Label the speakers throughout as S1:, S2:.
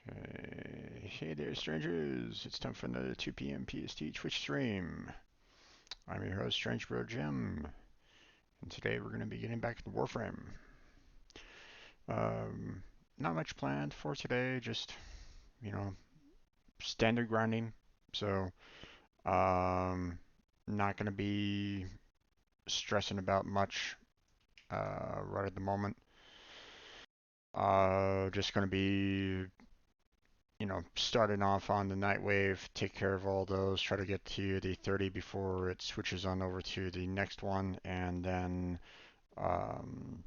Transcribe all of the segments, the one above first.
S1: Hey there, strangers. It's time for another 2 p.m. PST Twitch stream. I'm your host, Strange Bro Jim, and today we're going to be getting back into Warframe. Um, Not much planned for today, just, you know, standard grinding. So, not going to be stressing about much right at the moment. Just going to be starting off on the night wave, take care of all those, try to get to the 30 before it switches on over to the next one, and then um,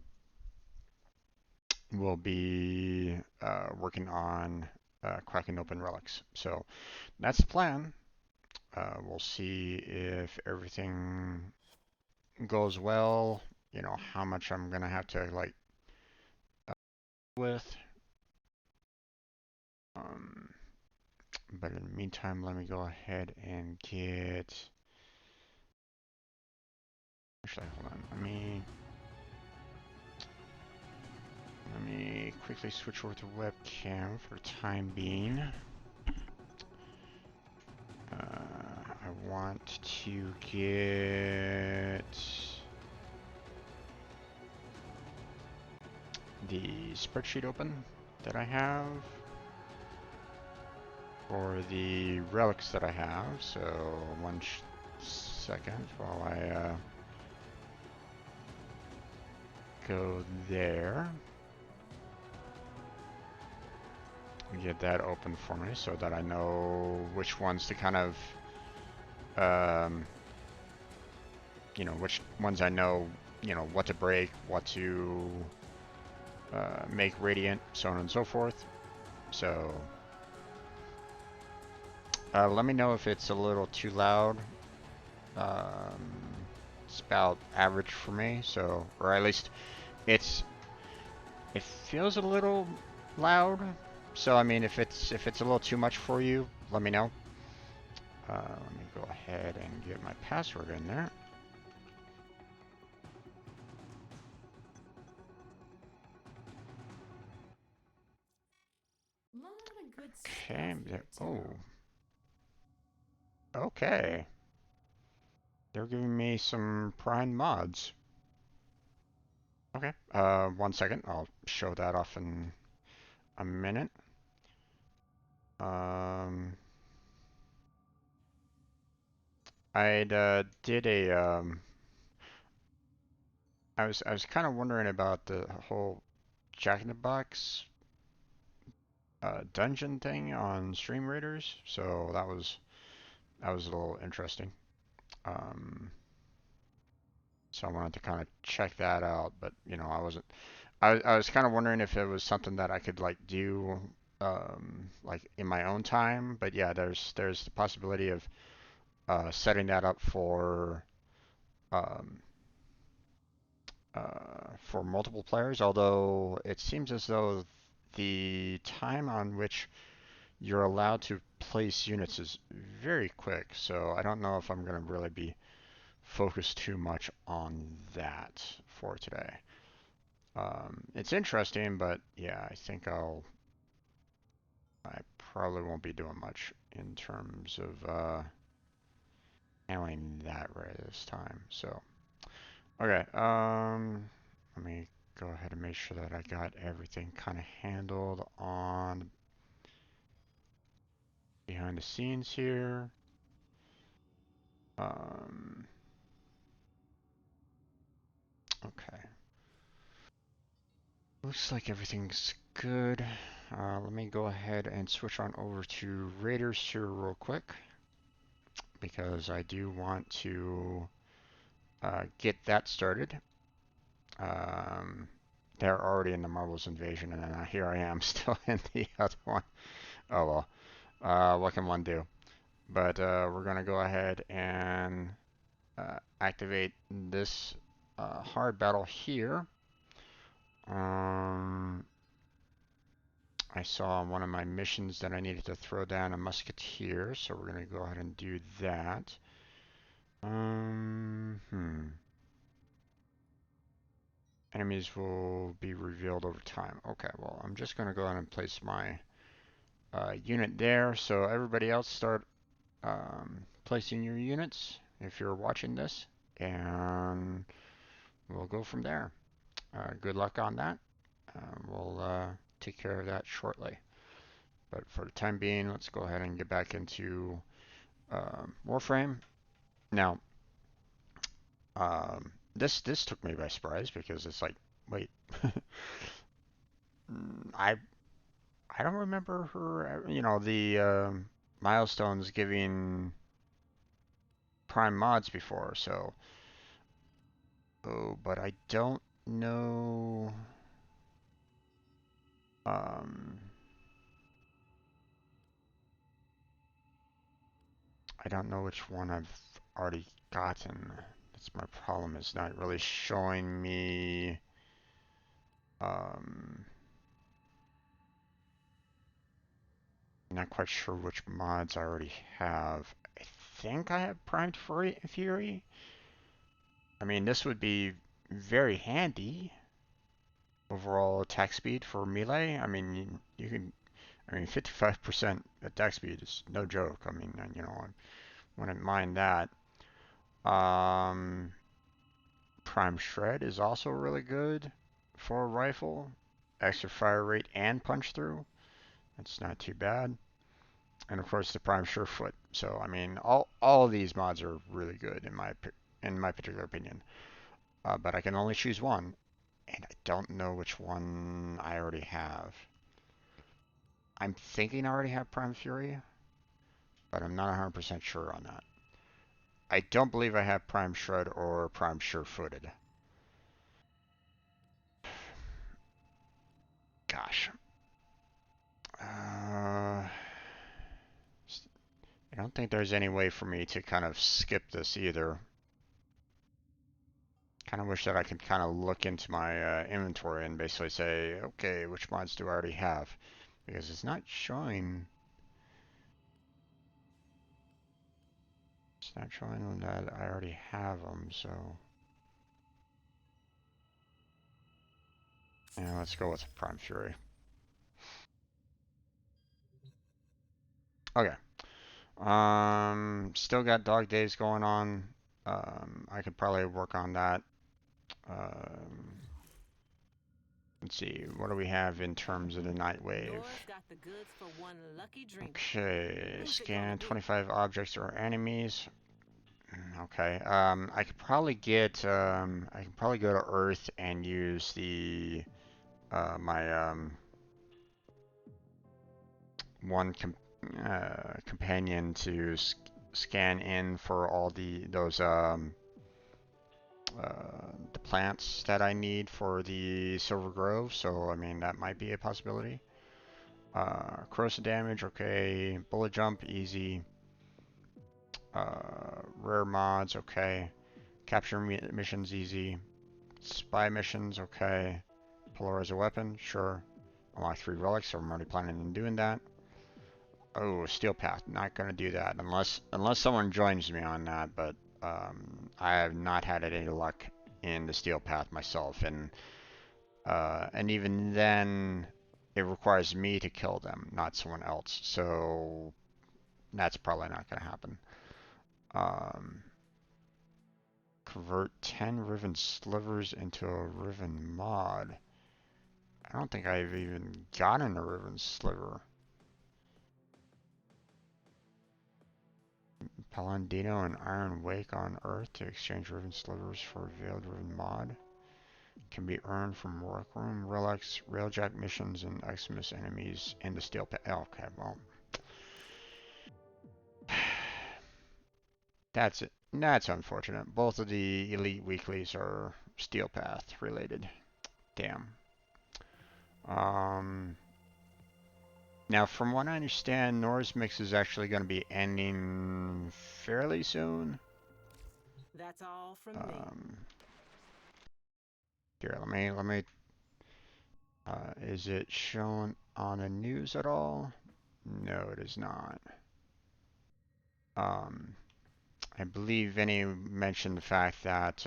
S1: we'll be working on cracking open relics. So that's the plan. We'll see if everything goes well, how much I'm gonna have to uh, with. Um, but in the meantime, let me go ahead and get. Actually, hold on. Let me quickly switch over to webcam for the time being. I want to get the spreadsheet open that I have for the relics that I have. So one second while I go there. Get that open for me so that I know which ones to kind of which ones I know, what to break, what to make radiant, so on and so forth. So let me know if it's a little too loud. It's about average for me, so, or at least it feels a little loud. So I mean, if it's a little too much for you, let me know. Let me go ahead and get my password in there. Okay. Oh. Okay. They're giving me some prime mods. Okay. 1 second. I'll show that off in a minute. I did a I was kind of wondering about the whole Jack in the Box dungeon thing on Stream Raiders, so that was a little interesting. So I wanted to kind of check that out, but I wasn't. I was kind of wondering if it was something that I could do like in my own time, but yeah, there's the possibility of setting that up um, for multiple players, although it seems as though the time on which you're allowed to place units is very quick, so I don't know if I'm going to really be focused too much on that for today. It's interesting, but yeah, I think I probably won't be doing much in terms of handling that right this time. So, okay, let me go ahead and make sure that I got everything kind of handled on behind the scenes here. Okay. Looks like everything's good. Let me go ahead and switch on over to Raiders here real quick because I do want to get that started. They're already in the Marvel's Invasion, and then here I am still in the other one. Oh well, what can one do? But we're gonna go ahead and activate this hard battle here. I saw on one of my missions that I needed to throw down a musketeer, so we're gonna go ahead and do that. Enemies will be revealed over time. Okay, well, I'm just gonna go ahead and place my unit there. So everybody else start placing your units if you're watching this, and we'll go from there. Good luck on that. We'll take care of that shortly. But for the time being, let's go ahead and get back into Warframe. Now, this took me by surprise because it's like, wait, I I don't remember her. You know, the milestones giving prime mods before. So, oh, but I don't know. Um, I don't know which one I've already gotten. That's my problem. It's not really showing me. Um, Not quite sure which mods I already have. I think I have primed Fury. I mean, this would be very handy. Overall attack speed for melee. I mean, you can. I mean, 55% attack speed is no joke. I mean, you know, I wouldn't mind that. Um, Prime Shred is also really good for a rifle. Extra fire rate and punch through. That's not too bad. And of course the Prime Surefoot. So I mean, all of these mods are really good in my particular opinion. But I can only choose one, and I don't know which one I already have. I'm thinking I already have Prime Fury, but I'm not 100% sure on that. I don't believe I have Prime Shred or Prime Surefooted. Gosh. I don't think there's any way for me to kind of skip this either. Kind of wish that I could kind of look into my inventory and basically say, okay, which mods do I already have? Because it's not showing. It's not showing that I already have them, so. Yeah, let's go with Prime Fury. Okay. Still got Dog Days going on. I could probably work on that. Um, let's see, what do we have in terms of the Night Wave? Okay, scan 25 objects or enemies. Okay, I could probably get, I can probably go to Earth and use the, my, one companion to scan in for all those, the plants that I need for the Silver Grove, so, I mean, that might be a possibility. Corrosive damage, okay. Bullet jump, easy. Rare mods, okay. Capture missions, easy. Spy missions, okay. Polarize a weapon, sure. Unlock 3 relics, so I'm already planning on doing that. Oh, Steel Path, not gonna do that unless someone joins me on that, but I have not had any luck in the Steel Path myself, and even then it requires me to kill them, not someone else, so that's probably not gonna happen. Convert 10 Riven Slivers into a Riven mod. I don't think I've even gotten a Riven Sliver. Palandino and Iron Wake on Earth to exchange Riven Slivers for a Veiled Riven mod. Can be earned from Workroom, Relics, Railjack missions, and Xmas enemies in the Steel Path. Oh, okay, well. That's it. That's unfortunate. Both of the Elite Weeklies are Steel Path related. Damn. Now, from what I understand, Nor's Mix is actually going to be ending fairly soon.
S2: That's all from me.
S1: Here, let me. Is it shown on the news at all? No, it is not. I believe Vinny mentioned the fact that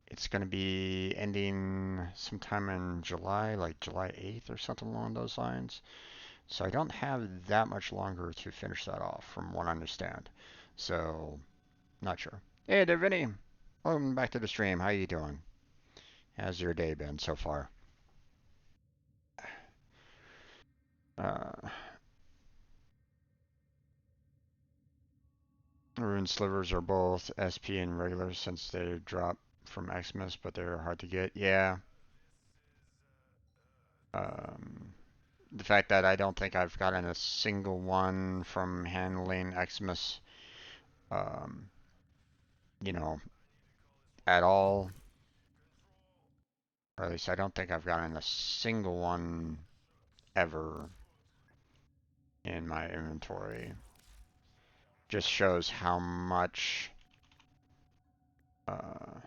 S1: it's going to be ending sometime in July, like July 8th or something along those lines. So I don't have that much longer to finish that off, from what I understand. So, not sure. Hey there, Vinny. Welcome back to the stream. How you doing? How's your day been so far? Uh, Rune slivers are both SP and regular since they drop from Xmas, but they're hard to get. Yeah. Um, the fact that I don't think I've gotten a single one from handling Xmas, um, you know, at all, or at least I don't think I've gotten a single one ever in my inventory. Just shows how much. Uh,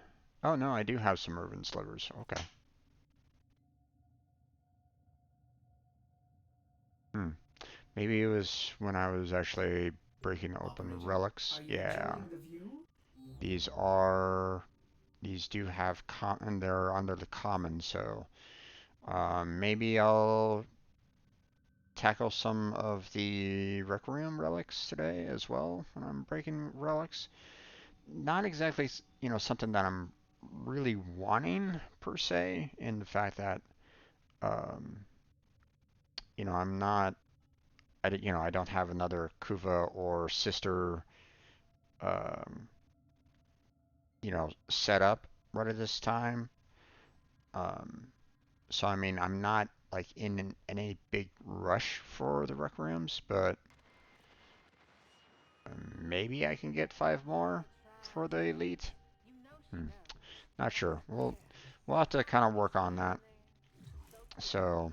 S1: oh no, I do have some urban slivers. Okay. Hmm. Maybe it was when I was actually breaking open relics. Yeah. These are. These do have and they're under the common, so maybe I'll tackle some of the Requiem relics today as well when I'm breaking relics. Not exactly, something that I'm really wanting per se, in the fact that, um, I'm not, I don't have another Kuva or sister, um, set up right at this time. Um, so I mean, I'm not like in any big rush for the Requiems, but maybe I can get 5 more for the elite. Hmm. Not sure. We'll have to kind of work on that. So,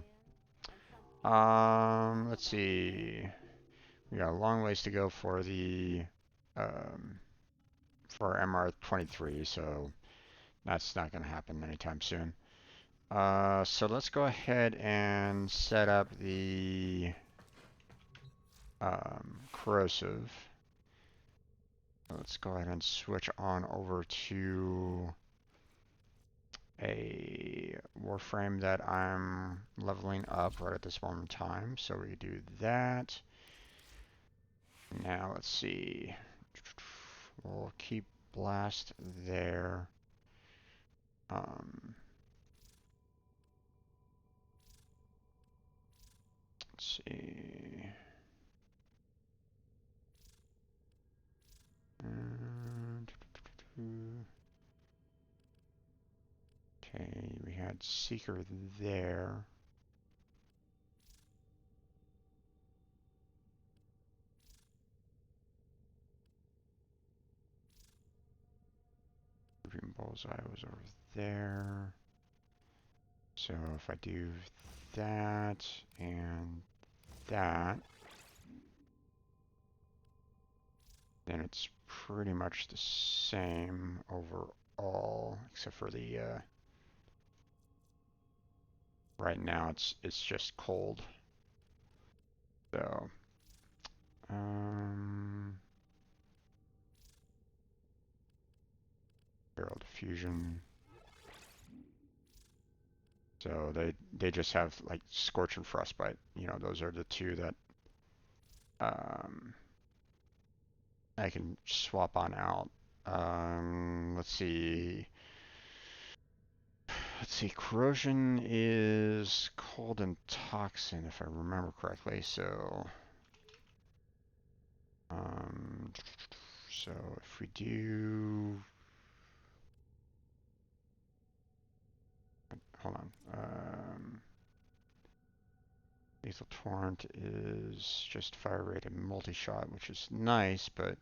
S1: let's see. We got a long ways to go for the um, for MR23, so that's not going to happen anytime soon. So let's go ahead and set up the corrosive. Let's go ahead and switch on over to a Warframe that I'm leveling up right at this moment in time. So we do that. Now let's see. We'll keep blast there. Let's see. Okay, we had Seeker there. Green Bullseye was over there. So if I do that and that, then it's pretty much the same overall, except for the right now it's just cold. So barrel diffusion. So they just have like Scorch and Frostbite. Those are the two that I can swap on out. Let's see. Let's see. Corrosion is cold and toxin, if I remember correctly. So if we do, hold on. Lethal Torrent is just fire rate and multi-shot, which is nice, but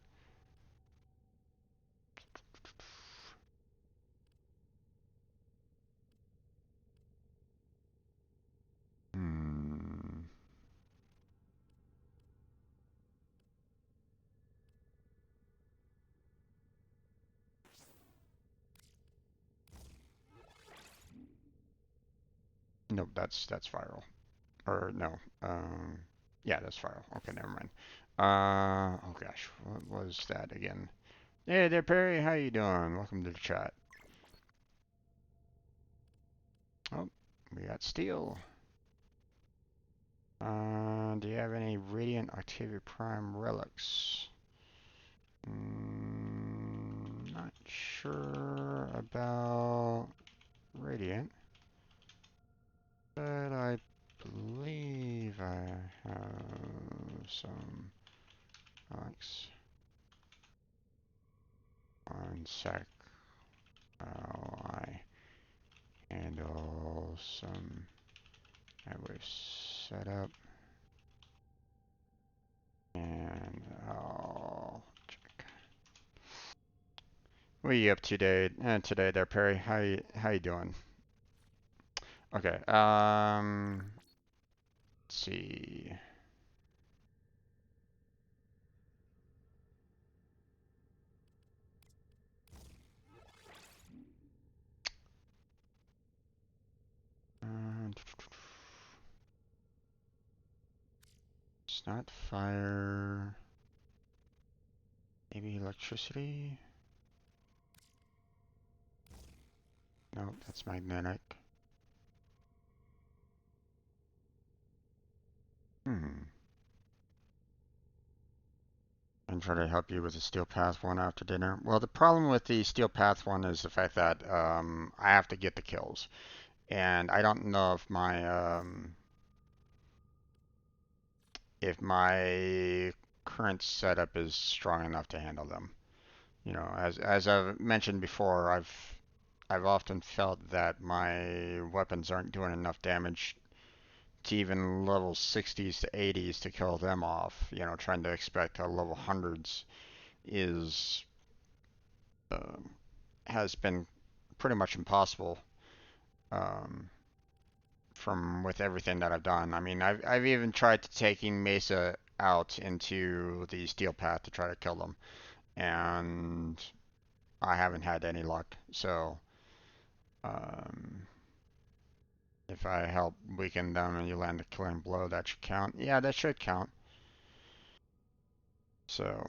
S1: nope, that's viral. Or no, yeah, that's viral. Okay, never mind. Oh gosh, what was that again? Hey there, Perry. How you doing? Welcome to the chat. got steel. Do you have any Radiant Octavia Prime relics? Not sure about Radiant, but I believe I have some relics. One sec. I handle some highway setup, and I'll check. What are you up to today there, Perry? How you doing? Okay. Let's see. It's not fire. Maybe electricity? No, that's magnetic. And try to help you with the Steel Path one after dinner. Well, the problem with the Steel Path one is the fact that I have to get the kills, and I don't know if my current setup is strong enough to handle them. You know, as I've mentioned before, I've often felt that my weapons aren't doing enough damage to even level 60s to 80s to kill them off. You know, trying to expect a level hundreds is um, has been pretty much impossible um, from with everything that I've done. I mean, I've even tried to taking Mesa out into the Steel Path to try to kill them, and I haven't had any luck. So um, if I help weaken them and you land a killing blow, that should count. Yeah, that should count. So,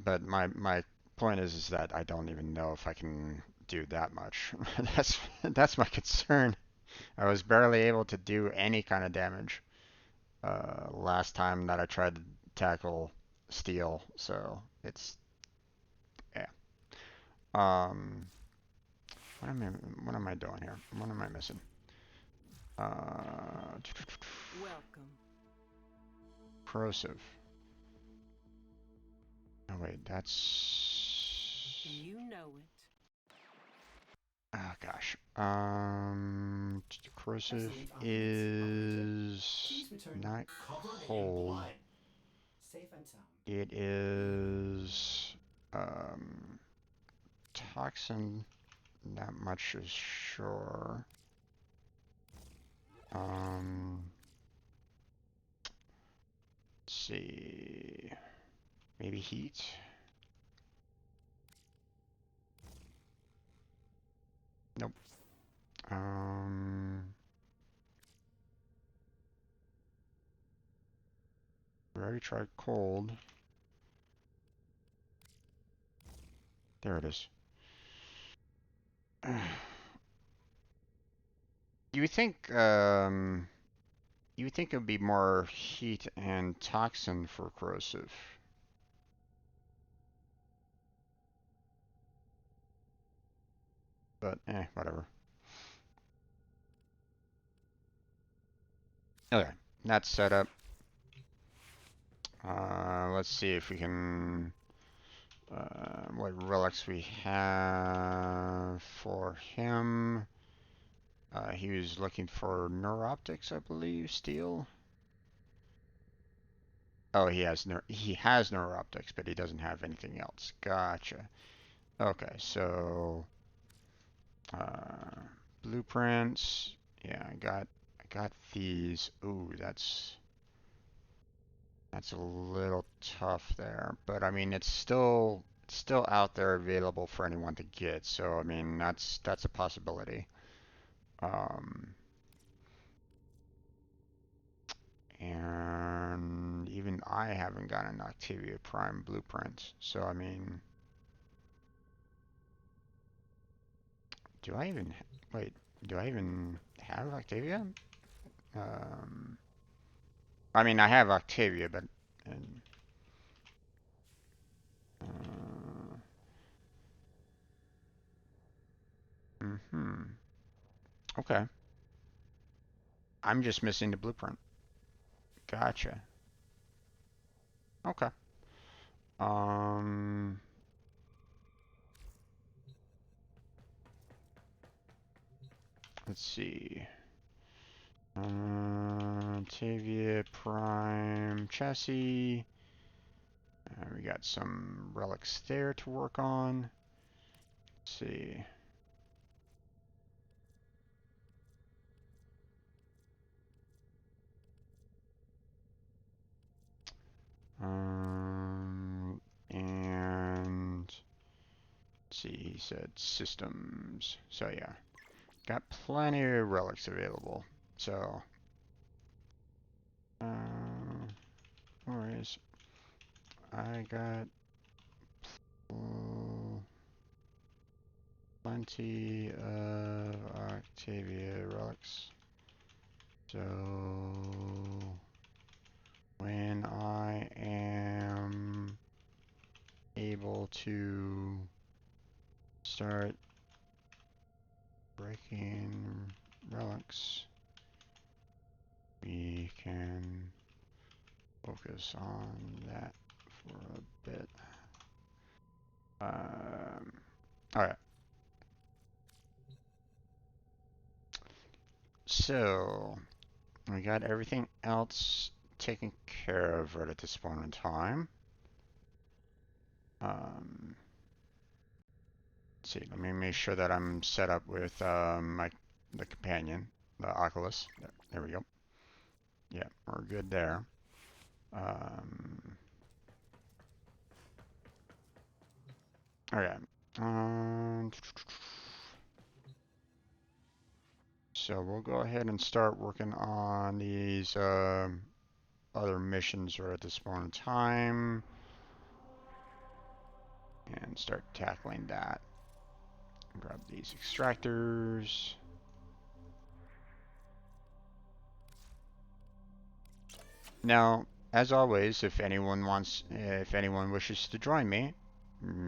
S1: but my point is that I don't even know if I can do that much. That's my concern. I was barely able to do any kind of damage last time that I tried to tackle steel, so it's yeah. Um, what am I doing here? What am I missing? Uh,
S2: Welcome.
S1: corrosive. Oh wait, that's
S2: You know it.
S1: oh gosh. Corrosive
S3: Excellent operator.
S1: is
S3: Please return
S1: not
S3: covered in
S1: cold.
S3: blood. Safe and sound.
S1: It is um toxin. Not much is sure. Let's see. Maybe heat. Nope. We already tried cold. There it is. You would think you would think it would be more heat and toxin for corrosive. But whatever. Okay, that's set up. Let's see if we can what relics we have for him. He was looking for neuroptics, I believe, steel. Oh, he has neuroptics, but he doesn't have anything else. Gotcha. Okay, so uh, blueprints. Yeah, I got these. Ooh, that's a little tough there, but I mean it's still out there available for anyone to get. So I mean that's a possibility. Um, and even I haven't got an Octavia Prime blueprint. So I mean, do I even wait? Do I even have Octavia? I mean, I have Octavia, but and, okay. I'm just missing the blueprint. Gotcha. Okay. Um, let's see. Tavia Prime chassis. We got some relics there to work on. Let's see. And let's see, he said systems. So yeah, got plenty of relics available. So, where is I got plenty of Octavia relics. So when I am able to start breaking relics, we can focus on that for a bit. Alright. So, we got everything else taken care of right at this point in time. Let's see, let me make sure that I'm set up with the companion, the Oculus. There we go. Yeah, we're good there. Okay. So we'll go ahead and start working on these other missions right at this point in time and start tackling that. Grab these extractors. Now, as always, if anyone wishes to join me,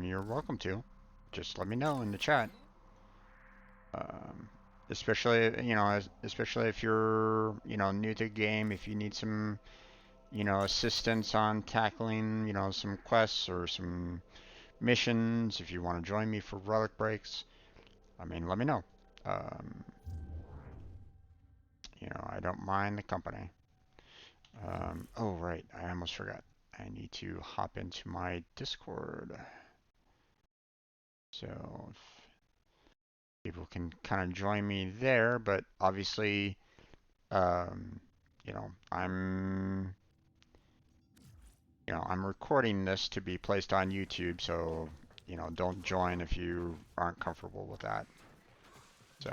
S1: you're welcome to. Just let me know in the chat. Especially, especially if you're, new to the game, if you need some, assistance on tackling, some quests or some missions, if you want to join me for relic breaks, I mean, let me know. I don't mind the company. Oh, right, I almost forgot. I need to hop into my Discord. So if people can kind of join me there, but obviously, um, you know, I'm, I'm recording this to be placed on YouTube, so, don't join if you aren't comfortable with that. So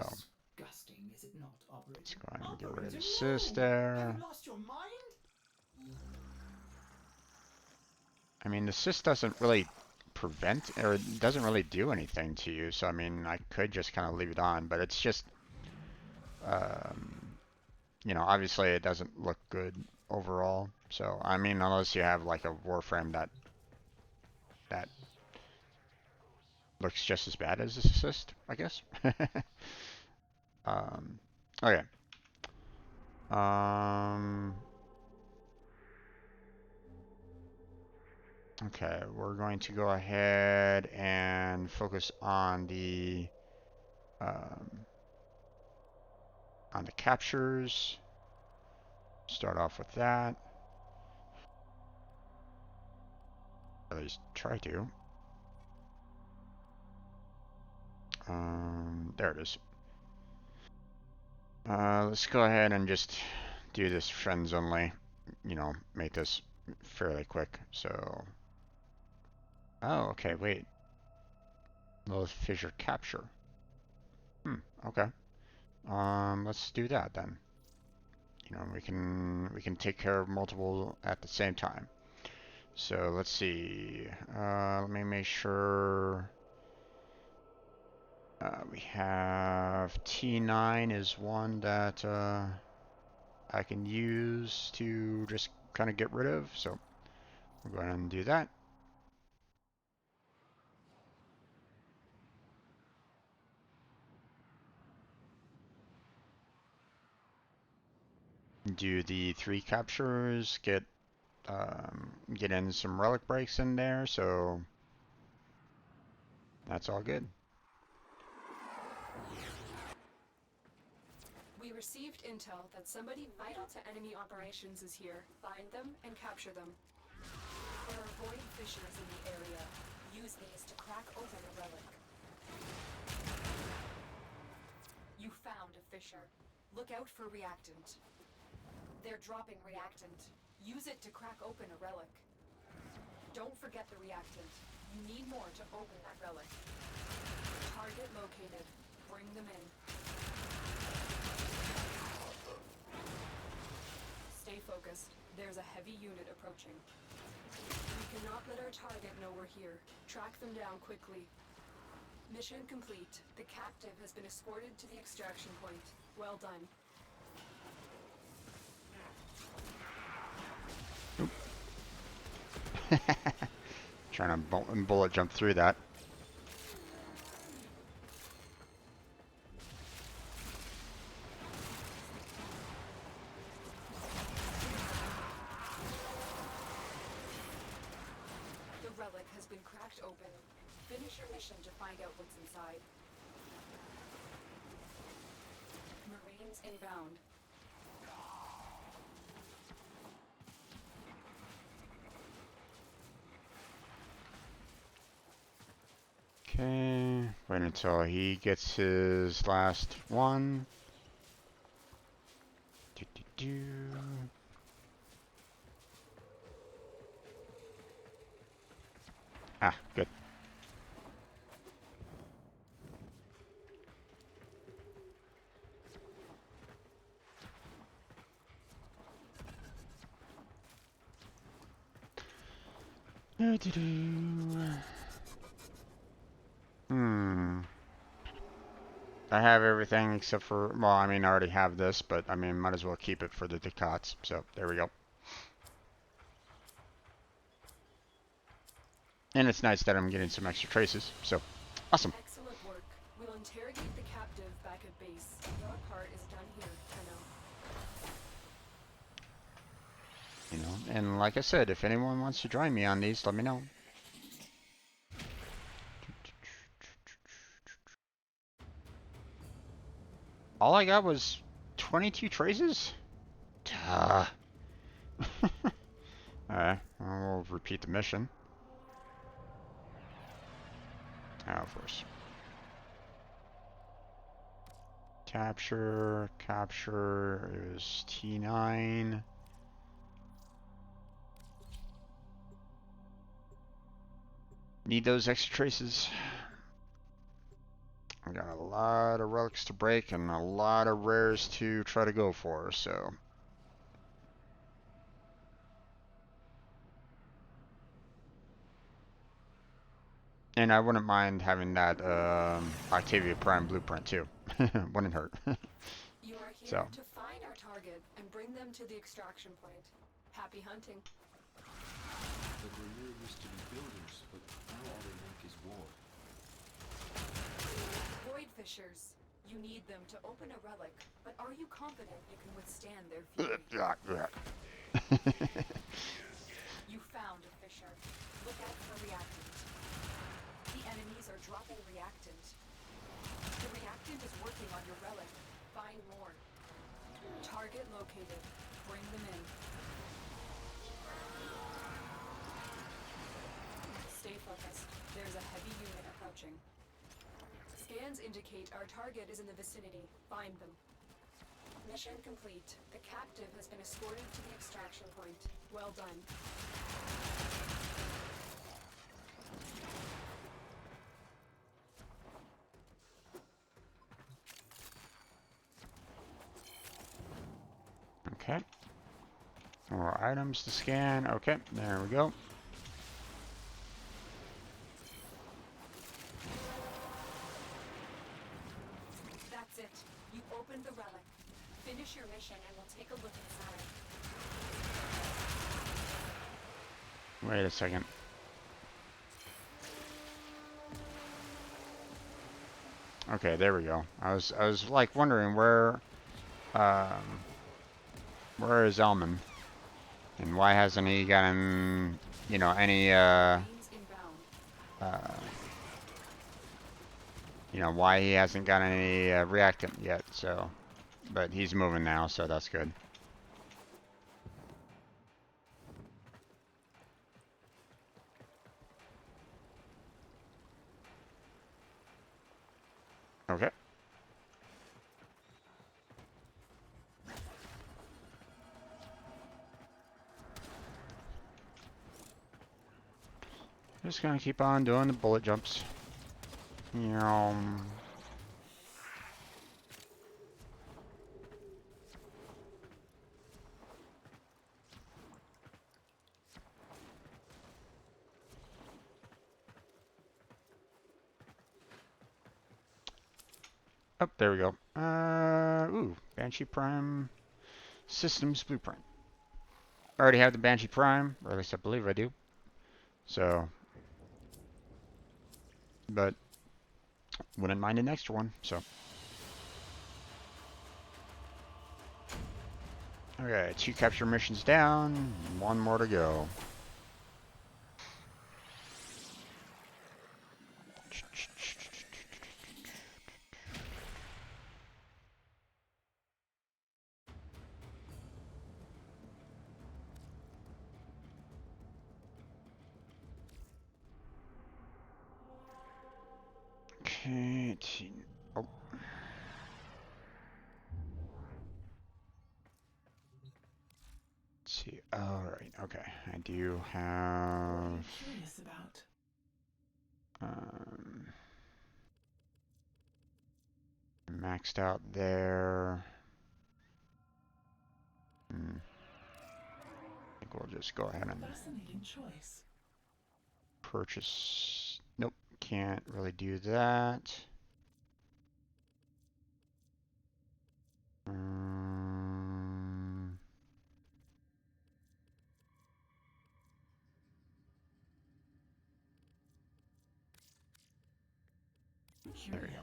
S3: Disgusting, is it not,
S1: let's
S3: Operator?
S1: go ahead and get rid of
S3: Operator,
S1: the
S3: no!
S1: assist
S3: Have
S1: there.
S3: you lost your mind?
S1: I mean, the assist doesn't really prevent, or it doesn't really do anything to you, so I mean, I could just kind of leave it on, but it's just, um, obviously it doesn't look good overall. So, I mean, unless you have like a Warframe that looks just as bad as this assist, I guess. um, okay. Um, okay, we're going to go ahead and focus um, on the captures. Start off with that. At least try to. There it is. Let's go ahead and just do this friends only. Make this fairly quick. So, oh, okay, wait. Low fissure capture. Okay. Let's do that then. We can take care of multiple at the same time. So let's see. Let me make sure. We have T9 is one that I can use to just kind of get rid of, so we'll go ahead and do that. Do the 3 captures, get in some relic breaks in there, so that's all good.
S4: We received intel that somebody vital to enemy operations is here. Find them and capture them. There are void fissures in the area. Use these to crack open a relic. You found a fissure. Look out for reactant. They're dropping reactant. Use it to crack open a relic. Don't forget the reactant. You need more to open that relic. Target located. Bring them in. Stay focused. There's a heavy unit approaching. We cannot let our target know we're here. Track them down quickly. Mission complete. The captive has been escorted to the extraction point. Well done.
S1: Trying to bullet jump through that.
S4: The relic has been cracked open. Finish your mission to find out what's inside. Marines inbound.
S1: Okay, wait until he gets his last one. Do, do, do. Ah, good. Do, do, do. I have everything except for, well, I mean, I already have this, but I mean, might as well keep it for the Ducats. So there we go. And it's nice that I'm getting some extra traces. So awesome.
S4: Excellent work. We'll interrogate the captive back at base. Your part is done here, Tenno.
S1: You know, and like I said, if anyone wants to join me on these, let me know. All I got was 22 traces? Duh. Alright, we'll repeat the mission. Oh, of course. Capture is T9. Need those extra traces. I got a lot of relics to break and a lot of rares to try to go for, so. And I wouldn't mind having that Octavia Prime blueprint too. Wouldn't hurt.
S4: You are here
S1: So.
S4: to find our target and bring them to the extraction point. Happy hunting.
S5: The Grenier used to be builders, but now all they make is war.
S4: Void fissures. You need them to open a relic, but are you confident you can withstand their fury? You found a fissure. Look out for reactant. The enemies are dropping reactant. The reactant is working on your relic. Find more. Target located. Bring them in. Stay focused. There's a heavy unit approaching. Scans indicate our target is in the vicinity. Find them. Mission complete. The captive has been escorted to the extraction point. Well done.
S1: Okay. More items to scan. Okay, there we go.
S4: found the relic. Finish your mission and we'll take a look inside.
S1: Wait a second. Okay, there we go. I was like wondering where is Elman and why hasn't he gotten, you know, any you know, why he hasn't gotten any reactant yet. So, but he's moving now, so that's good. Okay. Just gonna keep on doing the bullet jumps. Oh, there we go. Ooh, Banshee Prime Systems Blueprint. I already have the Banshee Prime, or at least I believe I do. So, but wouldn't mind an extra one. So, okay, 2 capture missions down, 1 more to go. Okay, oh. Let's see. All right. Okay, I do have.
S3: Curious about.
S1: Maxed out there. I think we'll just go ahead and
S3: Fascinating choice.
S1: purchase. Nope, can't really do that. There we go.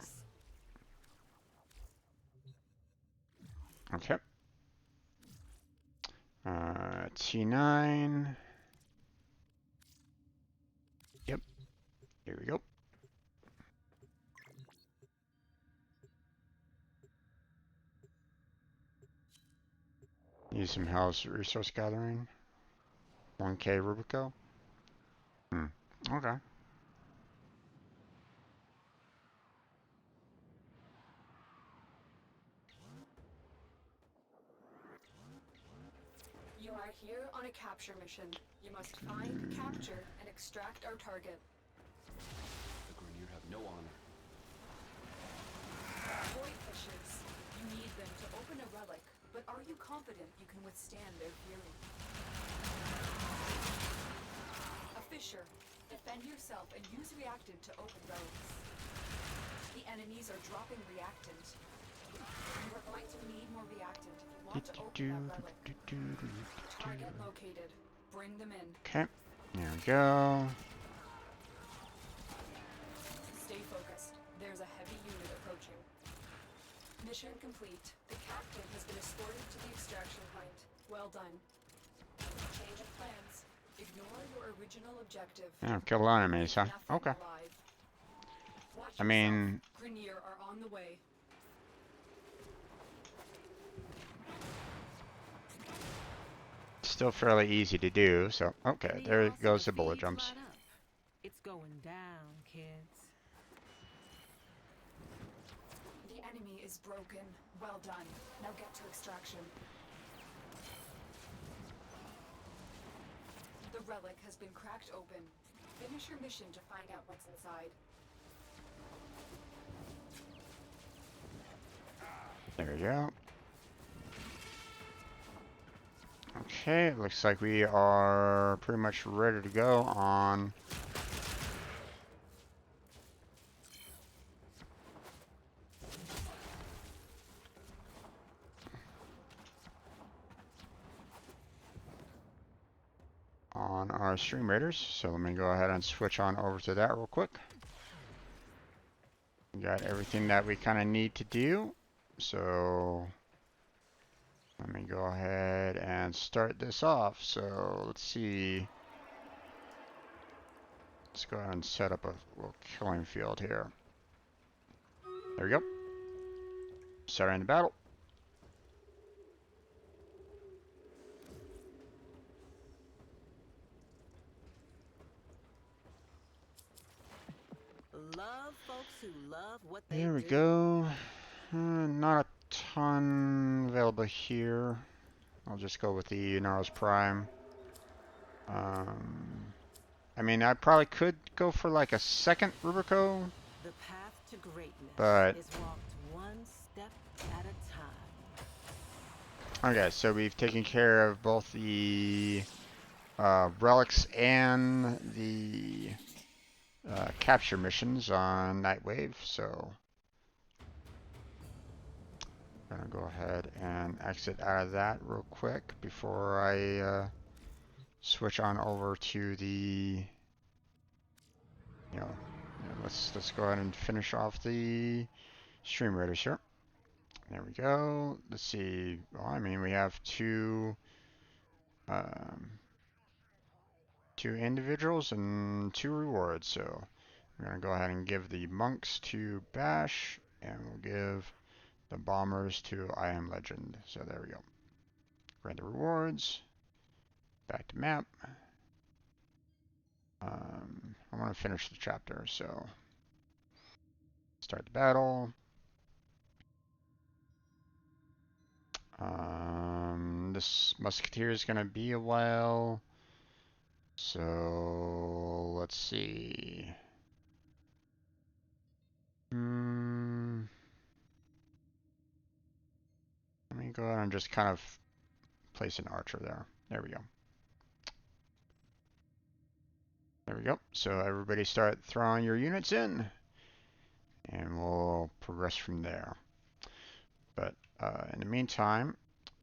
S1: Okay. T9. Yep. Here we go. Use some house resource gathering. 1K Rubico. Okay.
S4: You are here on a capture mission. You must find, capture, and extract our target.
S5: The Grineer have no honor.
S4: Void fishers. You need them to open a relic, but are you confident you can withstand their fury? A fisher. Defend yourself and use reactant to open relics. The enemies are dropping reactant. You are going to need more reactant if you want to open that relic. Target located. Bring them in.
S1: Okay. There we go.
S4: Stay focused. There's a heavy unit approaching. Mission complete. The captain has been escorted to the extraction point. Well done. Change of plans. Ignore your original objective.
S1: Yeah, kill a lot of enemies, huh? Okay. I mean,
S4: Grineer are on the way.
S1: still fairly easy to do, so okay, there goes the bullet jumps.
S2: It's going down, kids.
S4: The enemy is broken. Well done. Now get to extraction. The relic has been cracked open. Finish your mission to find out what's inside.
S1: There we go. Okay, looks like we are pretty much ready to go on on our stream raiders. So let me go ahead and switch on over to that real quick. We got everything that we kind of need to do. So let me go ahead and start this off. So let's see. Let's go ahead and set up a little killing field here. There we go. Starting the battle.
S2: Love folks who love what they
S1: There we
S2: do.
S1: go. Not a ton available here. I'll just go with the Gnarls Prime. I mean, I probably could go for like a second Rubico,
S2: The path to greatness
S1: but
S2: is walked one step at a time.
S1: okay, so we've taken care of both the relics and the capture missions on Nightwave, so I'm gonna go ahead and exit out of that real quick before I switch on over to the, let's go ahead and finish off the stream raiders here. There we go. Let's see. Well, I mean, we have um, two individuals and 2 rewards, so I'm gonna go ahead and give the monks to Bash, and we'll give the bombers to I Am Legend. So there we go. Grant the rewards. Back to map. I want to finish the chapter, so start the battle. This musketeer is gonna be a while, so let's see. Let me go ahead and just kind of place an archer there. There we go. There we go. So everybody start throwing your units in, and we'll progress from there. But in the meantime,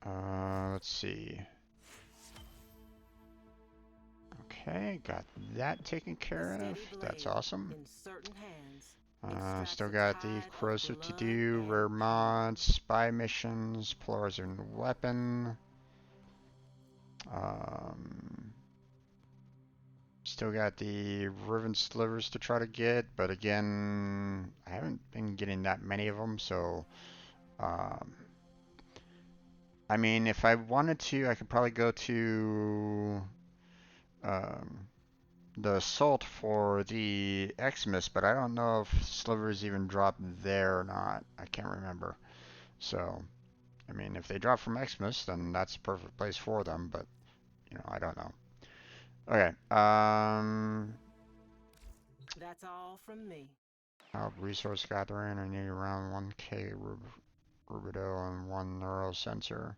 S1: let's see. Okay, got that taken care of. That's awesome.
S2: In certain hands,
S1: Still got the corrosive to do, rare mods, spy missions, polarizing weapon. Still got the riven slivers to try to get, but again, I haven't been getting that many of them, so I mean, if I wanted to, I could probably go to the Assault for the Xmas, but I don't know if slivers even drop there or not. I can't remember. So, I mean, if they drop from Xmas, then that's the perfect place for them, but, I don't know. Okay,
S2: That's all from me.
S1: resource gathering, I need around 1k rubido and 1 neural sensor.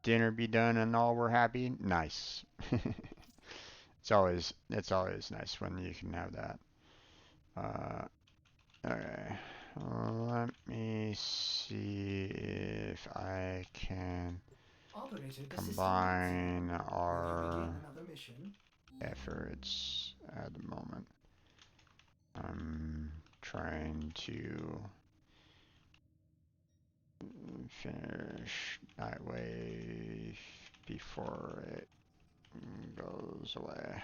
S1: Dinner be done and all were happy? Nice. It's always nice when you can have that. Okay. Let me see if I can
S3: Operator, the
S1: combine
S3: system. Will you
S1: our
S3: begin another mission?
S1: efforts at the moment. I'm trying to finish Nightwave before it goes away.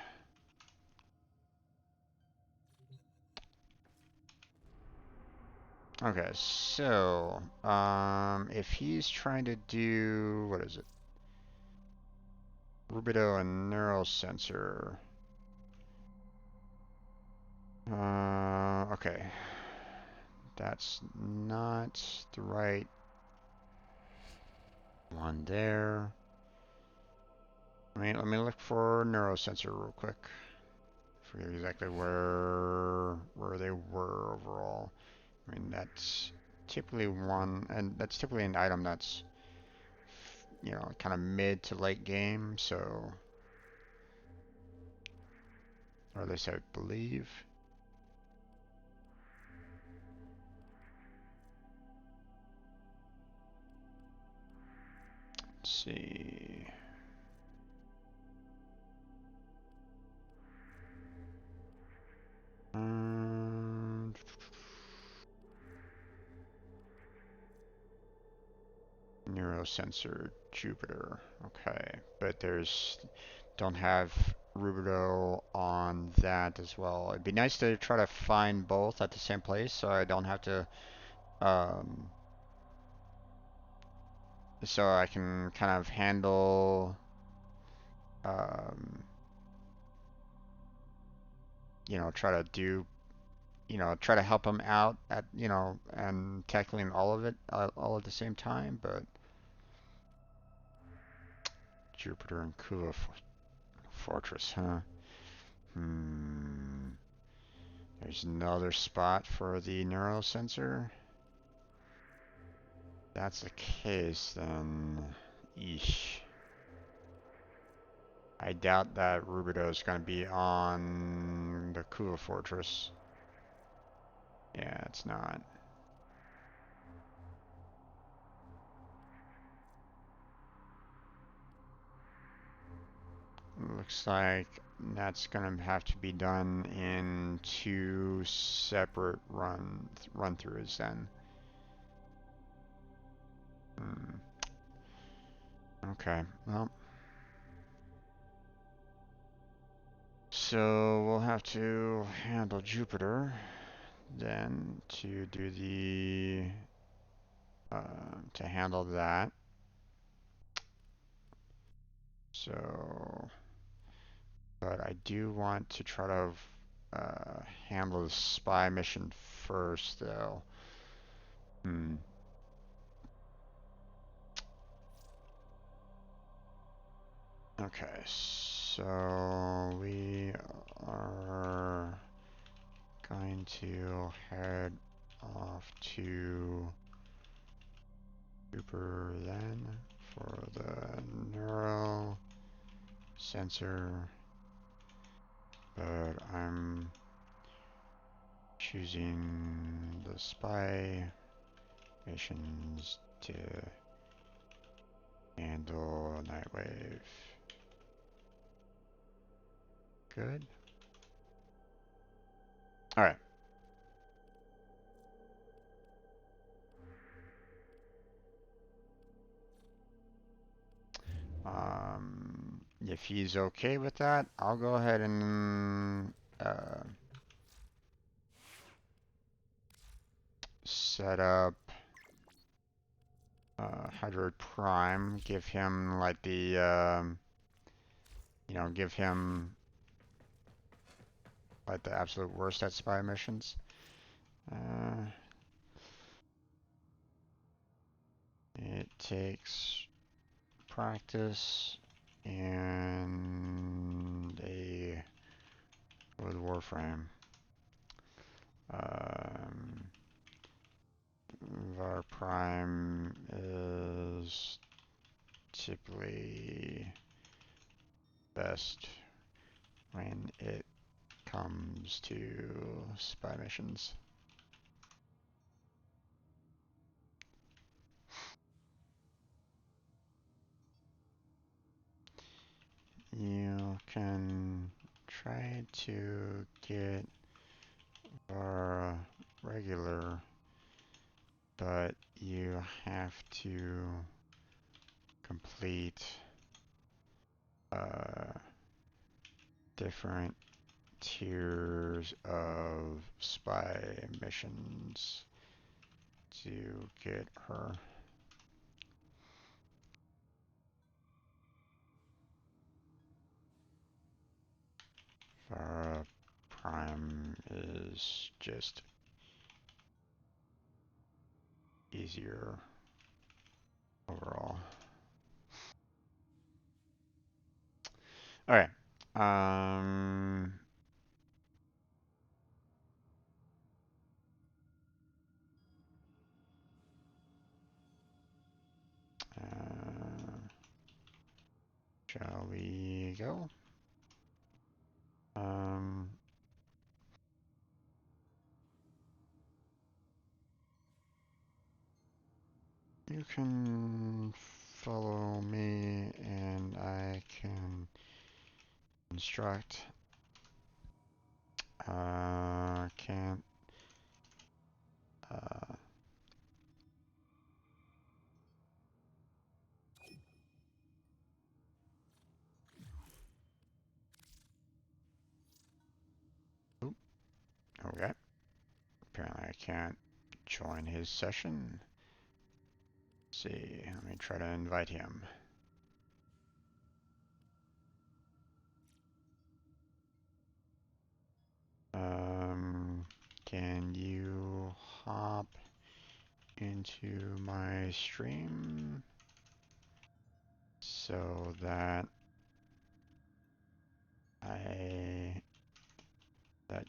S1: Okay, so if he's trying to do, what is it? Rubido and neural sensor. Okay. That's not the right one there. Let me look for neurosensor real quick. Forget exactly where they were overall. I mean, that's typically that's typically an item that's, kind of mid to late game, so, or at least I believe. Let's see. Neurosensor Jupiter. Okay, but don't have Rubido on that as well. It'd be nice to try to find both at the same place so I don't have to um so I can kind of handle um try to do try to help him out at and tackling all of it all at the same time, but Jupiter and Kua Fortress, huh? Hmm. There's another spot for the neurosensor. If that's the case, then eesh. I doubt that Rubido is going to be on the Kua Fortress. Yeah, it's not. Looks like that's going to have to be done in two separate run-throughs then. Hmm. Okay, well. So we'll have to handle Jupiter then to do to handle that. So, but I do want to try to handle the spy mission first, though. Hmm. Okay, so we are going to head off to Cooper then for the neuro sensor, but I'm choosing the spy missions to handle Nightwave. Good. Alright. If he's okay with that, I'll go ahead and set up Hydroid Prime. Give him like give him like the absolute worst at spy missions. It takes practice and a with Warframe. Var Prime is typically best when it comes to spy missions. You can try to get our regular, but you have to complete different tiers of spy missions to get her. Vara Prime is just easier overall. Alright. Um, shall we go? You can follow me and I can instruct. Can't. Uh, oop, okay. Apparently I can't join his session. Let's see, let me try to invite him. Can you hop into my stream so that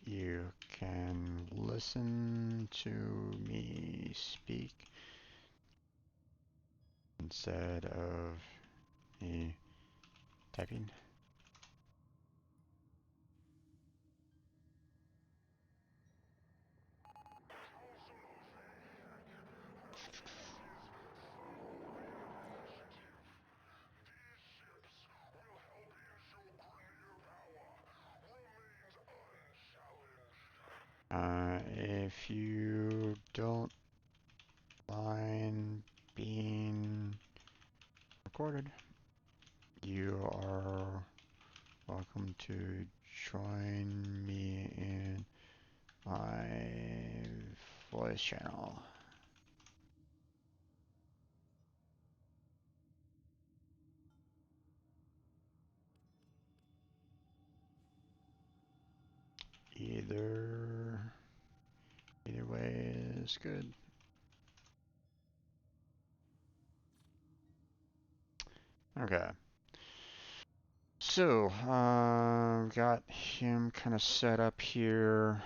S1: you can listen to me speak instead of me typing? If you don't mind being recorded, you are welcome to join me in my voice channel. Either way is good. Okay. So, got him kind of set up here.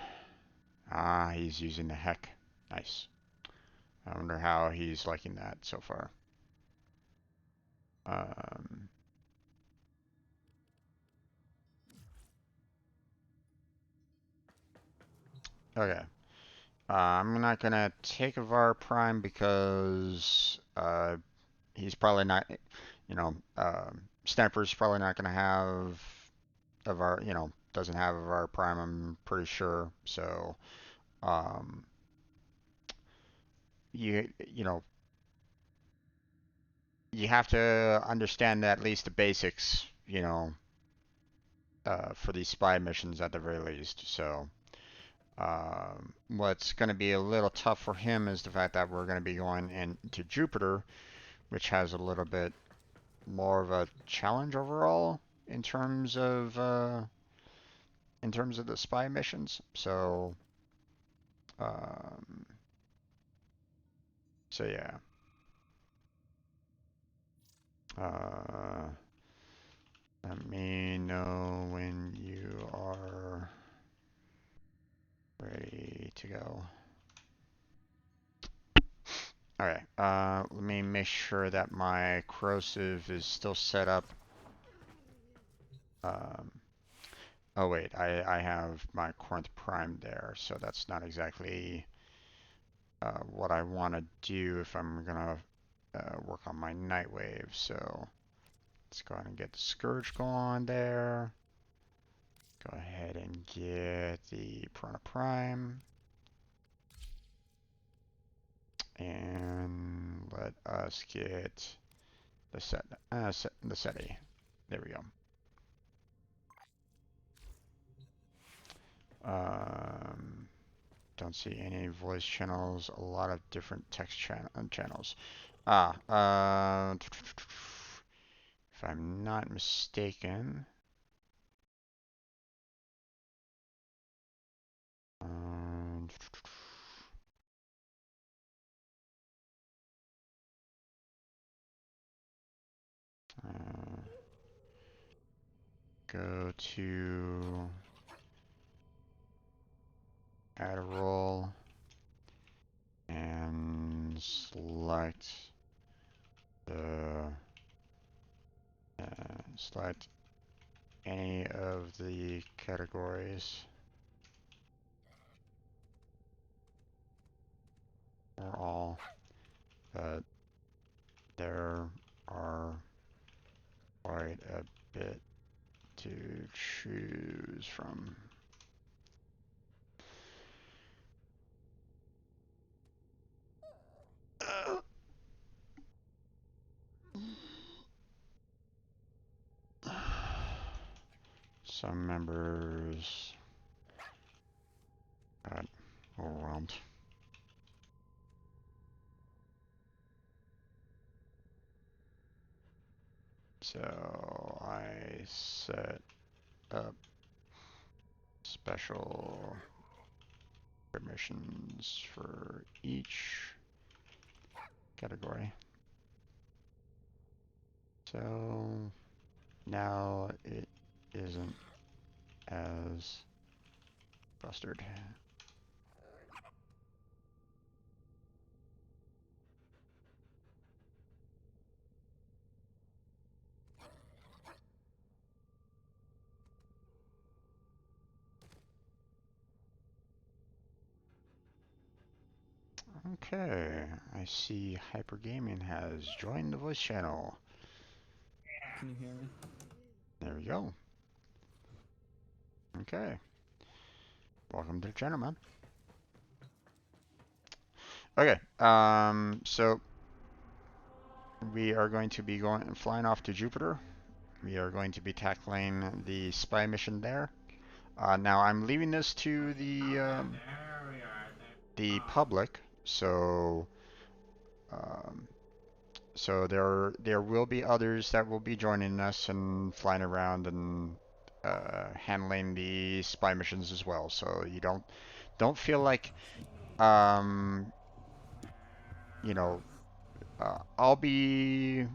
S1: Ah, he's using the heck. Nice. I wonder how he's liking that so far. Um, okay. I'm not gonna take a VAR Prime because he's probably not, you know, Sniper's probably not gonna have a VAR, doesn't have a VAR Prime, I'm pretty sure. So, um, you know, you have to understand at least the basics, for these spy missions at the very least. So, what's going to be a little tough for him is the fact that we're going to be going into Jupiter, which has a little bit more of a challenge overall in terms of the spy missions. So, um, yeah. Uh, Let me know when you are ready to go. Alright, let me make sure that my corrosive is still set up. Um, oh wait, I have my Corinth Prime there, so that's not exactly what I want to do if I'm gonna work on my Nightwave. So let's go ahead and get the Scourge going there. Go ahead and get the Piranha Prime. And let us get the SETI. There we go. Don't see any voice channels. A lot of different text channels. If I'm not mistaken, go to add a role and select any of the categories or all, but there are choose from. Some members got overwhelmed. So I set up special permissions for each category. So now it isn't as clustered. Okay, I see Hypergaming has joined the voice channel.
S6: Can you hear me?
S1: There we go. Okay. Welcome to the channel, man. Okay, so we are going to be flying off to Jupiter. We are going to be tackling the spy mission there. Now I'm leaving this to the public, so so there will be others that will be joining us and flying around and handling the spy missions as well. So you don't feel like you know I'll be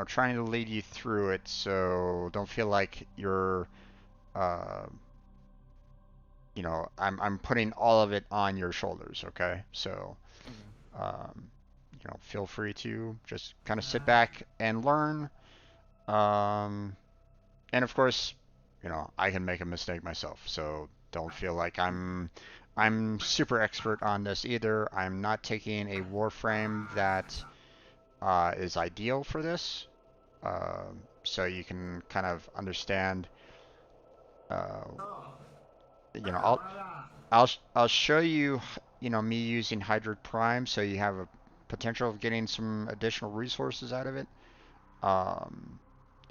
S1: trying to lead you through it. So don't feel like you're uh, I'm putting all of it on your shoulders. Okay, so. Um, feel free to just kind of sit back and learn. And of course, I can make a mistake myself, so don't feel like I'm super expert on this either. I'm not taking a Warframe that is ideal for this, so you can kind of understand. Uh, I'll show you, me using Hydroid Prime, so you have a potential of getting some additional resources out of it.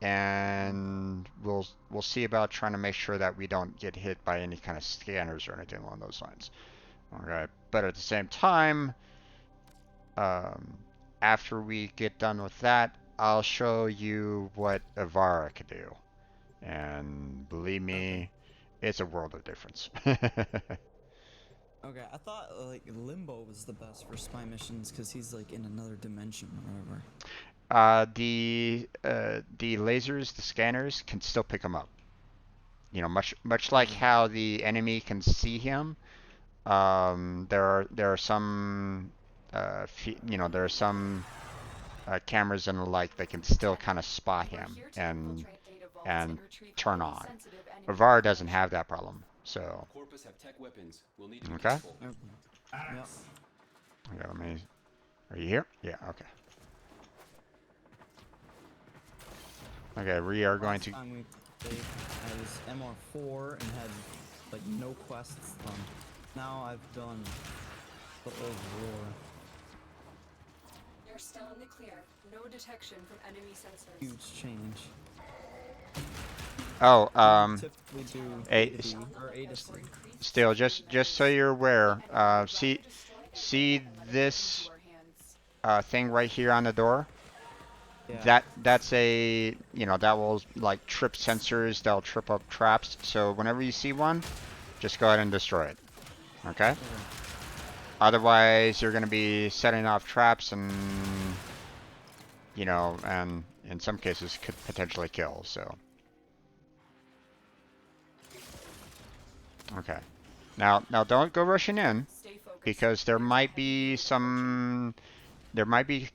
S1: And we'll see about trying to make sure that we don't get hit by any kind of scanners or anything along those lines. Okay, but at the same time, after we get done with that, I'll show you what Avara could do. And believe me, it's a world of difference.
S6: Okay, I thought like Limbo was the best for spy missions because he's like in another dimension or whatever.
S1: The lasers, the scanners can still pick him up. Much like how the enemy can see him. There are some there are some cameras and the like that can still kind of spot him and turn on. Avara doesn't have that problem. So
S5: Corpus have tech weapons. We'll need to be
S1: okay.
S5: careful.
S6: Yep.
S1: Okay, let me. Are you here? Yeah. Okay. Okay, we are going to.
S6: Last time we played, I was MR4 and had like no quests done. Now I've done the old war.
S4: You're still in the clear. No detection from enemy sensors.
S6: Huge change.
S1: Oh,
S6: Typically do
S1: A
S6: A to B or A to C.
S1: still, just so you're aware, see this thing right here on the door?
S6: Yeah.
S1: That's a, that will like trip sensors, that'll trip up traps. So whenever you see one, just go ahead and destroy it. Okay? Otherwise, you're going to be setting off traps and, and in some cases could potentially kill, so. Okay. Now don't go rushing in because there might be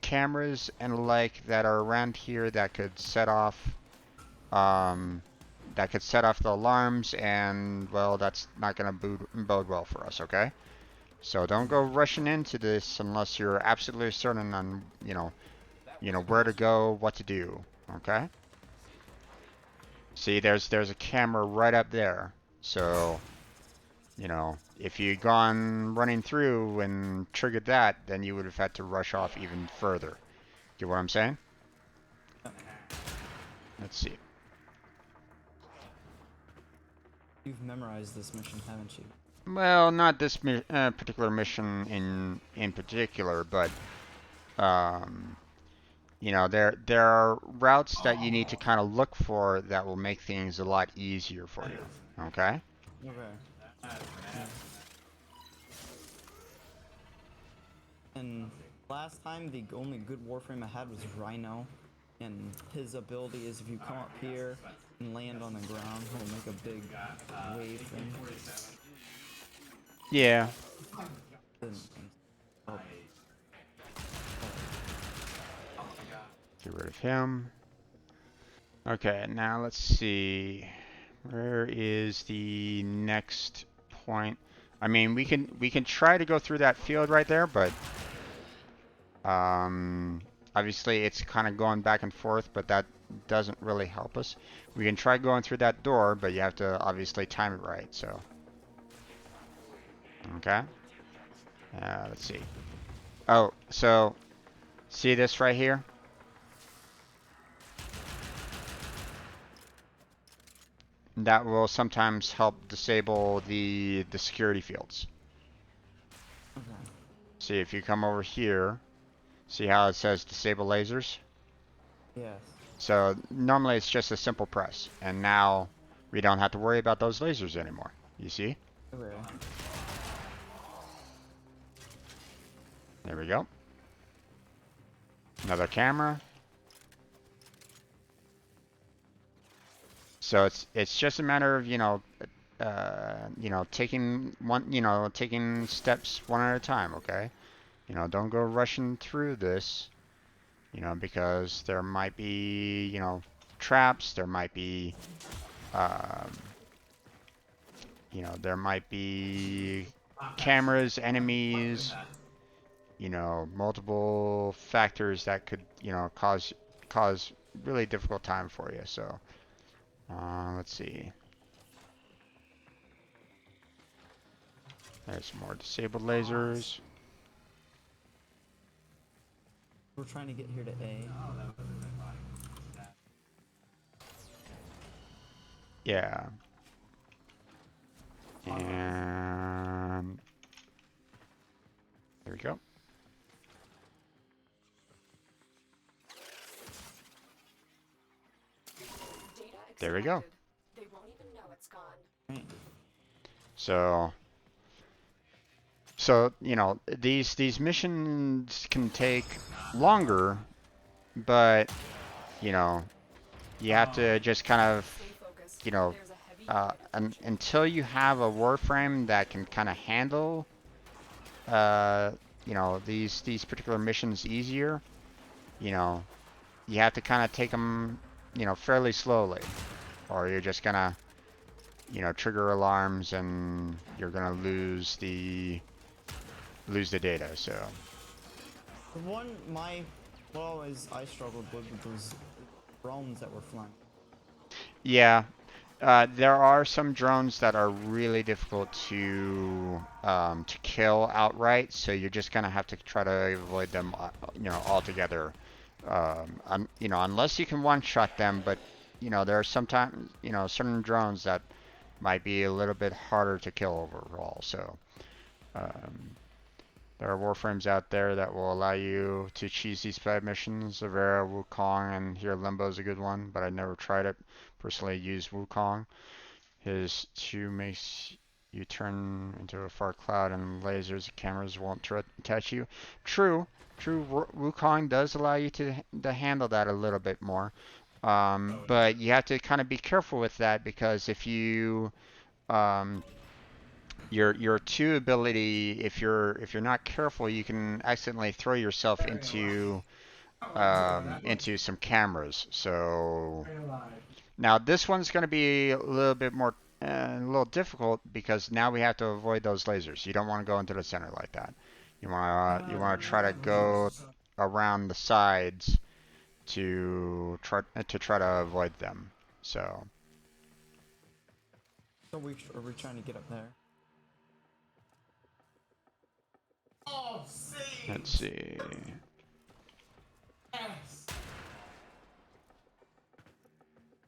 S1: cameras and like that are around here that could set off the alarms, and well, that's not going to bode well for us, okay? So don't go rushing into this unless you're absolutely certain on, where to go, what to do, okay? See, there's a camera right up there. So, you know, if you'd gone running through and triggered that, then you would have had to rush off even further. Get what I'm saying? Let's see.
S6: You've memorized this mission, haven't you?
S1: Well, not this particular mission in particular, but you know, there are routes that you need to kind of look for that will make things a lot easier for you. Okay?
S6: Okay. And last time, the only good Warframe I had was Rhino, and his ability is if you come up here and land on the ground, he'll make a big wave thing.
S1: Yeah.
S6: Oh,
S1: Get rid of him. Okay, now let's see. Where is the next point? I mean, we can try to go through that field right there, but obviously it's kind of going back and forth, but that doesn't really help us. We can try going through that door, but you have to obviously time it right, so. Okay. Let's see. Oh, so see this right here? That will sometimes help disable the security fields.
S6: okay.
S1: See, if you come over here, see how it says disable lasers?
S6: Yes.
S1: So normally it's just a simple press, and now we don't have to worry about those lasers anymore. You see?
S6: Okay.
S1: There we go. Another camera. So it's just a matter of, taking steps one at a time, okay? You know, don't go rushing through this, because there might be, traps, there might be, um, there might be cameras, enemies, multiple factors that could, cause really difficult time for you. So, let's see. There's more disabled lasers.
S6: We're trying to get here to A.
S1: Yeah. And there we go.
S4: Data
S1: There we go.
S4: extracted. They won't even know it's gone.
S6: Right.
S1: So these missions can take longer, but you have to just kind of
S4: Stay focused.
S1: you know
S4: There's a heavy threat.
S1: until you have a Warframe that can kind of handle these particular missions easier, you have to kind of take them fairly slowly, or you're just gonna trigger alarms and you're gonna lose the data. So
S6: The one I struggled with those drones that were flying.
S1: yeah, there are some drones that are really difficult to kill outright, so you're just gonna have to try to avoid them, altogether. Unless you can one-shot them, but there are sometimes certain drones that might be a little bit harder to kill overall. So there are Warframes out there that will allow you to choose these 5 missions. Avera, Wukong, and here Limbo is a good one, but I never tried it. Personally, used Wukong. His 2 makes you turn into a far cloud, and lasers and cameras won't touch you. True. Wukong does allow you to handle that a little bit more, but you have to kind of be careful with that, because if you your 2 ability, if you're not careful, you can accidentally throw yourself into some cameras. So now this one's going to be a little bit more a little difficult, because now we have to avoid those lasers. You don't want to go into the center like that. You want to try to go around the sides to try to avoid them. So
S6: So are we trying to get up there?
S1: Let's see.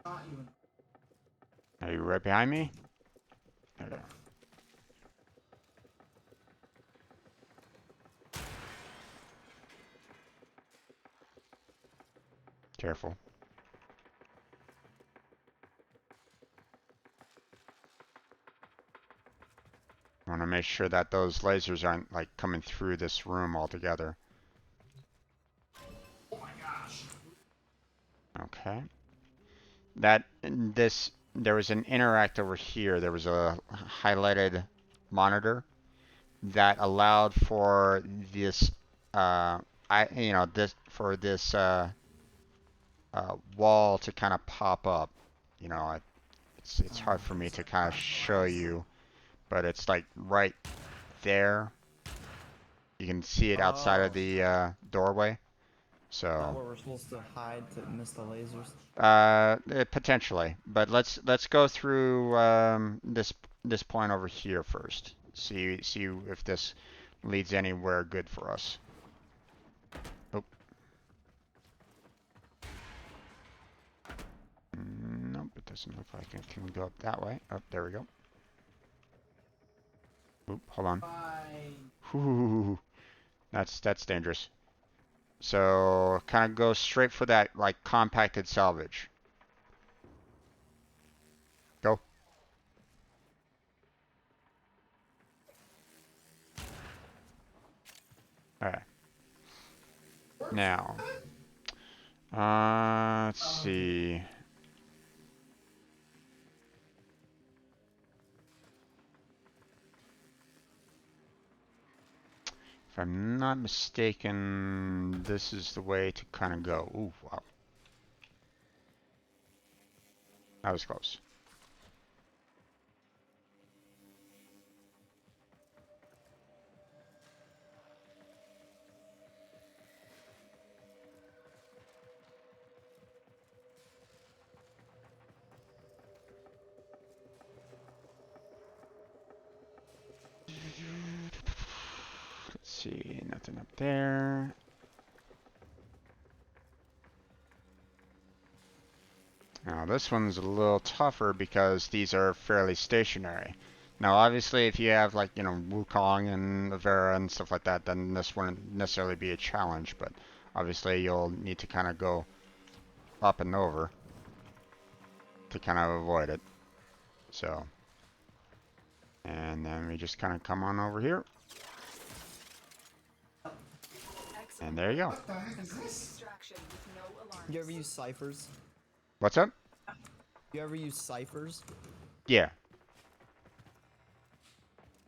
S1: Are you right behind me? There you go. Careful. I want to make sure that those lasers aren't like coming through this room altogether.
S3: Oh my gosh.
S1: Okay. There was an interact over here. There was a highlighted monitor that allowed for this, wall to kind of pop up. You know, it's hard for me to kind of show you, but it's like right there. You can see it outside of the doorway.
S6: Is that
S1: So
S6: where we're supposed to hide to miss the lasers?
S1: potentially, but let's go through this point over here first. See if this leads anywhere good for us. Oh. Nope, it doesn't look like it can go up that way. Oh, there we go. Oop, hold on. Whew, that's dangerous. So kind of go straight for that like compacted salvage. Go. All right. Now, let's see. If I'm not mistaken, this is the way to kind of go. Ooh, wow. That was close. Let's see, nothing up there. Now this one's a little tougher because these are fairly stationary. Now obviously if you have like, you know, Wukong and Avera and stuff like that, then this wouldn't necessarily be a challenge, but obviously you'll need to kind of go up and over to kind of avoid it. So, and then we just kind of come on over here. And there you go.
S3: What the heck is this?
S4: Distraction with no alarms.
S6: You ever use ciphers?
S1: What's up?
S6: You ever use ciphers?
S1: Yeah.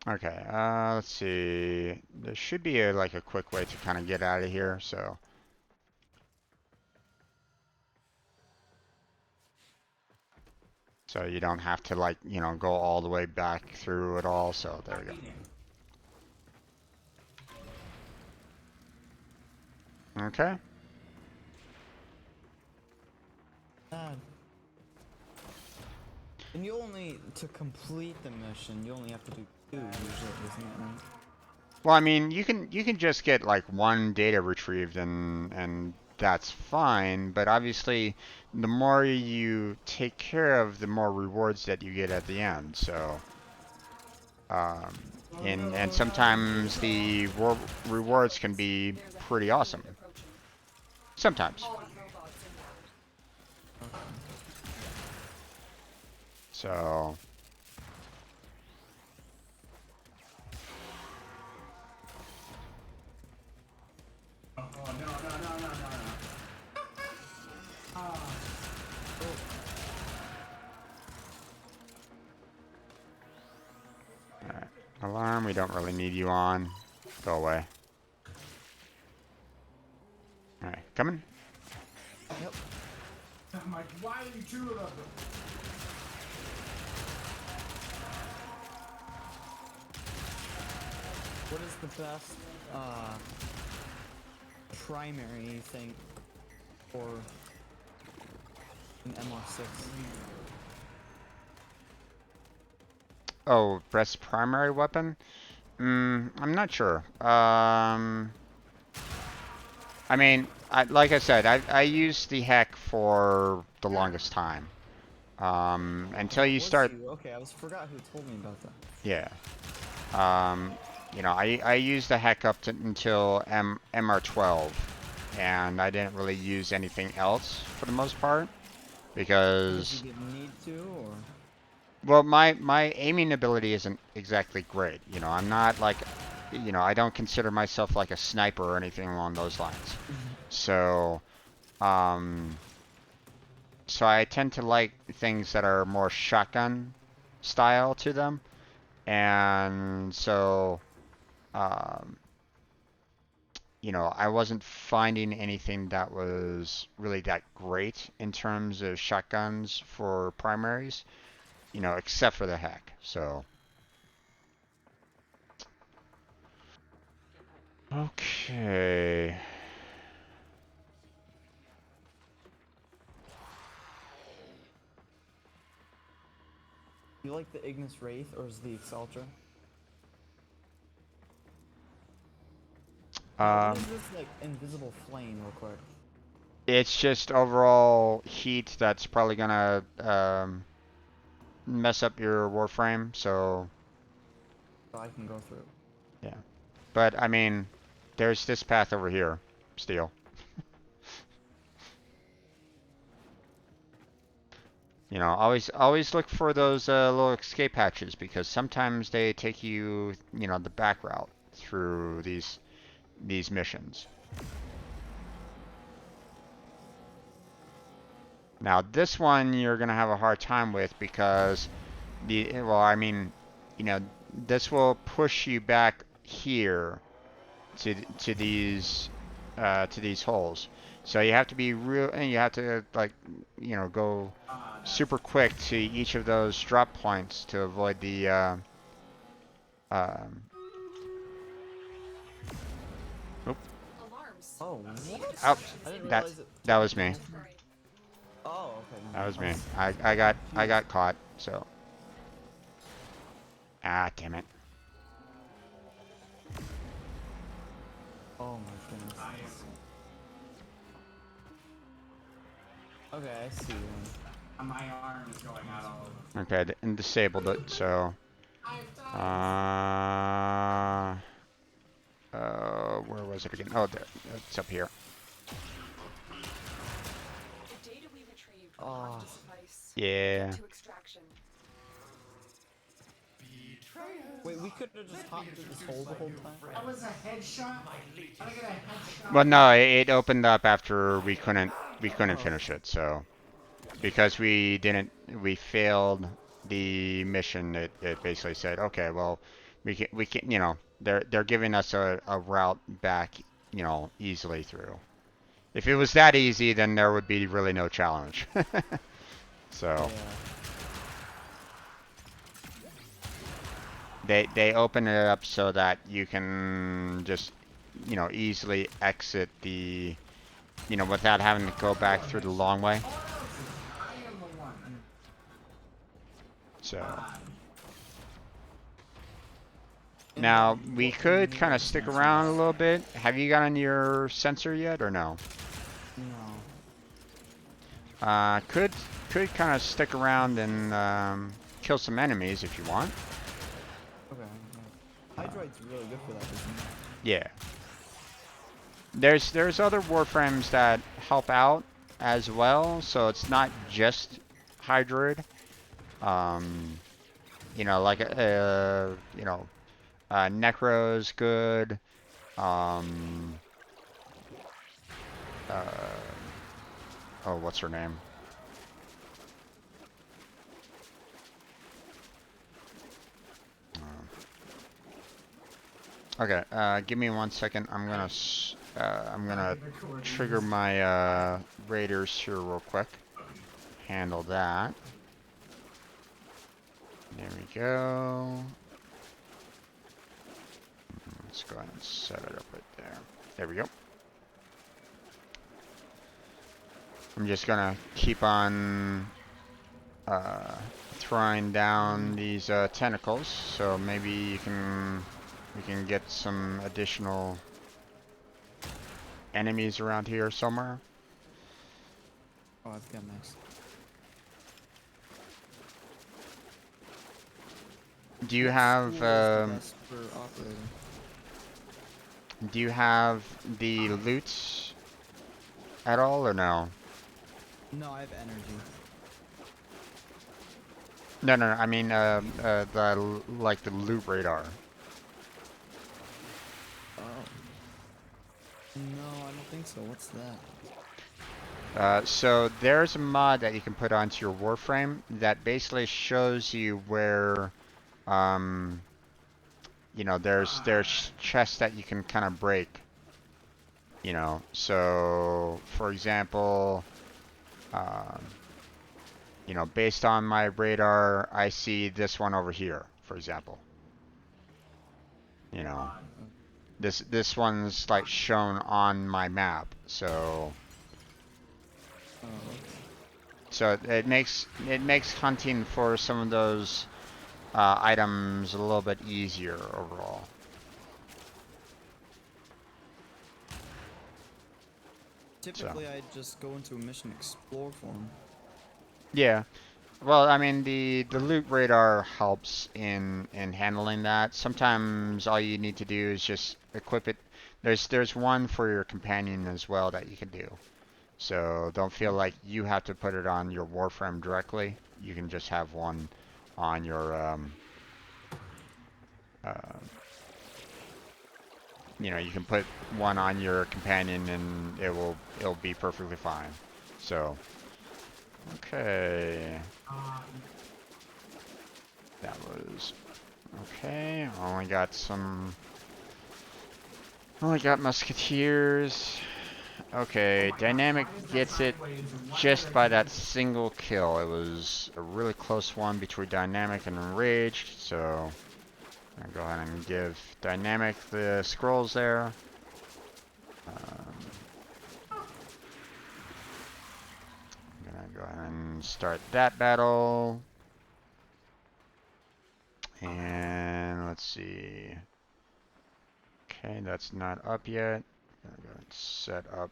S1: Okay, let's see. There should be like a quick way to kind of get out of here, so. So you don't have to like, you know, go all the way back through it all, so there we go. Okay.
S6: And you only, to complete the mission, you only have to do 2 usually, isn't it? Right?
S1: Well, I mean, you can just get like 1 data retrieved and that's fine, but obviously the more you take care of, the more rewards that you get at the end. So, and sometimes the rewards can be
S4: There's a
S1: pretty
S4: horde
S1: awesome.
S4: approaching.
S1: Sometimes.
S4: All robots inbound.
S1: So.
S3: Oh, no, no, no, no, no, no.
S1: Alright. Alarm, we don't really need you on. Go away. Alright, coming?
S6: Yep.
S3: I'm like, why are you 2 of them?
S6: What is the best primary you think for an MR6?
S1: Oh, best primary weapon? I'm not sure. I mean, like I said, I used the heck for the longest time. Until you
S6: Was
S1: start,
S6: you? Okay, forgot who told me about that.
S1: yeah. You know, I used the heck up to until MR12, and I didn't really use anything else for the most part
S6: Because you
S1: because,
S6: didn't need to, or?
S1: well, my aiming ability isn't exactly great. You know, I'm not like, you know, I don't consider myself like a sniper or anything along those lines. So, um, so I tend to like things that are more shotgun style to them, and so, um, you know, I wasn't finding anything that was really that great in terms of shotguns for primaries, you know, except for the heck. So, okay.
S6: You like the Ignis Wraith or is the Exaltra? What is
S1: Um,
S6: this like invisible flame real quick?
S1: it's just overall heat that's probably gonna mess up your Warframe. So,
S6: So I can go through.
S1: yeah. But I mean, there's this path over here, Steel. You know, always look for those little escape hatches because sometimes they take you, you know, the back route through these missions. Now this one you're gonna have a hard time with because well, I mean, you know, this will push you back here to these holes. So you have to be real, and you have to like, you know, go super quick to each of those drop points to avoid the um, oop,
S4: Alarms.
S6: Oh, what?
S1: oh,
S6: I didn't
S1: that
S6: realize it.
S1: that was me.
S4: Sorry.
S6: Oh, okay.
S1: That was me.
S6: was
S1: I
S6: confused.
S1: got caught. So damn it.
S6: Oh my goodness. Okay, I see one.
S3: My arm is going out all over.
S1: Okay, and disabled it. So where was it again? Oh, there. It's up here.
S4: The data we retrieved will
S6: Oh.
S4: have to suffice.
S1: Yeah.
S4: Get to extraction.
S6: Wait, we could have just hopped through this hole the whole time?
S3: That was a headshot? How did I get a headshot?
S1: Well, no, it opened up after we couldn't finish it. So because we failed the mission. It basically said, okay, well, we can, you know, they're giving us a route back, you know, easily through. If it was that easy, then there would be really no challenge. So
S6: Yeah.
S1: they open it up so that you can just, you know, easily exit the, you know, without having to go back through the long way.
S3: I am the one.
S1: So
S6: And
S1: now
S6: then
S1: we
S6: what do
S1: could
S6: need
S1: kind
S6: our
S1: of stick
S6: sensors?
S1: around a little bit. Have you gotten your sensor yet or no?
S6: No.
S1: Could kind of stick around and kill some enemies if you want.
S6: Okay. Yeah. Hydroid's really good for that, isn't it?
S1: Yeah. There's other Warframes that help out as well, so it's not just Hydroid. You know, like you know, Necro's good. Um, uh, oh, what's her name? Okay, give me 1 second. I'm gonna trigger my raiders here real quick. Handle that. There we go. Let's go ahead and set it up right there. There we go. I'm just gonna keep on throwing down these tentacles, so maybe we can get some additional enemies around here somewhere.
S6: Oh, I've got next.
S1: Do you
S6: What
S1: have
S6: school is the best for operating?
S1: do you have the loots at all or no?
S6: No, I have energy.
S1: No, no, no, I mean like the loot radar.
S6: Oh. No, I don't think so. What's that?
S1: So there's a mod that you can put onto your Warframe that basically shows you where, you know, there's chests that you can kind of break. You know, so for example, um, you know, based on my radar, I see this one over here, for example. You know, this one's like shown on my map, so.
S6: Oh, okay.
S1: So it makes hunting for some of those items a little bit easier overall.
S6: Typically, I just go into a mission explore form.
S1: Yeah. Well, I mean the loot radar helps in handling that. Sometimes all you need to do is just equip it. There's one for your companion as well that you can do. So don't feel like you have to put it on your Warframe directly. You can just have one on your uh, you know, you can put one on your companion and it'll be perfectly fine. So okay. That was okay. Only got musketeers. Okay, dynamic gets it just by that single kill. It was a really close one between dynamic and enraged, so I'll go ahead and give dynamic the scrolls there. I'm gonna go ahead and start that battle. And let's see. Okay, that's not up yet. I'm gonna go and set up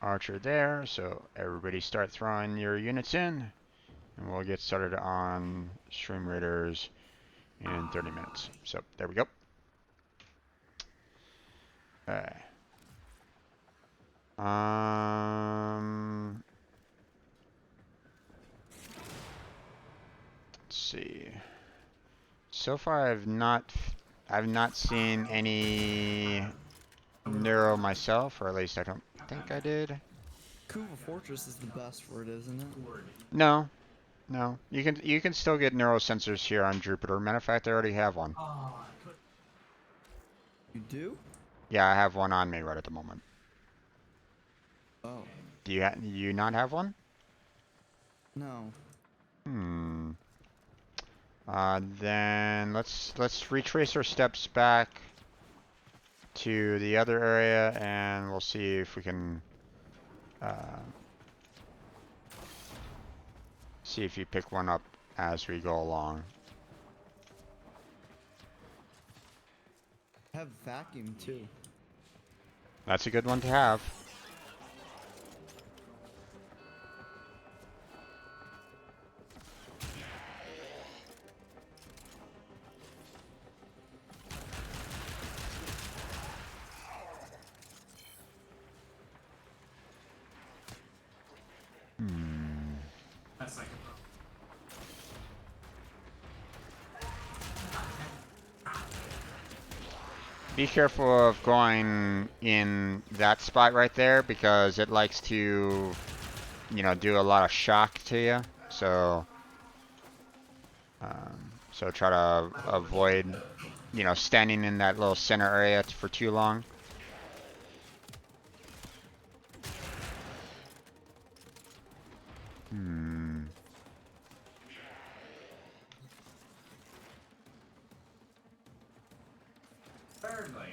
S1: Archer there, so everybody start throwing your units in, and we'll get started on Stream Raiders in 30 minutes. So there we go. Okay. Let's see. So far, I've not seen any neuro myself, or at least I don't think I did.
S6: Kuva Fortress is the best for it, isn't it?
S1: No, no. You can still get neuro sensors here on Jupiter. Matter of fact, I already have one.
S6: You do?
S1: Yeah, I have one on me right at the moment.
S6: Oh.
S1: Do you not have one?
S6: No.
S1: Hmm. Then let's retrace our steps back to the other area, and we'll see if we can see if you pick one up as we go along.
S6: I have vacuum too.
S1: That's a good one to have.
S3: That's like
S1: Be careful of going in that spot right there because it likes to, you know, do a lot of shock to you. So, so try to avoid, you know, standing in that little center area for too long.
S3: thirdly.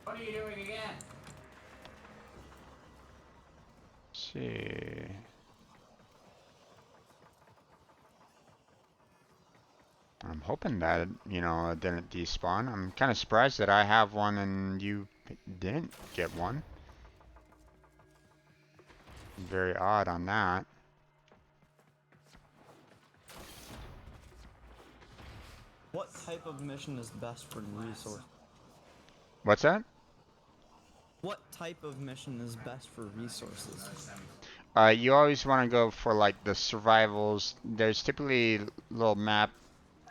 S3: What are you doing again?
S1: Let's see. I'm hoping that, you know, it didn't despawn. I'm kind of surprised that I have one and you didn't get one. Very odd on that.
S6: What type of mission is best for resource?
S1: What's that?
S6: What type of mission is best for resources?
S1: You always want to go for like the survivals. There's typically little map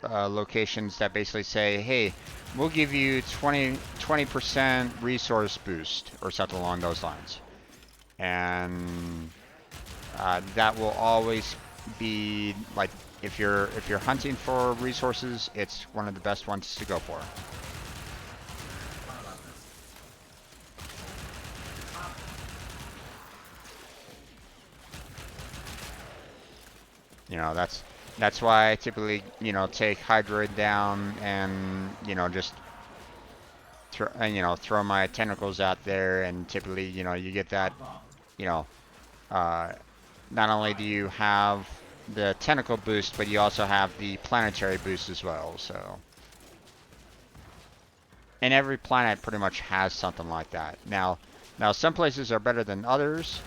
S1: locations that basically say, hey, we'll give you 20% resource boost or something along those lines. And that will always be like, if you're hunting for resources, it's one of the best ones to go for. You know, that's why I typically, you know, take Hydroid down and, you know, just throw my tentacles out there, and typically, you know, you get that, you know, not only do you have the tentacle boost, but you also have the planetary boost as well, so. And every planet pretty much has something like that. Now some places are better than others.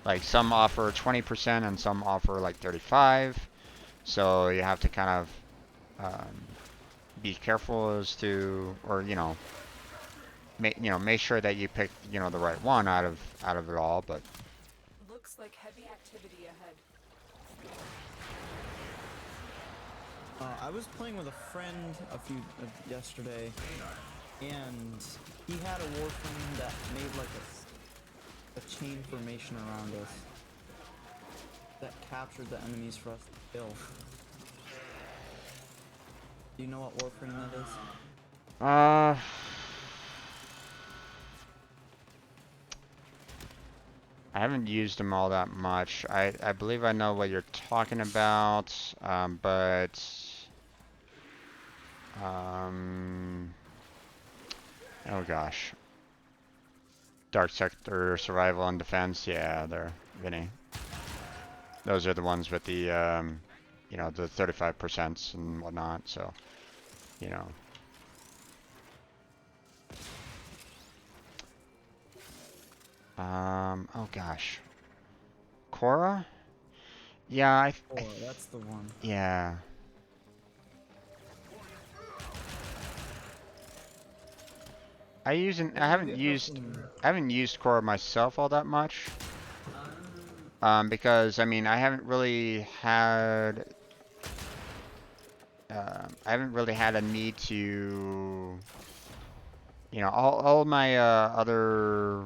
S1: Like some offer 20% and some offer like 35. So you have to kind of be careful as to, or make sure that you pick, you know, the right one out of it all. But
S4: Looks like heavy activity ahead.
S6: I was playing with a friend yesterday, and he had a Warframe that made like a chain formation around us that captured the enemies for us to kill. Do you know what Warframe that is?
S1: I haven't used them all that much. I believe I know what you're talking about, but oh gosh, Dark Sector Survival and Defense. Yeah, they're Vinny. Those are the ones with the you know, the 35% and whatnot. So, you know. Oh gosh. Korra? Yeah,
S6: Oh, that's the one.
S1: yeah. I haven't used Korra myself all that much. Because I mean, I haven't really had a need to, you know, all my other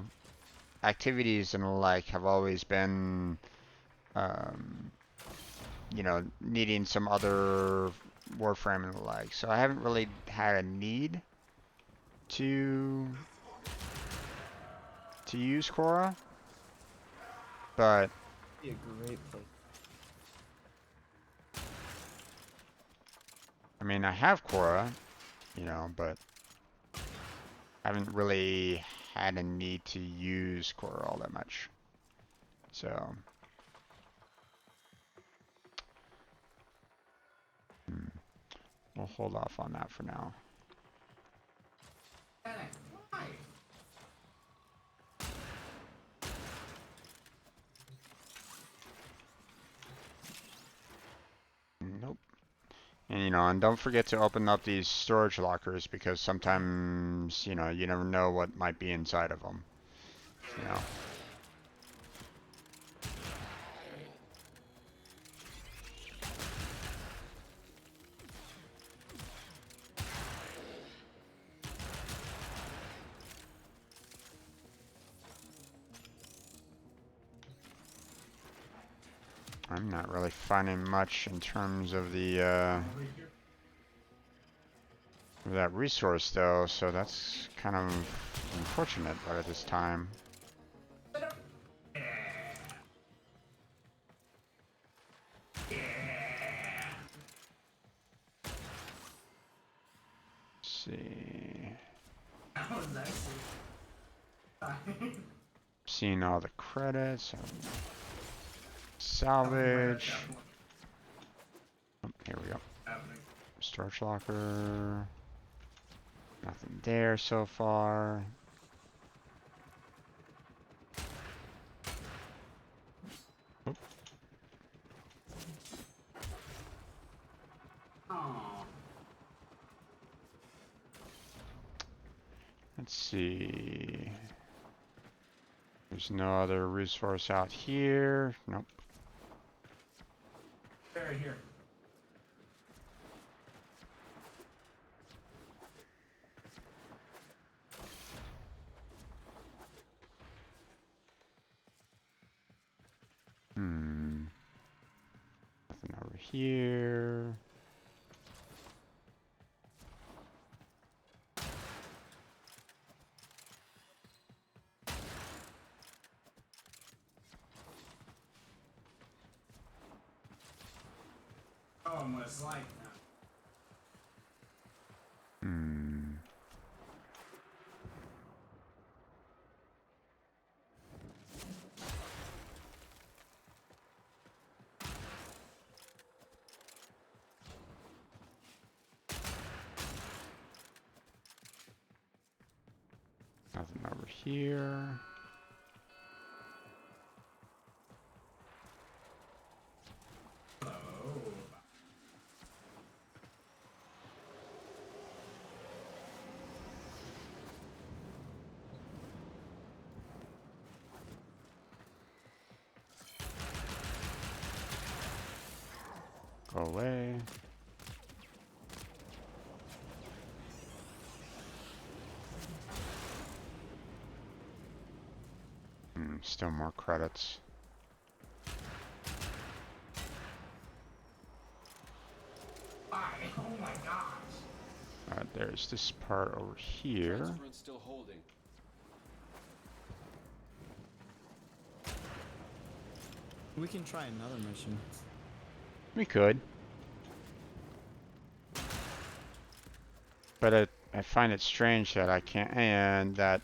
S1: activities and the like have always been, you know, needing some other Warframe and the like. So I haven't really had a need to use Korra, but
S6: Be a great place.
S1: I mean, I have Korra, you know, but I haven't really had a need to use Korra all that much. So, we'll hold off on that for now. Nope. And, you know, and don't forget to open up these storage lockers, because sometimes, you know, you never know what might be inside of them. You know. I'm not really finding much in terms of the that resource though, so that's kind of unfortunate right at this time. Let's see. Seeing all the credits. Salvage. Oh, here we go. Storage locker. Nothing there so far. Oop.
S3: Oh.
S1: Let's see. There's no other resource out here. Nope.
S3: Right here.
S1: Hmm. Nothing over here.
S3: Almost like that.
S1: Hmm. Nothing over here. Go away. Still more credits.
S3: Oh my gosh.
S1: There's this part over here.
S5: Transference still holding.
S6: We can try another mission.
S1: We could. But I find it strange that I can't, and that,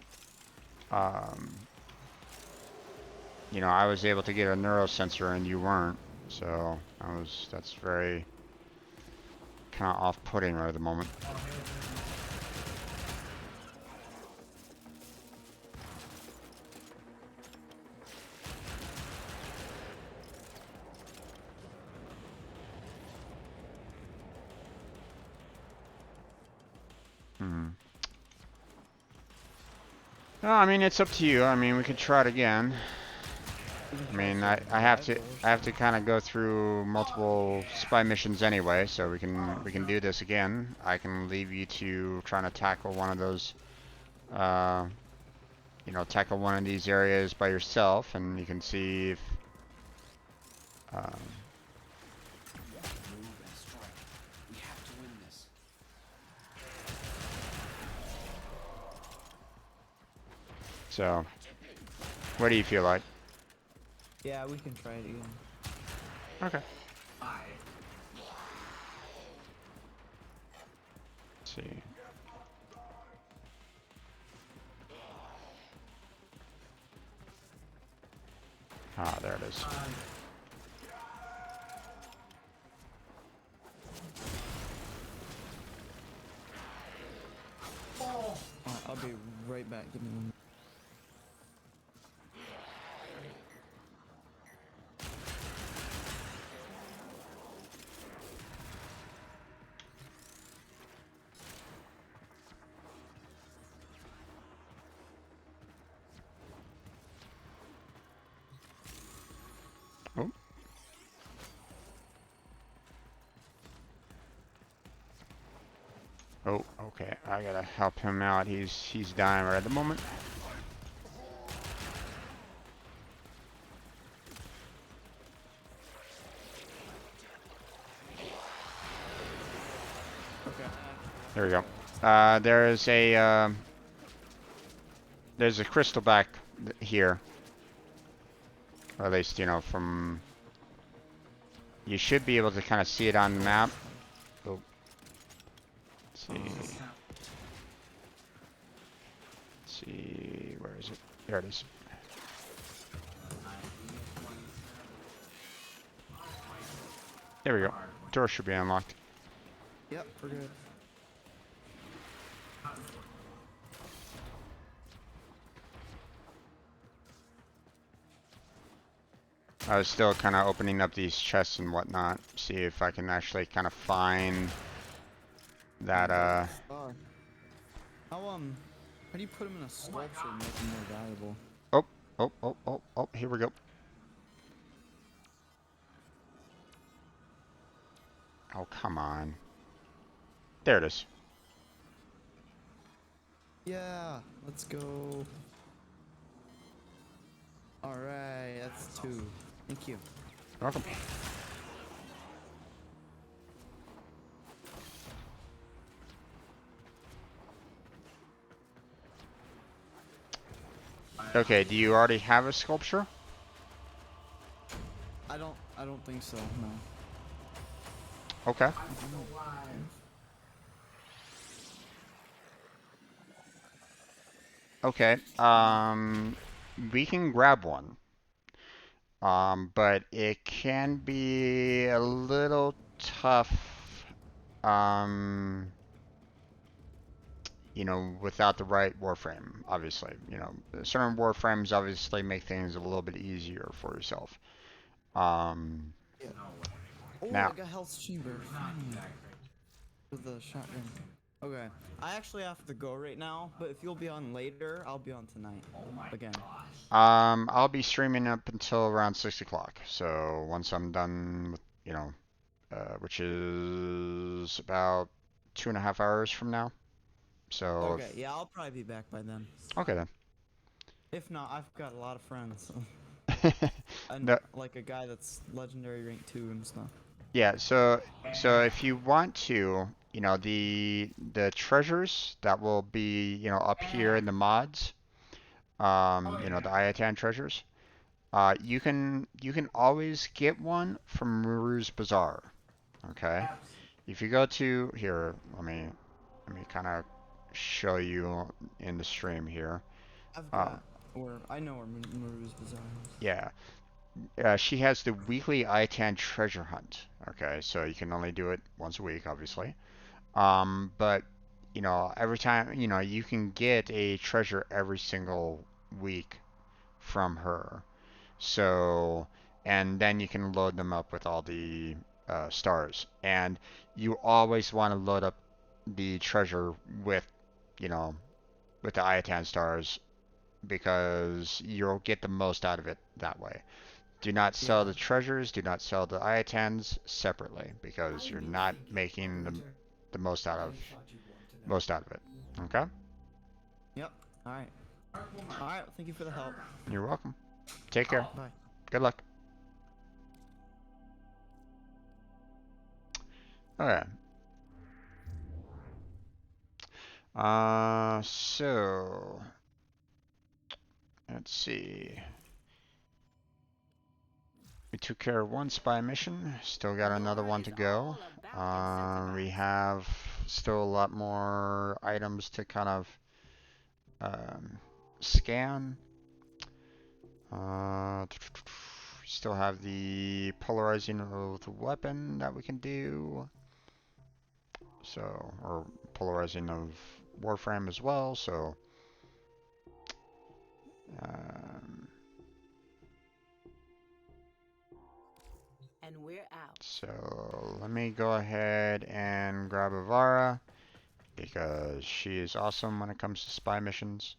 S1: you know, I was able to get a neurosensor and you weren't. So that's very kind of off-putting right at the moment. No, I mean, it's up to you. I mean, we could try it again. I mean, I have to kind of go through multiple spy missions anyway, so we can do this again. I can leave you to trying to tackle one of those, you know, tackle one of these areas by yourself, and you can see if,
S5: Move and strike. We have to win this.
S1: so. What do you feel like?
S6: Yeah, we can try it again.
S1: Okay.
S3: Bye.
S1: Let's see. Ah, there it is.
S6: Alright, I'll be right back. Give me one.
S1: Oh. Oh, okay. I gotta help him out. He's dying right at the moment.
S6: Okay.
S1: There we go. There's a crystal back here. Or at least, you know, from... You should be able to kind of see it on the map. Oh. Let's see. Let's see. Where is it? There it is. There we go. Door should be unlocked.
S6: Yep. Yep, we're good.
S1: I was still kind of opening up these chests and whatnot, see if I can actually kind of find that,
S6: Star. How do you put them in a sculpture and make them more valuable?
S1: oh, here we go. Oh, come on. There it is.
S6: Yeah, let's go. Alright, that's 2. Thank you.
S1: You're welcome. Okay, do you already have a sculpture?
S6: I don't think so, no.
S1: Okay. Okay, we can grab one. But it can be a little tough, you know, without the right Warframe, obviously. You know, certain Warframes obviously make things a little bit easier for yourself.
S6: Yeah. Oh,
S1: Now,
S6: I got health chamber. With the shotgun. Okay. I actually have to go right now, but if you'll be on later, I'll be on tonight. Again.
S1: I'll be streaming up until around 6 o'clock. So once I'm done with, you know, which is about 2.5 hours from now. So,
S6: Okay, yeah, I'll probably be back by then.
S1: okay then.
S6: If not, I've got a lot of friends. And
S1: No,
S6: like a guy that's legendary rank 2 and stuff.
S1: yeah, so if you want to, you know, the treasures that will be, you know, up here in the mods, you know, the Iatan treasures, you can always get one from Muru's Bazaar. Okay? If you go to here, let me kind of show you in the stream here.
S6: I've
S1: Um,
S6: got where I know where Maru's Bazaar is.
S1: yeah. She has the weekly Iatan treasure hunt. Okay, so you can only do it once a week, obviously. But you know, every time, you know, you can get a treasure every single week from her. So, and then you can load them up with all the stars. And you always want to load up the treasure with, you know, with the Iatan stars because you'll get the most out of it that way. Do not sell
S6: Yeah.
S1: the treasures, do not sell the Iatans separately because you're not making the most out of it. Okay?
S6: Yep. Alright. Alright, thank you for the help.
S1: You're welcome. Take care.
S6: Bye.
S1: Good luck. Okay. So let's see. We took care of one spy mission. Still got another one to go. We have still a lot more items to kind of scan. Still have the polarizing of the weapon that we can do. So, or polarizing of Warframe as well. So, um,
S2: And we're out.
S1: so let me go ahead and grab Avara because she is awesome when it comes to spy missions.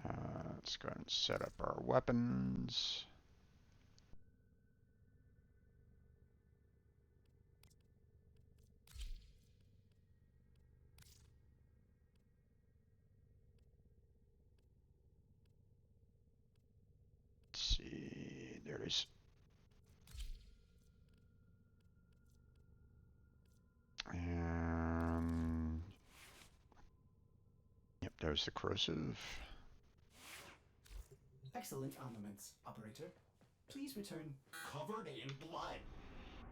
S1: Let's go ahead and set up our weapons. Let's see, there it is. And yep, there's the corrosive.
S3: Excellent armaments, operator. Please return covered in blood.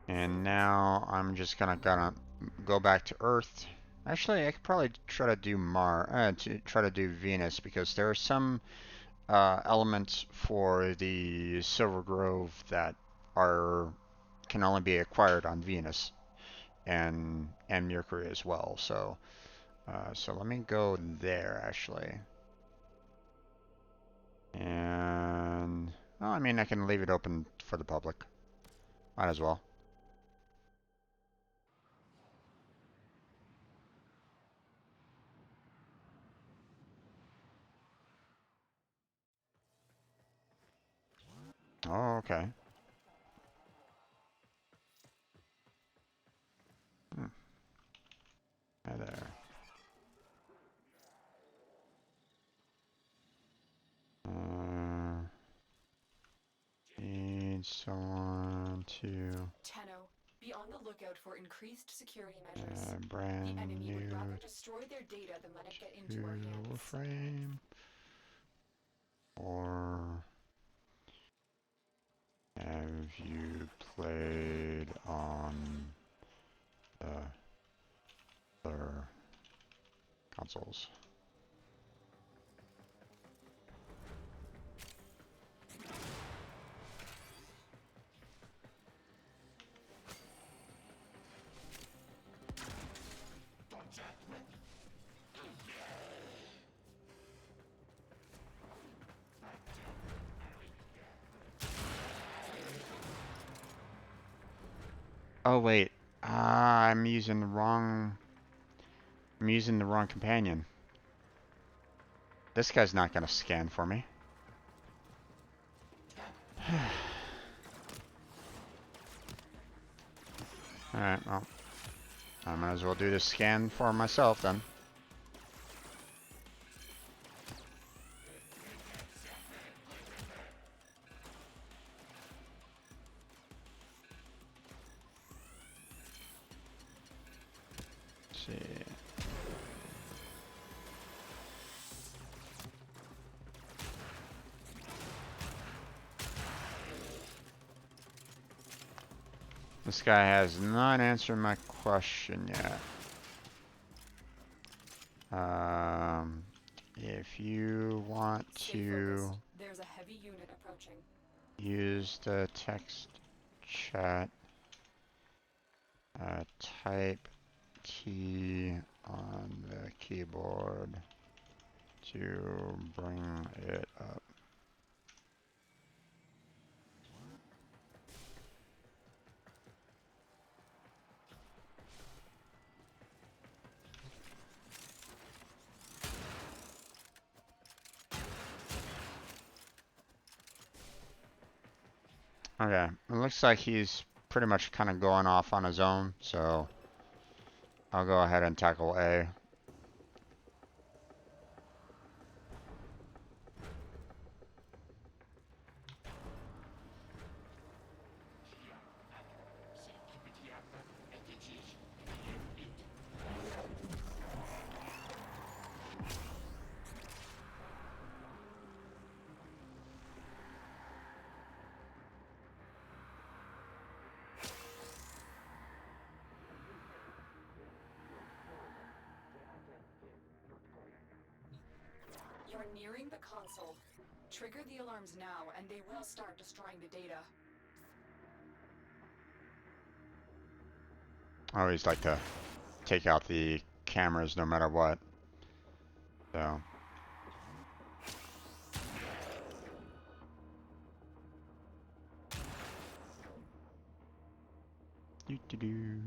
S1: And now I'm just gonna go back to Earth. Actually, I could probably try to do try to do Venus because there are some elements for the Silver Grove that are, can only be acquired on Venus and Mercury as well. So so let me go there actually. And well, I mean, I can leave it open for the public. Might as well. Oh, okay. Hi there. Need someone to
S4: Tenno, be on the lookout for increased security measures.
S1: brand
S4: The enemy would
S1: new
S4: rather destroy their data than let it get into our
S1: to
S4: hands.
S1: Warframe, or have you played on other consoles? Oh wait, I'm using the wrong. I'm using the wrong companion. This guy's not gonna scan for me. Alright, well, I might as well do this scan for myself then. Let's see. This guy has not answered my question yet. If you want
S4: Stay
S1: to
S4: focused. There's a heavy unit approaching.
S1: use the text chat, type T on the keyboard to bring it up. Okay, it looks like he's pretty much kind of going off on his own, so I'll go ahead and tackle A.
S4: You're nearing the console. Trigger the alarms now, and they will start destroying the data.
S1: I always like to take out the cameras no matter what. So. Doo-doo-doo.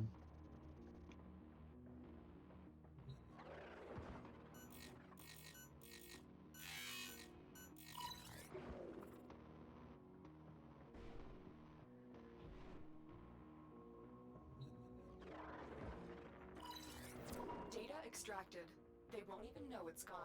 S4: Data extracted. They won't even know it's gone.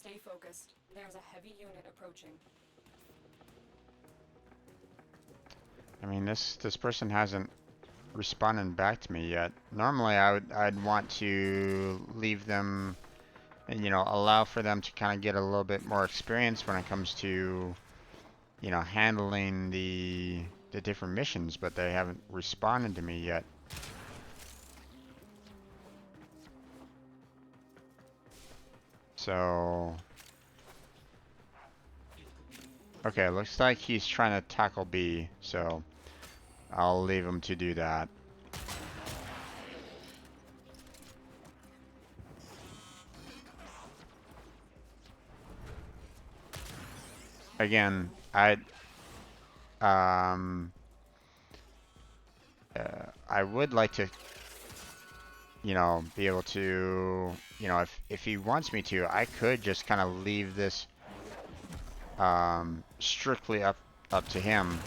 S4: Stay focused. There's a heavy unit approaching.
S1: I mean, this person hasn't responded back to me yet. Normally, I'd want to leave them and, you know, allow for them to kind of get a little bit more experience when it comes to, you know, handling the different missions, but they haven't responded to me yet. So, okay, looks like he's trying to tackle B, so I'll leave him to do that. Again, um, I would like to, you know, be able to, you know, if he wants me to, I could just kind of leave this strictly up to him.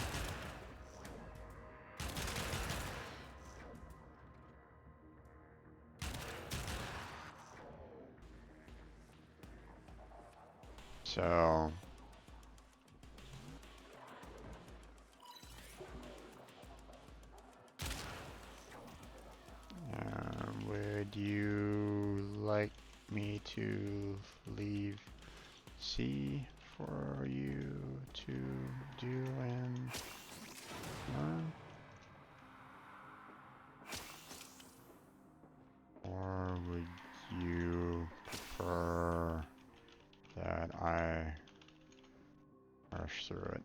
S1: So, would you like me to leave C for you to do and learn? Or would you prefer that I rush through it?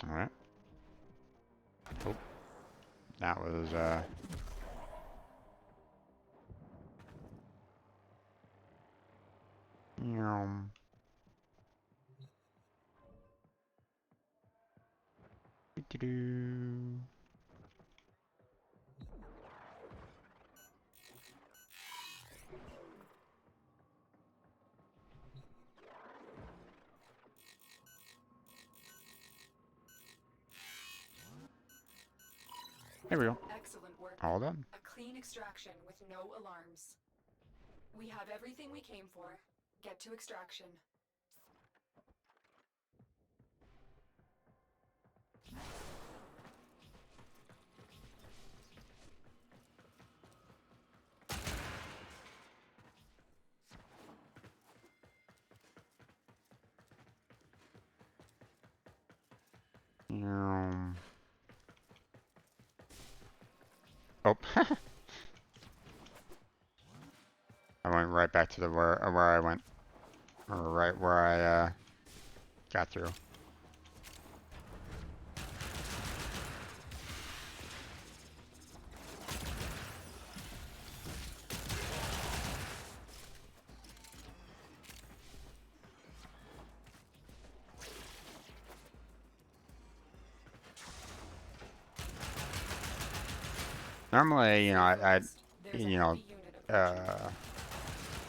S1: Alright. Oh, that was, um, doo-doo-doo. There we go.
S4: Excellent work.
S1: All done.
S4: A clean extraction with no alarms. We have everything we came for. Get to extraction.
S1: Oh. I went right back to the where I went. Or right where I got through. Normally, you know,
S4: There's a
S1: you know,
S4: heavy unit approaching.
S1: uh,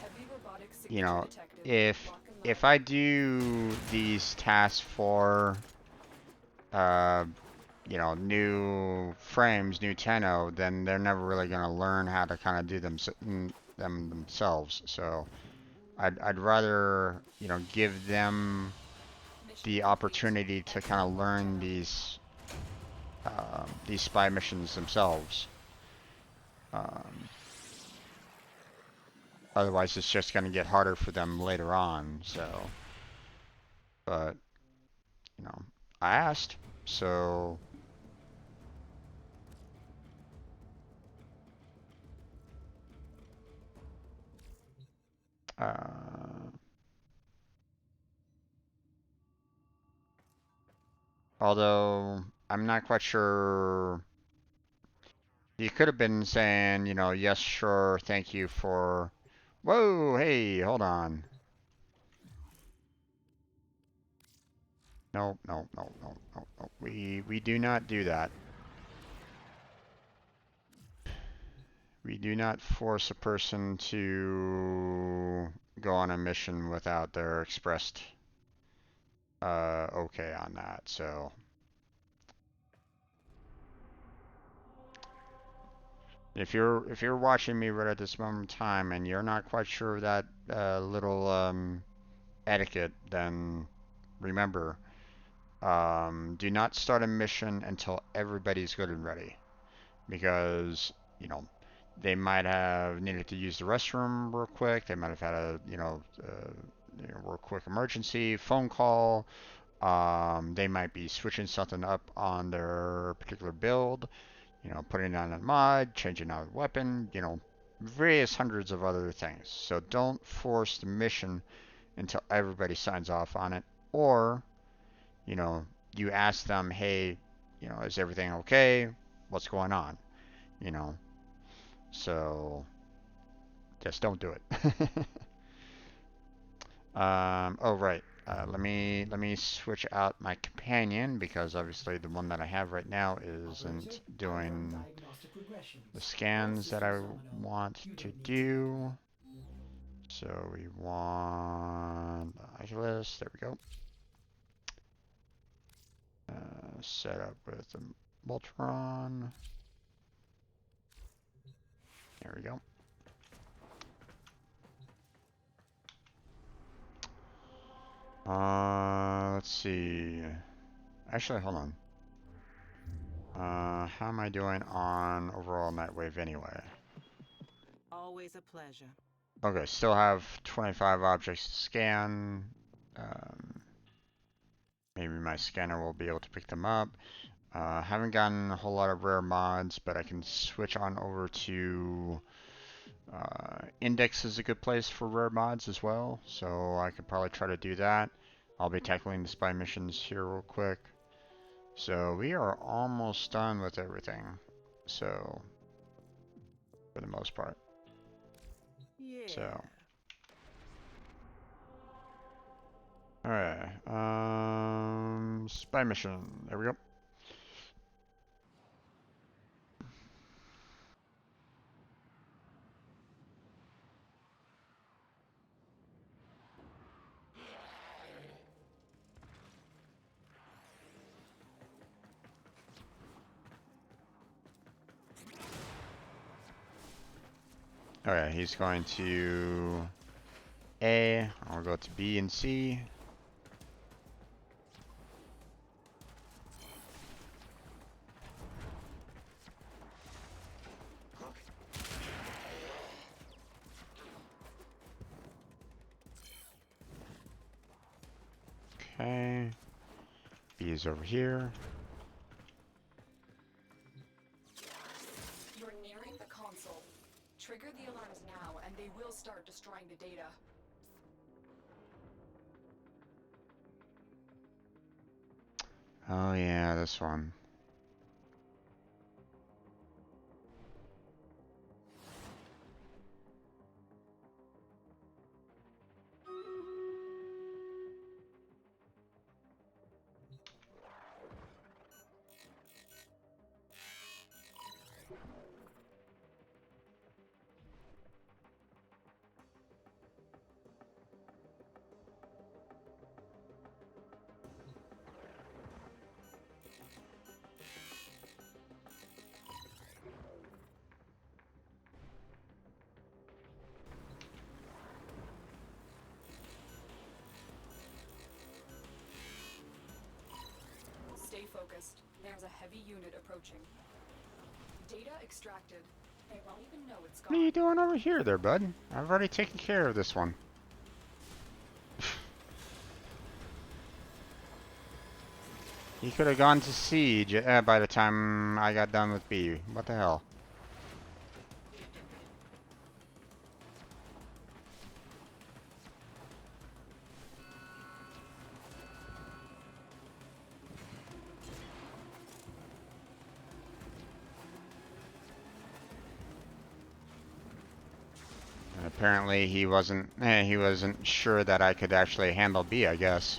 S4: Heavy robotic
S1: you
S4: signature
S1: know,
S4: detected.
S1: if
S4: Lock and
S1: if
S4: load.
S1: I do these tasks for, uh, you know, new frames, new Tenno, then they're never really gonna learn how to kind of do them themselves. So I'd rather, you know, give them
S4: Mission
S1: the
S4: complete.
S1: opportunity to kind of
S4: Excellent work,
S1: learn
S4: General.
S1: these spy missions themselves. Um, Otherwise, it's just going to get harder for them later on. So, but you know, I asked, so uh, although I'm not quite sure. You could have been saying, you know, yes, sure, thank you for. Whoa, hey, hold on. No, no, no, no, no, no. We do not do that. We do not force a person to go on a mission without their expressed okay on that. So If you're watching me right at this moment in time and you're not quite sure of that little etiquette, then remember, do not start a mission until everybody's good and ready, because they might have needed to use the restroom real quick. They might have had a real quick emergency phone call. They might be switching something up on their particular build, putting on a mod, changing out a weapon, various hundreds of other things. So don't force the mission until everybody signs off on it, or, you ask them, hey, is everything okay? What's going on? You know, so just don't do it. Oh right. Let me switch out my companion, because obviously the one that I have right now
S3: Operator,
S1: isn't
S3: confirm
S1: doing
S3: diagnostic regressions.
S1: the
S3: All
S1: scans that I
S3: systems nominal.
S1: want
S3: You
S1: to
S3: don't need to
S1: do. So we want the Wishlist. There we go. Set up with the Voltron. There we go. Let's see. Actually, hold on. How am I doing on overall Nightwave anyway?
S2: Always a pleasure.
S1: Okay, still have 25 objects to scan. Um, Maybe my scanner will be able to pick them up. Haven't gotten a whole lot of rare mods, but I can switch on over to Index is a good place for rare mods as well, so I could probably try to do that. I'll be tackling the spy missions here real quick. So we are almost done with everything. So, for the most part.
S2: Yeah.
S1: So, alright. Spy mission. There we go. Alright, he's going to A. I'll go to B and C. Okay. B is over here.
S4: You're nearing the console. Trigger the alarms now, and they will start destroying the data.
S1: Oh yeah, this one.
S4: Stay focused. There's a heavy unit approaching. Data extracted. They won't even know it's
S1: What are you
S4: gone.
S1: doing over here there, bud? I've already taken care of this one. He could have gone to siege by the time I got done with B. What the hell? And apparently he wasn't sure that I could actually handle B, I guess.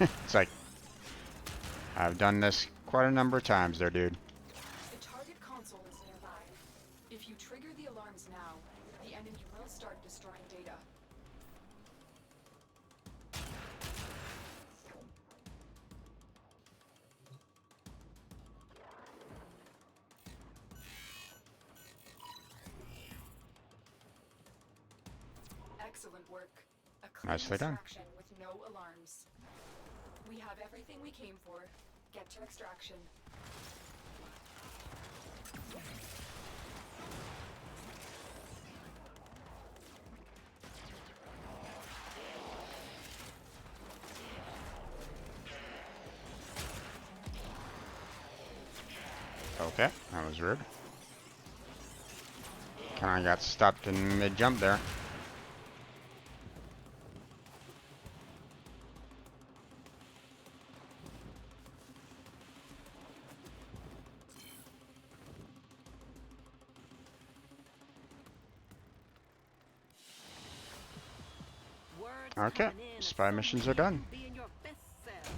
S1: It's like, I've done this quite a number of times there, dude.
S4: The target console is nearby. If you trigger the alarms now, the enemy will start destroying data. Excellent work. A clean
S1: Nicely done.
S4: extraction with no alarms. We have everything we came for. Get to extraction.
S1: Okay, that was weird. Kinda got stopped in mid-jump there.
S2: Words
S1: Okay,
S2: coming in
S1: spy
S2: that some
S1: missions
S2: of
S1: are
S2: you
S1: done.
S2: being your best selves.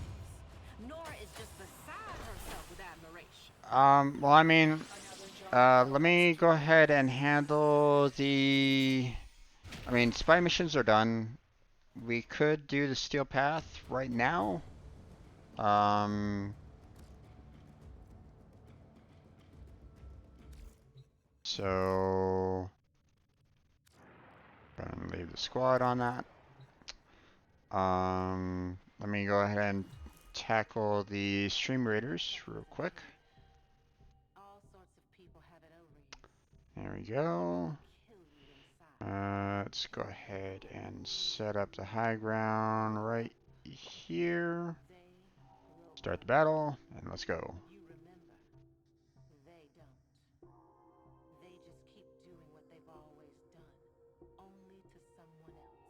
S2: Nora is just beside herself with admiration.
S1: Well, I mean,
S4: Another job
S1: let
S4: well
S1: me go
S4: executed.
S1: ahead and handle the... I mean, spy missions are done. We could do the steel path right now. Um, so gonna leave the squad on that. Let me go ahead and tackle the stream raiders real quick.
S2: All sorts of people have it over you.
S1: There we go.
S2: Kill you inside.
S1: Let's go ahead and set up the high ground right here.
S2: They wrote
S1: Start the battle, and let's go.
S2: you remember. They don't. They just keep doing what they've always done, only to someone else.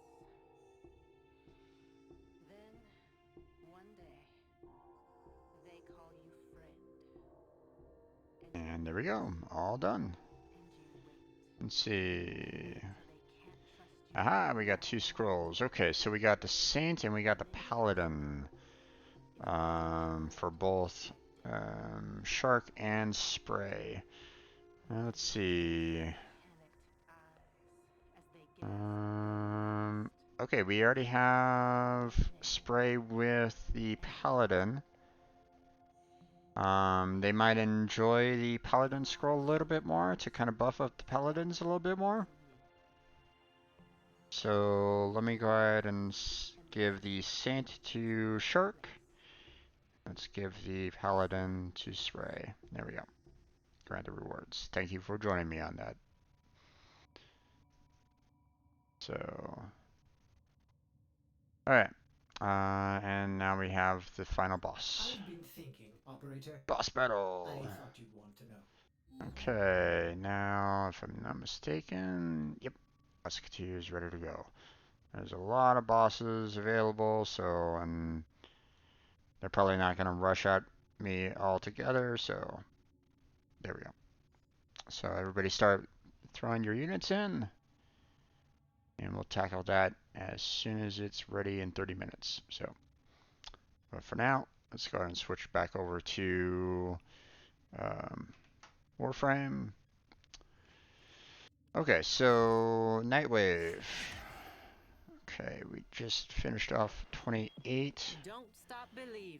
S2: Then, one day, they call you friend.
S1: And there we go, all done.
S2: And you wait.
S1: Let's see.
S2: They can't trust you.
S1: Aha, we got 2 scrolls. Okay, so we got the Saint and we got the Paladin. For both Shark and Spray. Let's see.
S2: Panicked eyes as they
S1: Okay, we already have Spray with the Paladin. They might enjoy the Paladin scroll a little bit more to kind of buff up the Paladins a little bit more. So let me go ahead and give the Saint to Shark. Let's give the Paladin to Spray. There we go. Grant the rewards. Thank you for joining me on that. So, alright. And now we have the final boss.
S3: I've been thinking, operator.
S1: Boss
S3: I
S1: battle!
S3: thought you'd want to know.
S1: Okay, now if I'm not mistaken, yep, Musketeer is ready to go. There's a lot of bosses available, so, and they're probably not going to rush at me all together, so there we go. So everybody start throwing your units in, and we'll tackle that as soon as it's ready in 30 minutes. So, but for now, let's go ahead and switch back over to Warframe. Okay, so Nightwave. Okay, we just finished off 28.
S2: don't stop believing.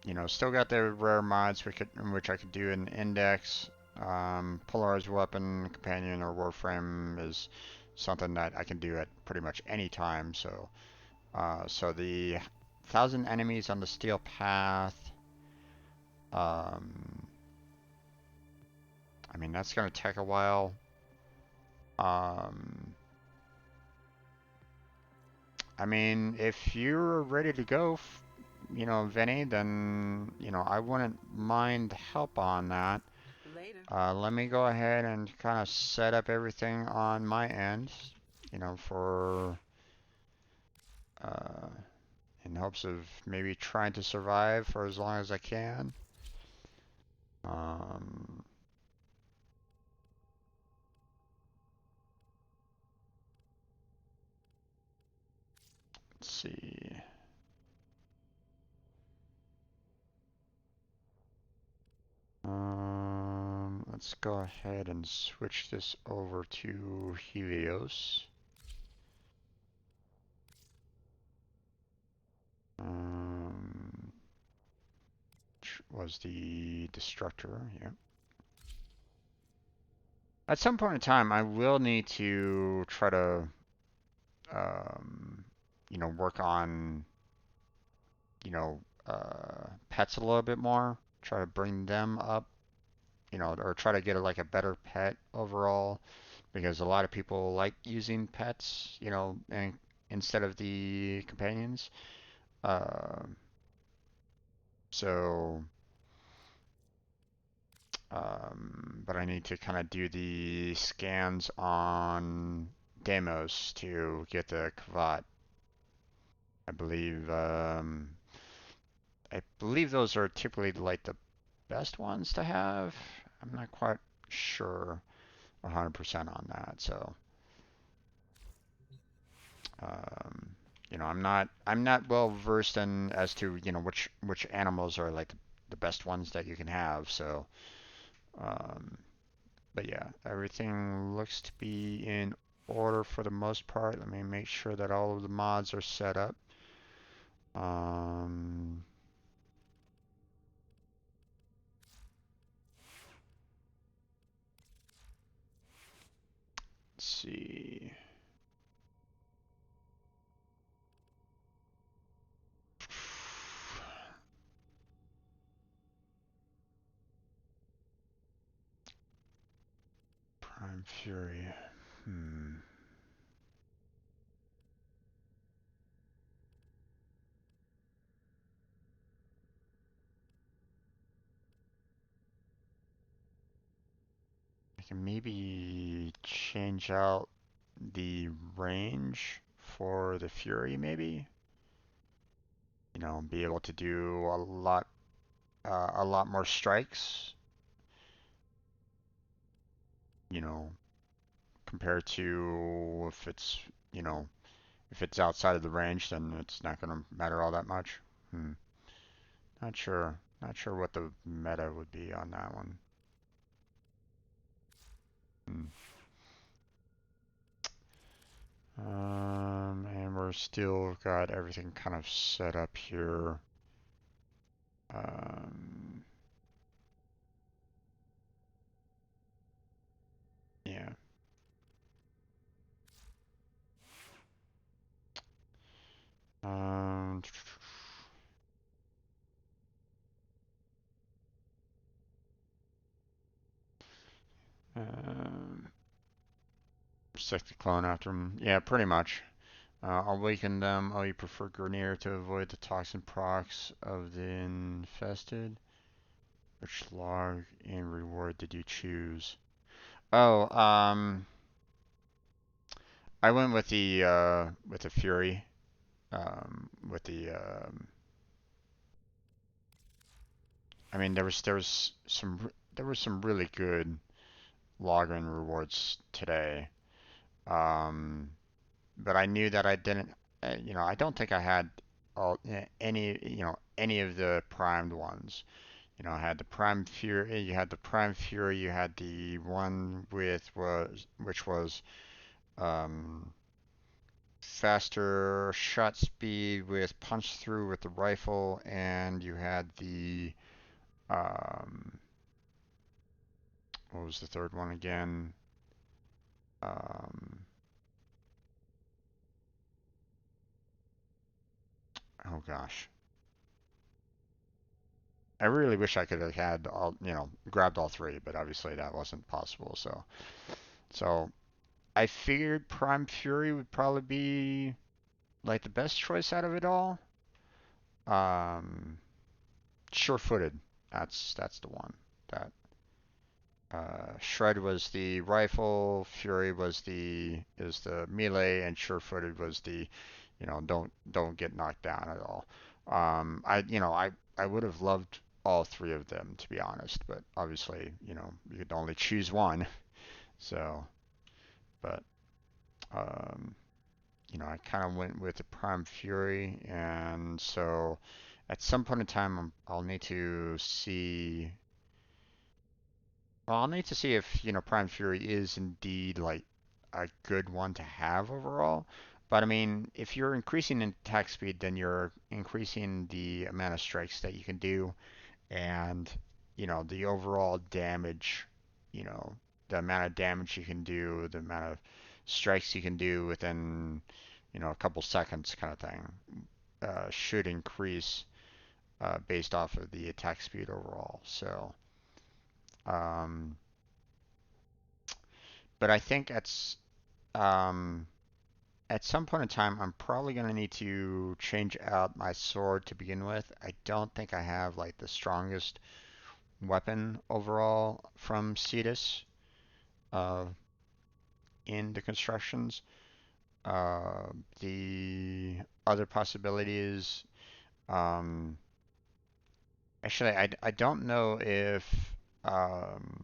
S1: You know, still got the rare mods in which I could do an index. Polarized weapon, companion, or Warframe is something that I can do at pretty much any time. So, so the 1,000 enemies on the steel path. I mean, that's gonna take a while. I mean, if you're ready to go, you know, Vinny, then, you know, I wouldn't mind help on that.
S2: Later.
S1: Let me go ahead and kind of set up everything on my end, you know, for, in hopes of maybe trying to survive for as long as I can. Let's see. Let's go ahead and switch this over to Helios. Which was the Destructor, yeah. at some point in time, I will need to try to, um, work on, pets a little bit more. Try to bring them up, or try to get like a better pet overall, because a lot of people like using pets, and instead of the companions. Um, so, but I need to kind of do the scans on demos to get the Kvat. I believe, I believe those are typically like the best ones to have. I'm not quite sure 100% on that. So, um, I'm not well versed in as to which animals are like the best ones that you can have. So, um, but yeah, everything looks to be in order for the most part. Let me make sure that all of the mods are set up. Um, let's see. Prime Fury. Hmm. I can maybe change out the range for the Fury, maybe. Be able to do a lot more strikes. You know, compared to you know, if it's outside of the range, then it's not going to matter all that much. Hmm. Not sure. Not sure what the meta would be on that one. Hmm. And we're still got everything kind of set up here. Um, yeah. Um, um, Stick the clone after him. Yeah, pretty much. Awaken them. Oh, you prefer Grenier to avoid the toxin procs of the infested? Which log and reward did you choose? Oh, I went with the Fury. With the I mean, there was some really good login rewards today. Um, but I knew that I didn't. I don't think I had any of the primed ones. I had the Prime Fury, you had the Prime Fury, you had the one which was um, faster shot speed with punch through with the rifle, and you had the um, what was the third one again? Um, oh gosh, I really wish I could have had grabbed all three, but obviously that wasn't possible. So I figured Prime Fury would probably be like the best choice out of it all. Um, Sure-footed. That's the one. That Shred was the rifle, Fury is the melee, and sure-footed was the don't get knocked down at all. I would have loved all three of them to be honest, but obviously you could only choose one. So, but um, I kind of went with the Prime Fury, and so at some point in time, I'll need to see. Well, I'll need to see if Prime Fury is indeed like a good one to have overall. But I mean, if you're increasing in attack speed, then you're increasing the amount of strikes that you can do, and the overall damage, you know, the amount of damage you can do, the amount of strikes you can do within, a couple seconds kind of thing, should increase based off of the attack speed overall. So, um, but I think at some point in time, I'm probably going to need to change out my sword to begin with. I don't think I have like the strongest weapon overall from Cetus uh, in the constructions. The other possibilities, um, actually, I don't know um,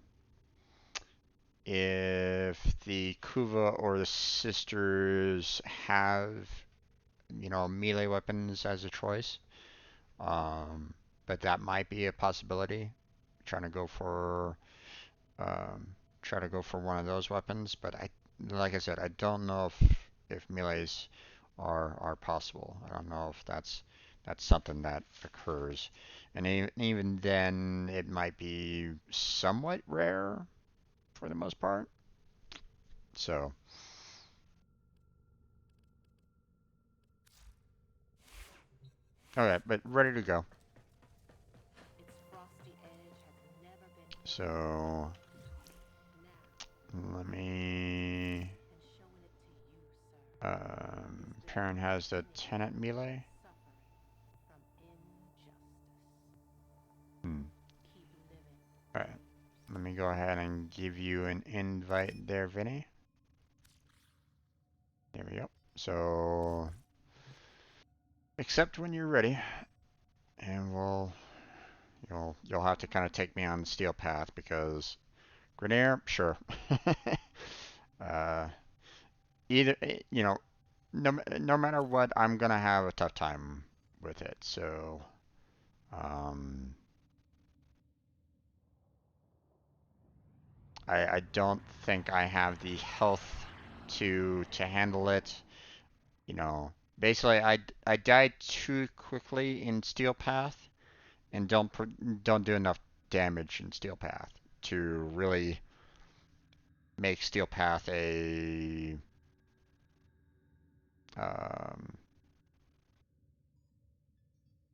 S1: if the Kuva or the sisters have, melee weapons as a choice. Um, but that might be a possibility. Trying to go for um, try to go for one of those weapons, but like I said, I don't know if melees are possible. I don't know if that's something that occurs, and even then, it might be somewhat rare for the most part. So, okay, but ready to go.
S2: Its frosty edge has never been
S1: So
S2: now,
S1: let me.
S2: and showing it to you, sir, is
S1: Parent
S2: very
S1: has the
S2: clear.
S1: tenant melee.
S2: Suffering from injustice.
S1: Hmm.
S2: Keep living.
S1: Alright, let me go ahead and give you an invite there, Vinny. There we go. So, accept when you're ready, and you'll have to kind of take me on the steel path because Grenier, sure. uh, either no matter what, I'm gonna have a tough time with it. So, um, I don't think I have the health to handle it. Basically, I died too quickly in Steel Path and don't do enough damage in Steel Path to really make Steel Path a um,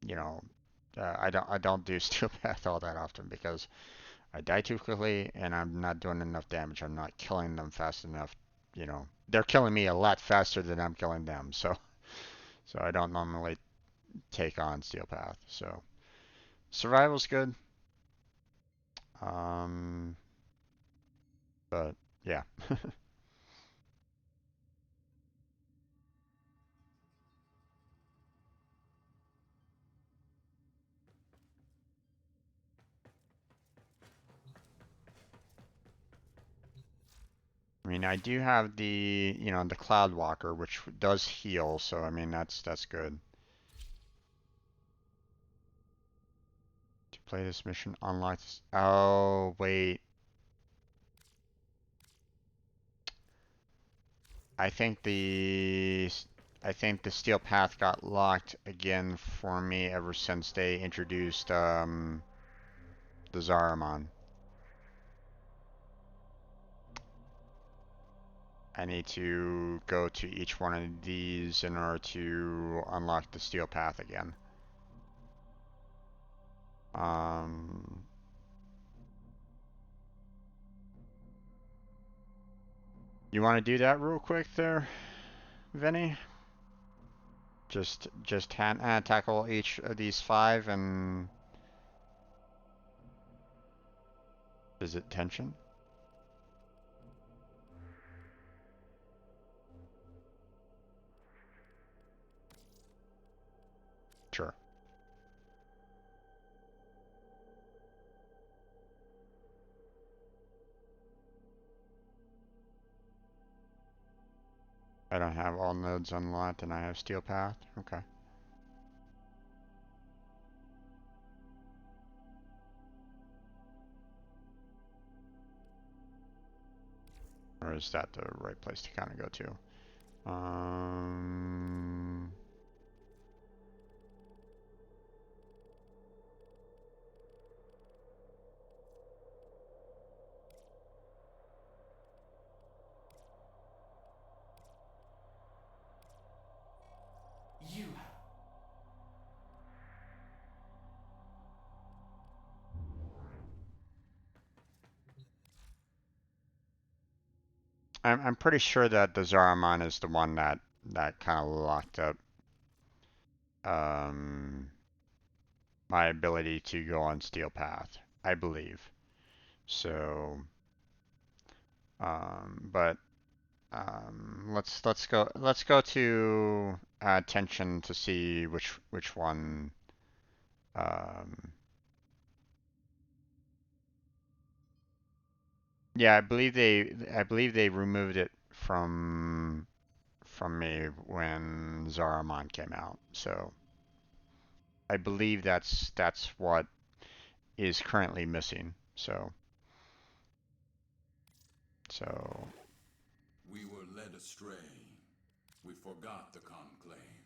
S1: you know I don't do Steel Path all that often because I die too quickly and I'm not doing enough damage. I'm not killing them fast enough. They're killing me a lot faster than I'm killing them. So I don't normally take on Steel Path. So survival's good. Um, but yeah. I mean, I do have the Cloud Walker, which does heal, so I mean that's good. To play this mission, unlock this. Oh wait, I think the I think the Steel Path got locked again for me ever since they introduced the Zariman. I need to go to each one of these in order to unlock the Steel Path again. Um, you want to do that real quick there, Vinny? Just tackle each of these five and is it tension? Sure. I don't have all nodes unlocked and I have Steel Path. Okay. Or is that the right place to kind of go to? Um, I'm pretty sure that the Zariman is the one that kind of locked up my ability to go on Steel Path, I believe. So, but let's go to tension to see which one. Um, yeah, I believe they removed it from me when Zariman came out. So I believe that's what is currently missing. So
S7: We were led astray. We forgot the conclave.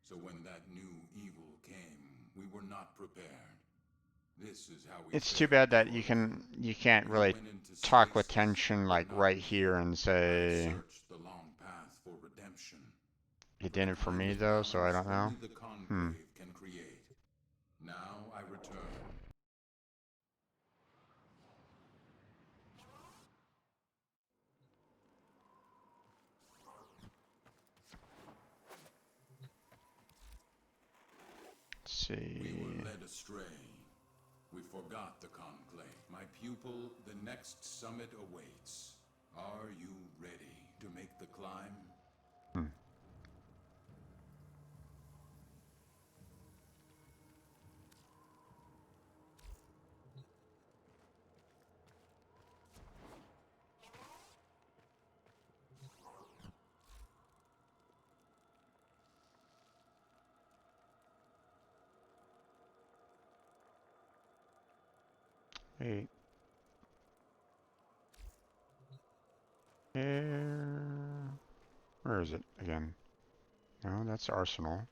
S7: So when that new evil came, we were not prepared. This is how we
S1: it's too
S7: failed
S1: bad that
S7: gloriously.
S1: you can't
S7: We
S1: really
S7: went into
S1: talk with
S7: stasis,
S1: tension
S7: but
S1: like
S7: not
S1: right
S7: with
S1: here
S7: you.
S1: and
S7: I
S1: say
S7: searched the long path for redemption.
S1: it
S7: With
S1: did it for me
S7: climate
S1: though, so I
S7: balance,
S1: don't know.
S7: only the conclave can create. Now I return.
S1: Let's
S7: We were
S1: see.
S7: led astray. We forgot the conclave. My pupil, the next summit awaits. Are you ready to make the climb?
S1: Hmm. Wait. Where is it again? No, that's Arsenal.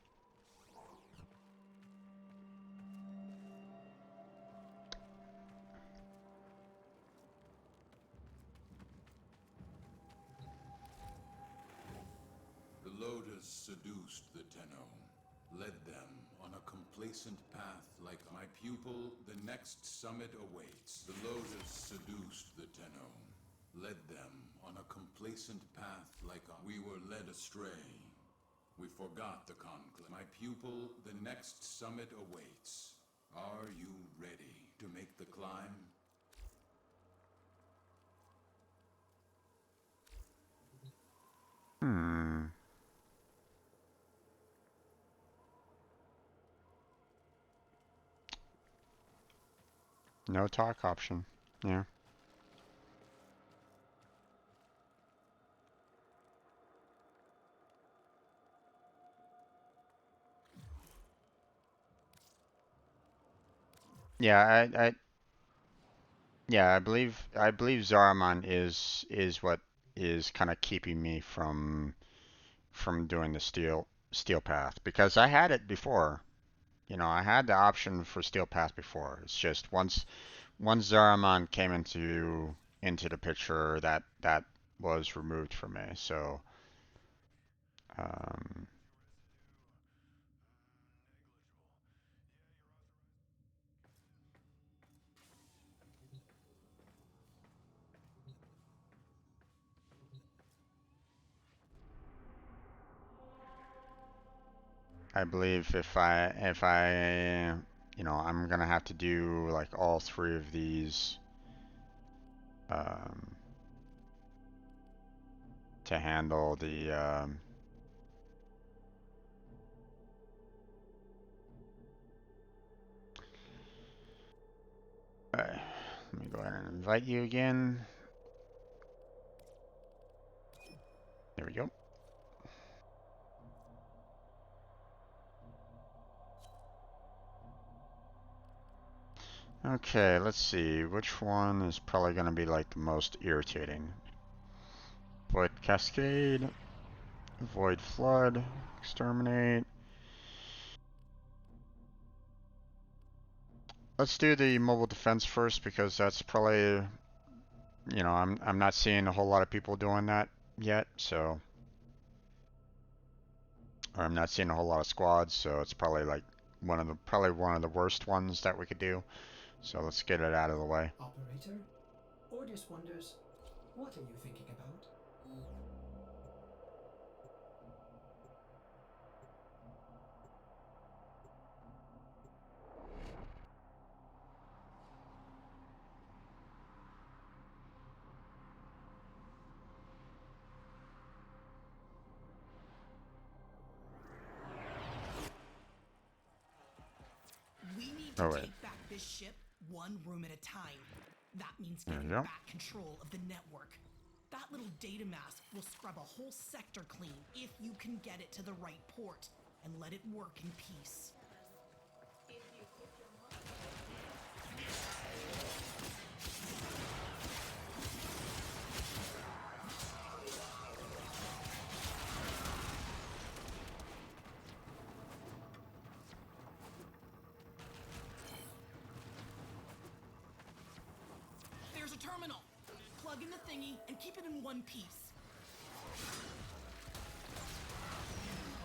S7: The lotus seduced the Tenno, led them on a complacent path like my pupil, the next summit awaits. The lotus seduced the Tenno, led them on a complacent path like we were led astray. We forgot the conclave. My pupil, the next summit awaits. Are you ready to make the climb?
S1: Hmm. No talk option. Yeah. Yeah, yeah, I believe Zariman is what is kind of keeping me from doing the steel path because I had it before. You know, I had the option for steel path before. It's just once Zariman came into the picture, that was removed from me. So, um, I believe if I you know, I'm gonna have to do like all three of these um, to handle the let me go ahead and invite you again. There we go. Okay, let's see. Which one is probably going to be like the most irritating? Void Cascade, Void Flood, Exterminate. Let's do the mobile defense first because that's probably, you know, I'm not seeing a whole lot of people doing that yet, so or I'm not seeing a whole lot of squads, so it's probably like probably one of the worst ones that we could do. So let's get it out of the way.
S3: Operator, Ordis wonders, what are you thinking about?
S1: Oh wait.
S3: Take back this ship one room at a time. That means
S1: There
S3: getting
S1: you go.
S3: back control of the network. That little data mask will scrub a whole sector clean if you can get it to the right port and let it work in peace. There's a terminal. Plug in the thingy and keep it in one piece.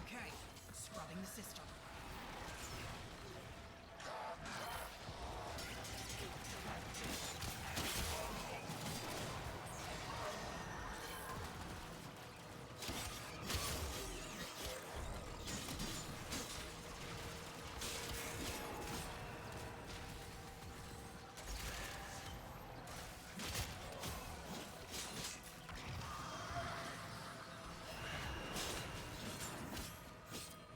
S3: Okay, scrubbing the system.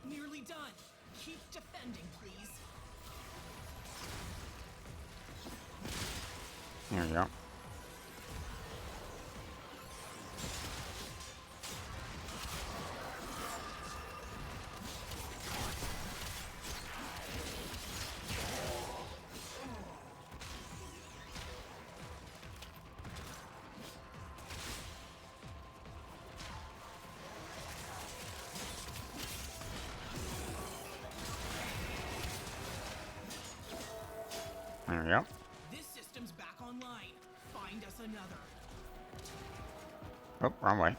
S3: Nearly done. Keep defending, please.
S1: There we go. There we go.
S3: This system's back online. Find us another.
S1: Oh, wrong way.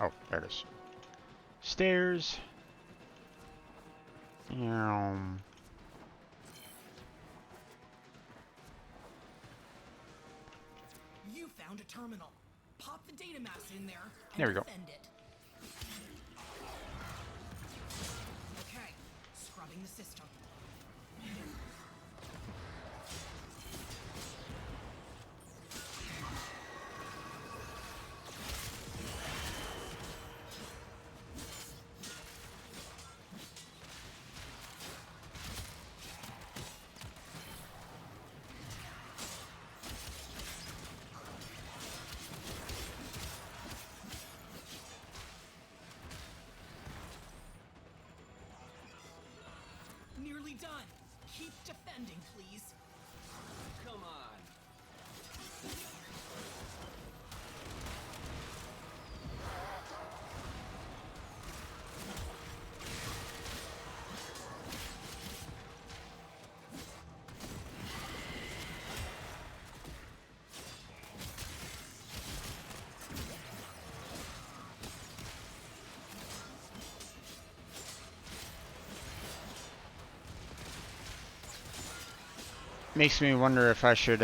S1: Oh, there it is. Stairs.
S3: You found a terminal. Pop the data mass in there and
S1: There we go.
S3: defend it. Okay, scrubbing the system. Nearly done. Keep defending, please.
S5: Come on.
S1: Makes me wonder if I should,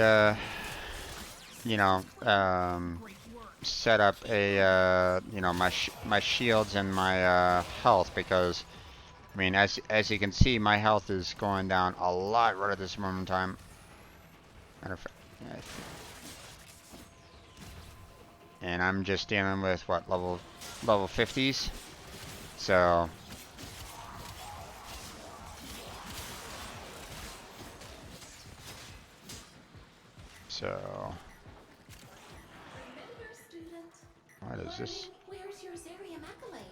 S1: you know,
S3: Great work.
S1: set up a, you know, my shields and my health, because I mean, as you can see, my health is going down a lot right at this moment in time. Matter of fact, yeah, and I'm just dealing with what, level 50s. So
S8: Remember, student.
S1: what is this?
S8: Where's your Zariman accolade?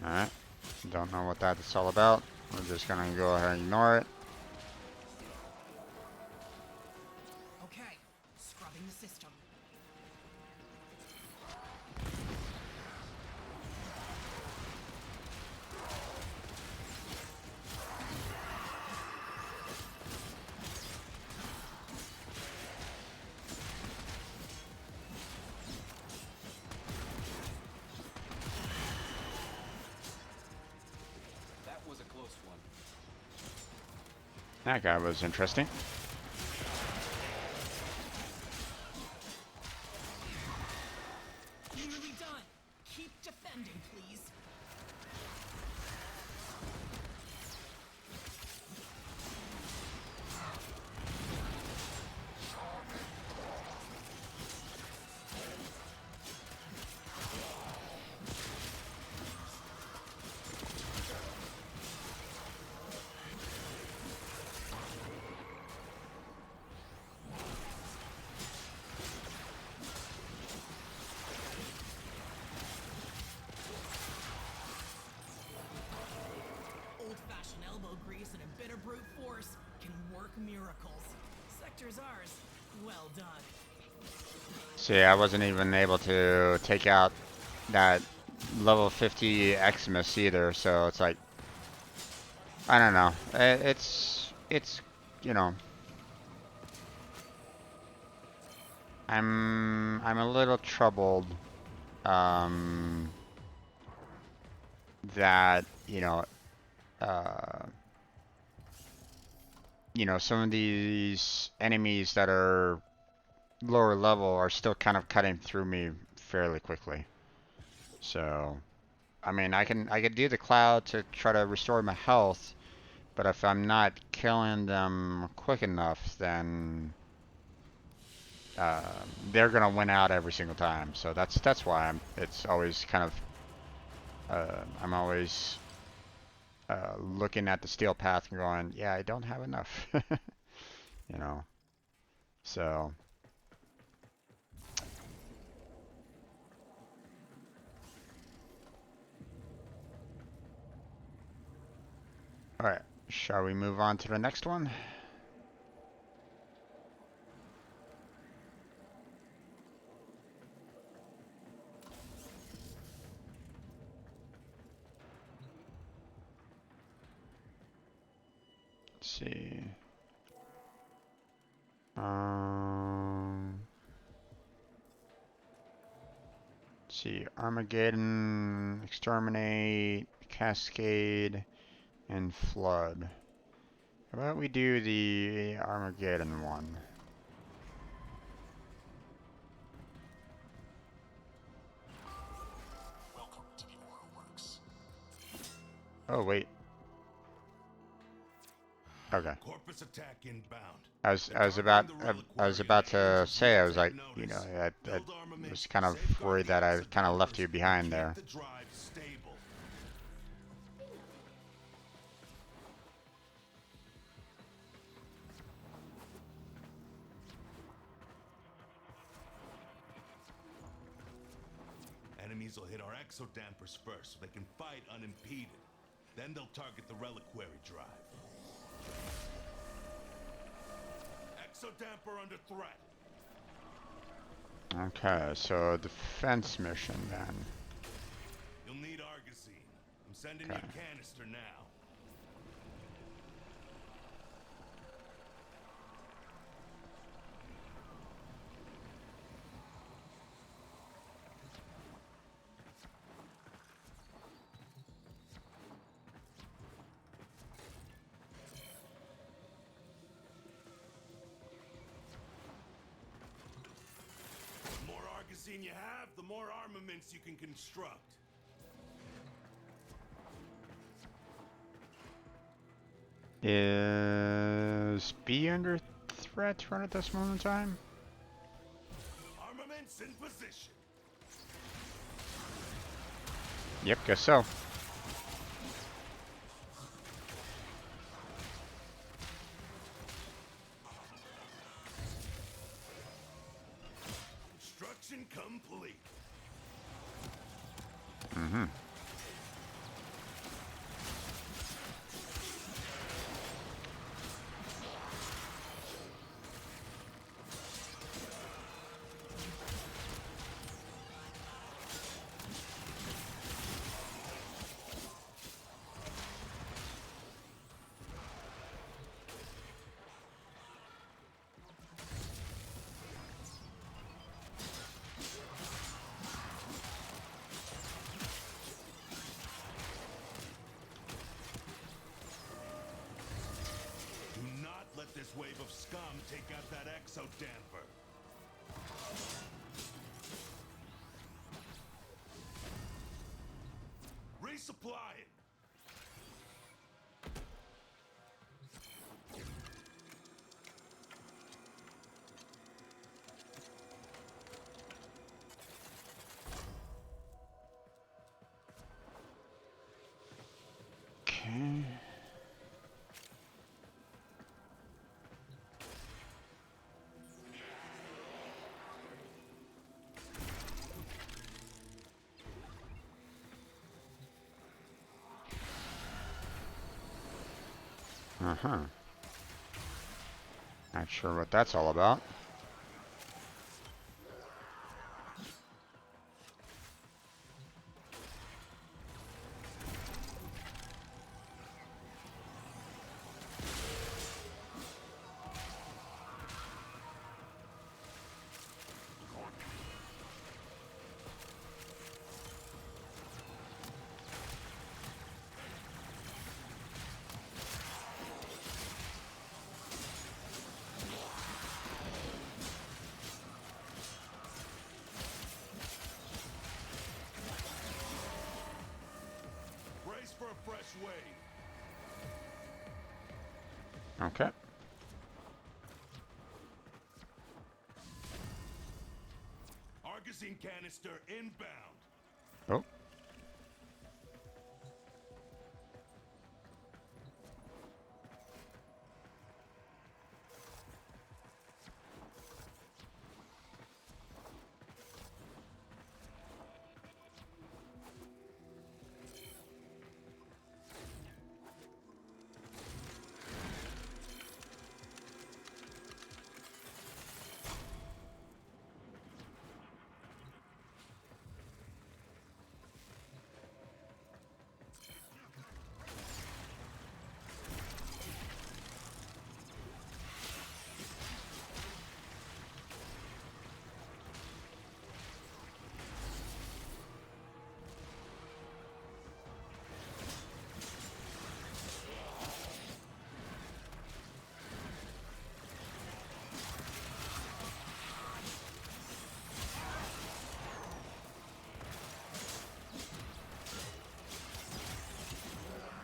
S1: Alright. Don't know what that's all about. We're just gonna go ahead and ignore it.
S3: Okay, scrubbing the system.
S5: That was a close one.
S1: That guy was interesting.
S3: Nearly done. Keep defending, please. elbow grease and a bit of brute force can work miracles. Sector's ours. Well done.
S1: See, I wasn't even able to take out that level 50 Eximus either, so it's like, I don't know. It's, you know, I'm a little troubled, um, that, uh, some of these enemies that are lower level are still kind of cutting through me fairly quickly. So, I mean, I could do the cloud to try to restore my health, but if I'm not killing them quick enough, then uh, they're gonna win out every single time. So that's why it's always kind of I'm always looking at the steel path and going, yeah, I don't have enough, you know. So. Alright, shall we move on to the next one? Let's see. Let's see. Armageddon, Exterminate, Cascade, and Flood. How about we do the Armageddon one? Oh, wait. Okay.
S9: Corpus attack inbound.
S1: I was about to say, I was like, I was kind of worried that I kind of left you behind there.
S9: Enemies will hit our exodampers first so they can fight unimpeded. Then they'll target the reliquary drive. Exodamper under threat.
S1: Okay, so defense mission then.
S9: You'll need Argosine. I'm sending
S1: Okay.
S9: you a canister now. The more Argosine you have, the more armaments you can construct.
S1: Is B under threat right at this moment in time?
S9: Armaments in position.
S1: Yep, guess so.
S9: Construction complete.
S1: Mm-hmm.
S9: Do not let this wave of scum take out that exodamper. Resupply it.
S1: Okay. Uh-huh. Not sure what that's all about.
S9: Brace for a fresh wave.
S1: Okay.
S9: Argosine canister inbound.
S1: Oh.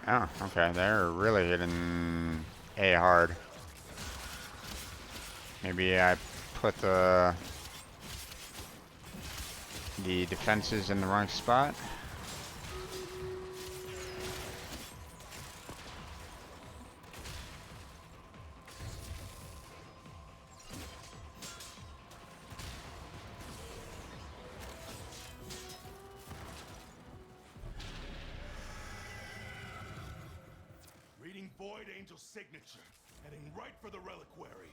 S1: Oh, okay. They're really hitting A hard. Maybe I put the defenses in the wrong spot.
S9: Reading Void Angel's signature. Heading right for the reliquary.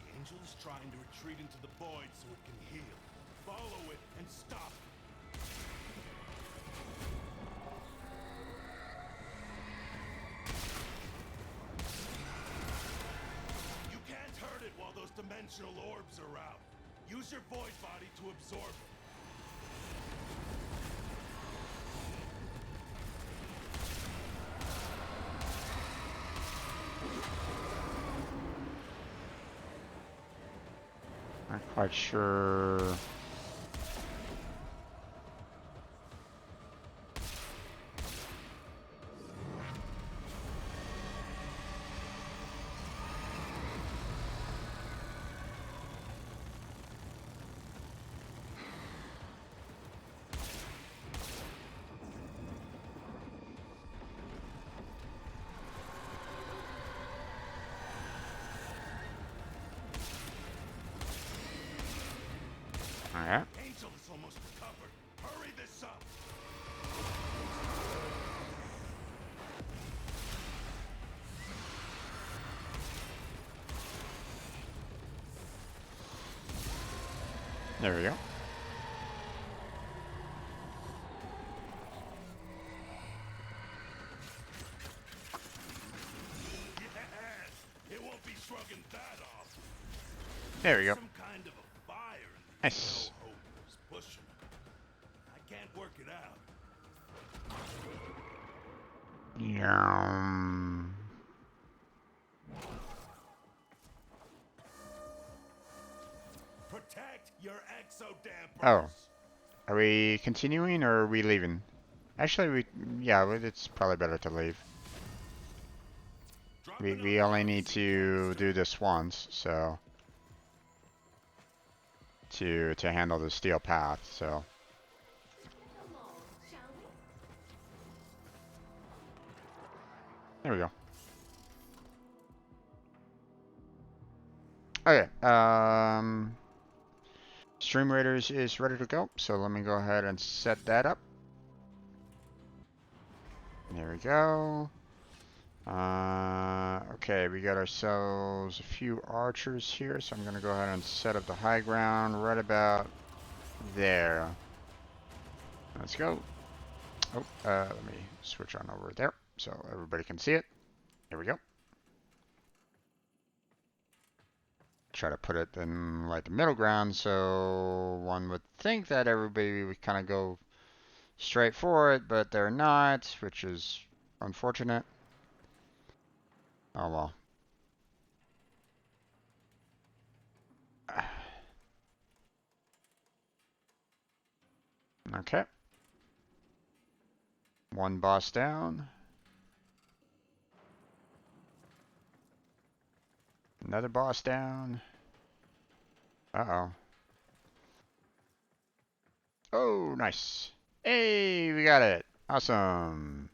S9: The angel is trying to retreat into the void so it can heal. Follow it and stop it. You can't hurt it while those dimensional orbs are out. Use your void body to absorb it.
S1: Not quite sure. Alright.
S9: Angel is almost recovered. Hurry this up.
S1: There we go.
S9: Yes! It won't be shrugging that off.
S1: There we go.
S9: Some kind of a fire in the
S1: Nice.
S9: no hope is pushing it. I can't work it out.
S1: Yum.
S9: Protect your exo dampers.
S1: Oh. Are we continuing or are we leaving? Actually, yeah, it's probably better to leave. We only need to do this once, so to handle the steel path, so There we go. Okay. Stream Raiders is ready to go, so let me go ahead and set that up. There we go. Okay, we got ourselves a few archers here, so I'm gonna go ahead and set up the high ground right about there. Let's go. Oh, let me switch on over there so everybody can see it. Here we go. Try to put it in like the middle ground, so one would think that everybody would kind of go straight for it, but they're not, which is unfortunate. Oh well. Okay. One boss down. Another boss down. Uh-oh. Oh, nice. Hey, we got it. Awesome.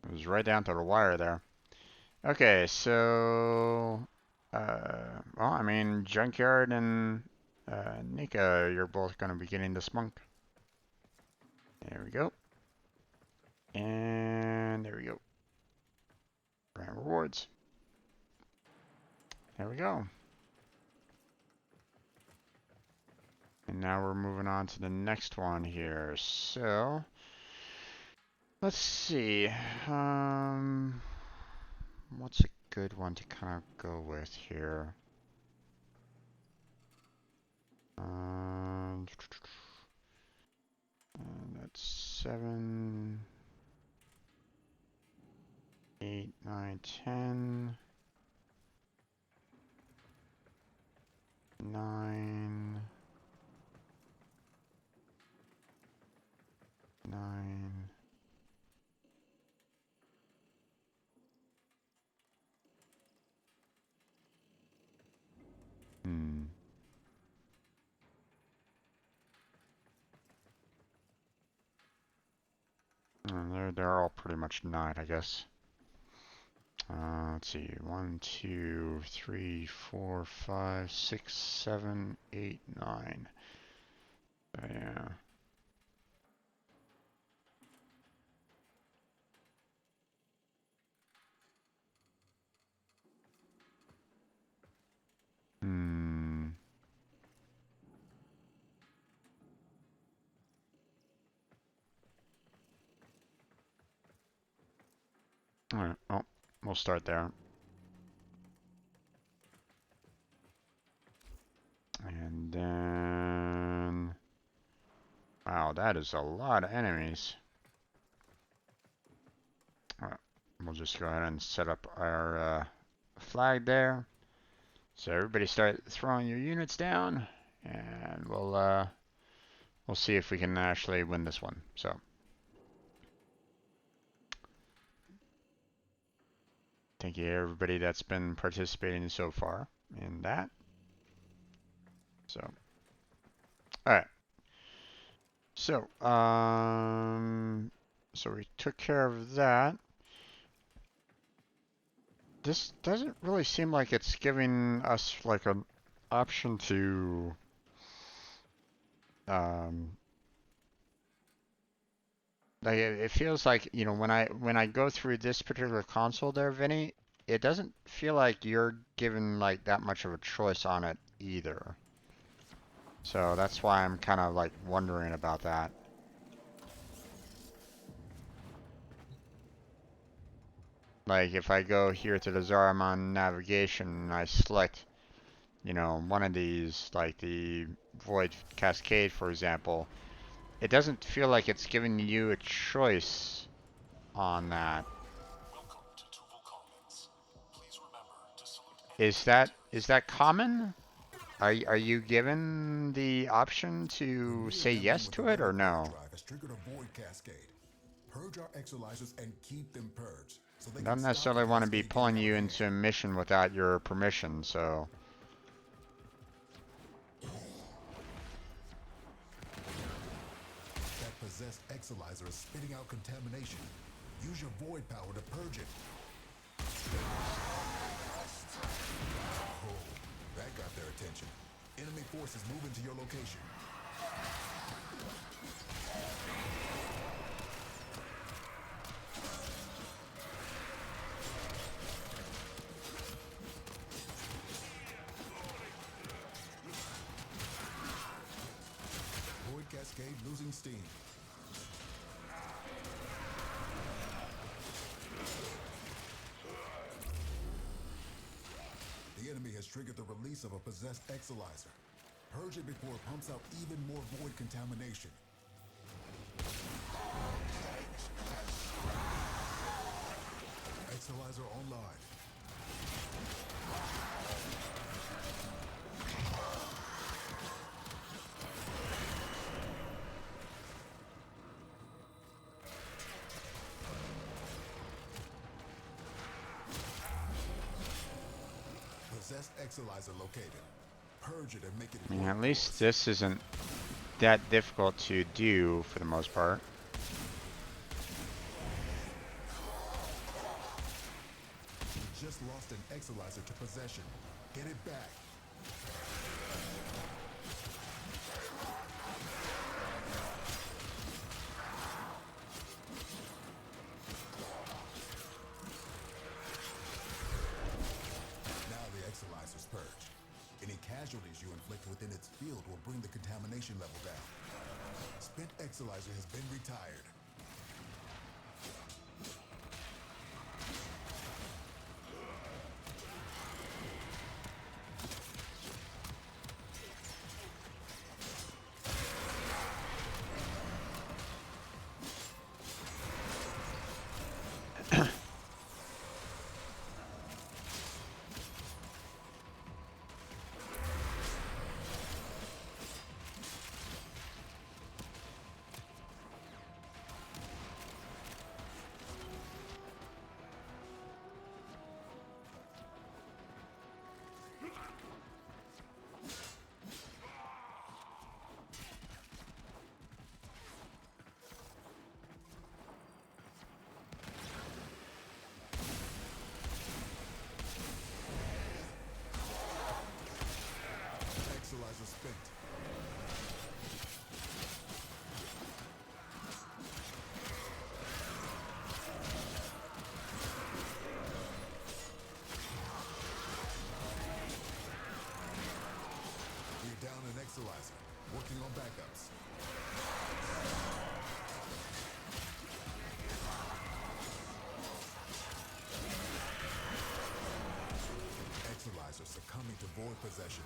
S1: It was right down to the wire there. Okay, so... well, I mean, Junkyard and Nika, you're both going to be getting this monk. There we go. And there we go. Grant rewards. There we go. And now we're moving on to the next one here. So, let's see. What's a good one to kind of go with here? And that's 7, 8, 9, 10, 9, 9. They're all pretty much 9, I guess. Let's see, 1, 2, 3, 4, 5, 6, 7, 8, 9. Yeah. Alright, well, we'll start there. And then... Wow, that is a lot of enemies. Alright, we'll just go ahead and set up our flag there. So everybody start throwing your units down, and we'll see if we can actually win this one. So thank you everybody that's been participating so far in that. So alright. So so we took care of that. This doesn't really seem like it's giving us like an option to like it feels like, you know, when I go through this particular console there, Vinny, it doesn't feel like you're given like that much of a choice on it either. So that's why I'm kind of like wondering about that. Like if I go here to the Zariman navigation and I select, you know, one of these, like the Void Cascade, for example, it doesn't feel like it's giving you a choice on that. Is that common? Are you given the option to say yes to it or no? I don't necessarily want to be pulling you into a mission without your permission, so...
S10: possessed Exilizer is spitting out contamination. Use your void power to purge it. Oh, that got their attention. Enemy forces moving to your location. Void Cascade losing steam. The enemy has triggered the release of a possessed Exilizer. Purge it before it pumps out even more void contamination. Exilizer online. Possessed Exilizer located. Purge it and make it.
S1: I mean, at least this isn't that difficult to do for the most part.
S10: You just lost an Exilizer to possession. Get it back. Now the Exilizer's purged. Any casualties you inflict within its field will bring the contamination level down. Spent Exilizer has been retired. Exilizer spent. We're down an Exilizer. Working on backups. Exilizer succumbing to void possession.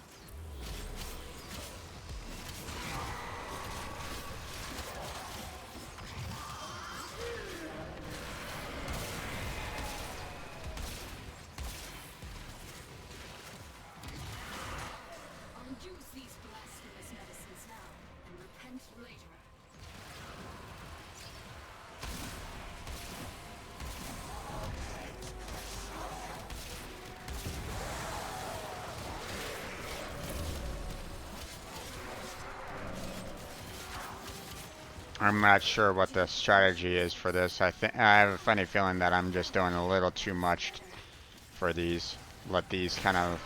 S4: Use these blasphemous medicines now and repent later.
S1: I'm not sure what the strategy is for this. I have a funny feeling that I'm just doing a little too much for these. Let these kind of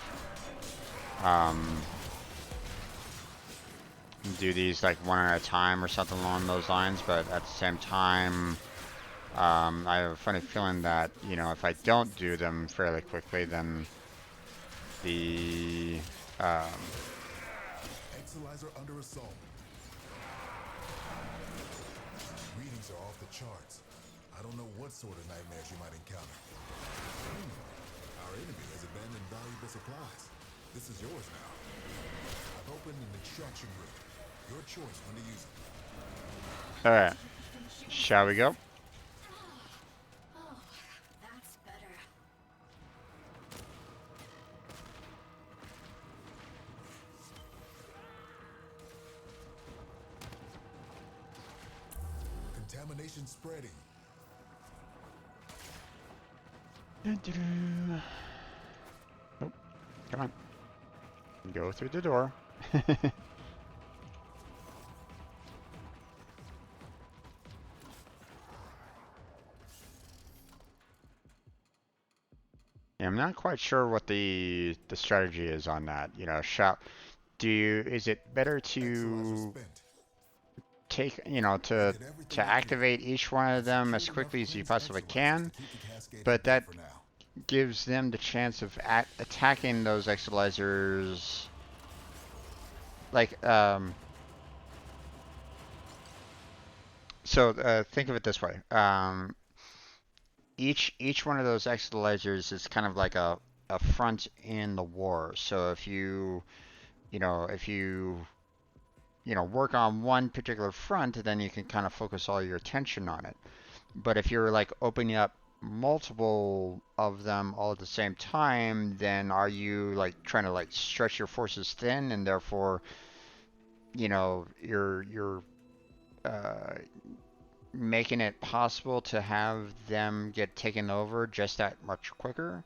S1: do these like one at a time or something along those lines, but at the same time, I have a funny feeling that, you know, if I don't do them fairly quickly, then the
S10: Exilizer under assault. Readings are off the charts. I don't know what sort of nightmares you might encounter. Our enemy has abandoned valuable supplies. This is yours now. I've opened an extraction route. Your choice when to use it.
S1: Alright. Shall we go?
S4: Oh, that's better.
S10: Contamination spreading.
S1: Oh, come on. Go through the door. I'm not quite sure what the strategy is on that. You know, is it better
S10: Actualizer
S1: to
S10: spent.
S1: take, you know,
S10: I
S1: to
S10: did everything I could.
S1: activate each one of
S10: I
S1: them as
S10: secured enough
S1: quickly as you
S10: cleansed
S1: possibly
S10: actualizers
S1: can,
S10: to keep the cascade
S1: but
S10: intact
S1: that
S10: for now.
S1: gives them the chance of attacking those actualizers like so think of it this way. Each one of those actualizers is kind of like a front in the war. So if you work on one particular front, then you can kind of focus all your attention on it. But if you're like opening up multiple of them all at the same time, then are you like trying to like stretch your forces thin, and therefore, you're uh, making it possible to have them get taken over just that much quicker?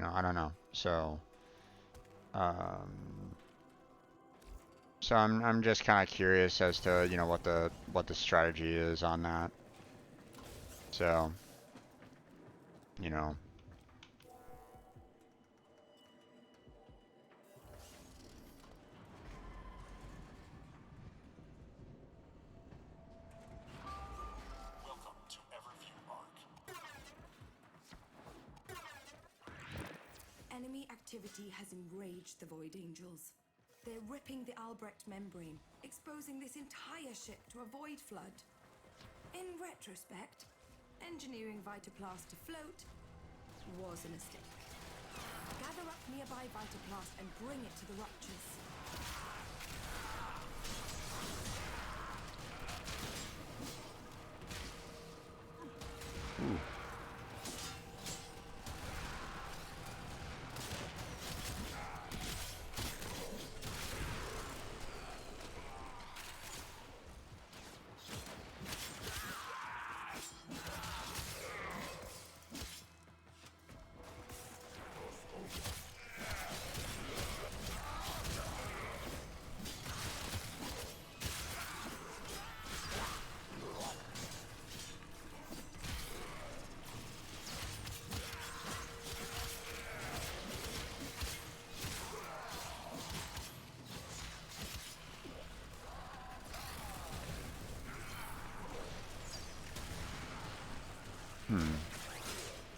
S1: I don't know. Um, so I'm just kind of curious as to what the strategy is on that. So, you know.
S11: Enemy activity has enraged the Void Angels. They're ripping the Albrecht membrane, exposing this entire ship to a void flood. In retrospect, engineering Vitaplast to float was a mistake. Gather up nearby Vitaplast and bring it to the ruptures.
S1: Ooh.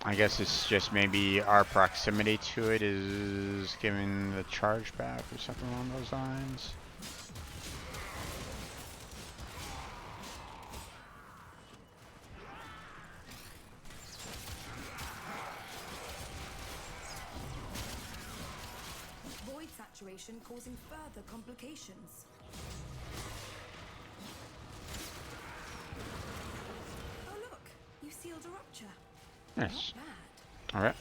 S1: I guess it's just maybe our proximity to it is giving the charge back or something along those lines.
S11: Void saturation causing further complications. Oh look, you sealed a rupture.
S1: Yes.
S11: Not bad.
S1: Alright.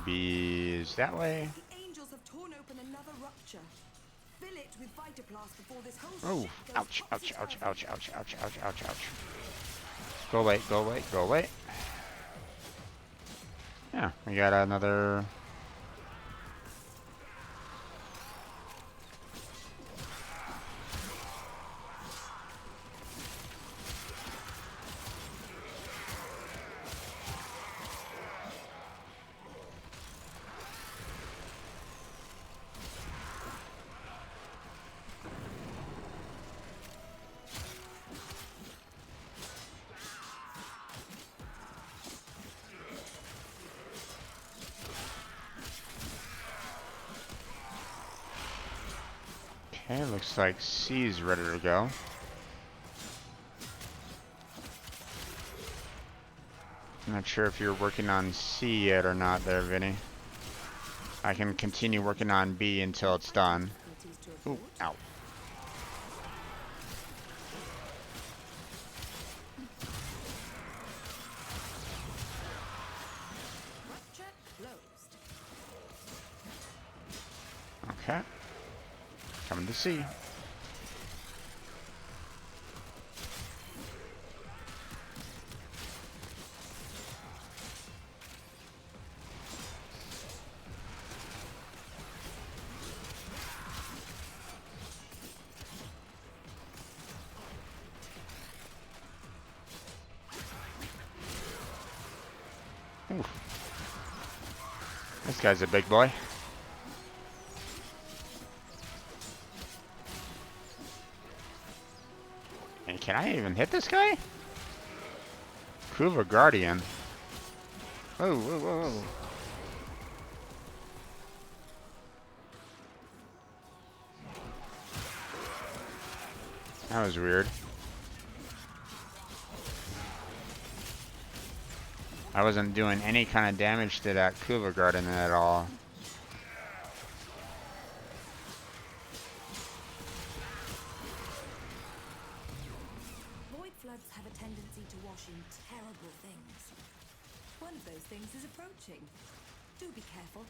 S1: B is that way.
S11: The angels have torn open another rupture. Fill it with Vitaplast before this whole
S1: Oh,
S11: ship goes
S1: ouch, ouch, ouch,
S11: topsy-turvy.
S1: ouch, ouch, ouch, ouch, ouch, ouch. Go away, go away, go away. Yeah, we got another. Okay, looks like C is ready to go. I'm not sure if you're working on C yet or not there, Vinny. I can continue working on B until it's done. Ooh, ow.
S11: Rupture closed.
S1: Okay. Coming to C. Oof. This guy's a big boy. And can I even hit this guy? Kuva Guardian. Whoa, whoa, whoa, whoa. That was weird. I wasn't doing any kind of damage to that Kuva Guardian at all.
S11: Void floods have a tendency to wash in terrible things. One of those things is approaching. Do be careful.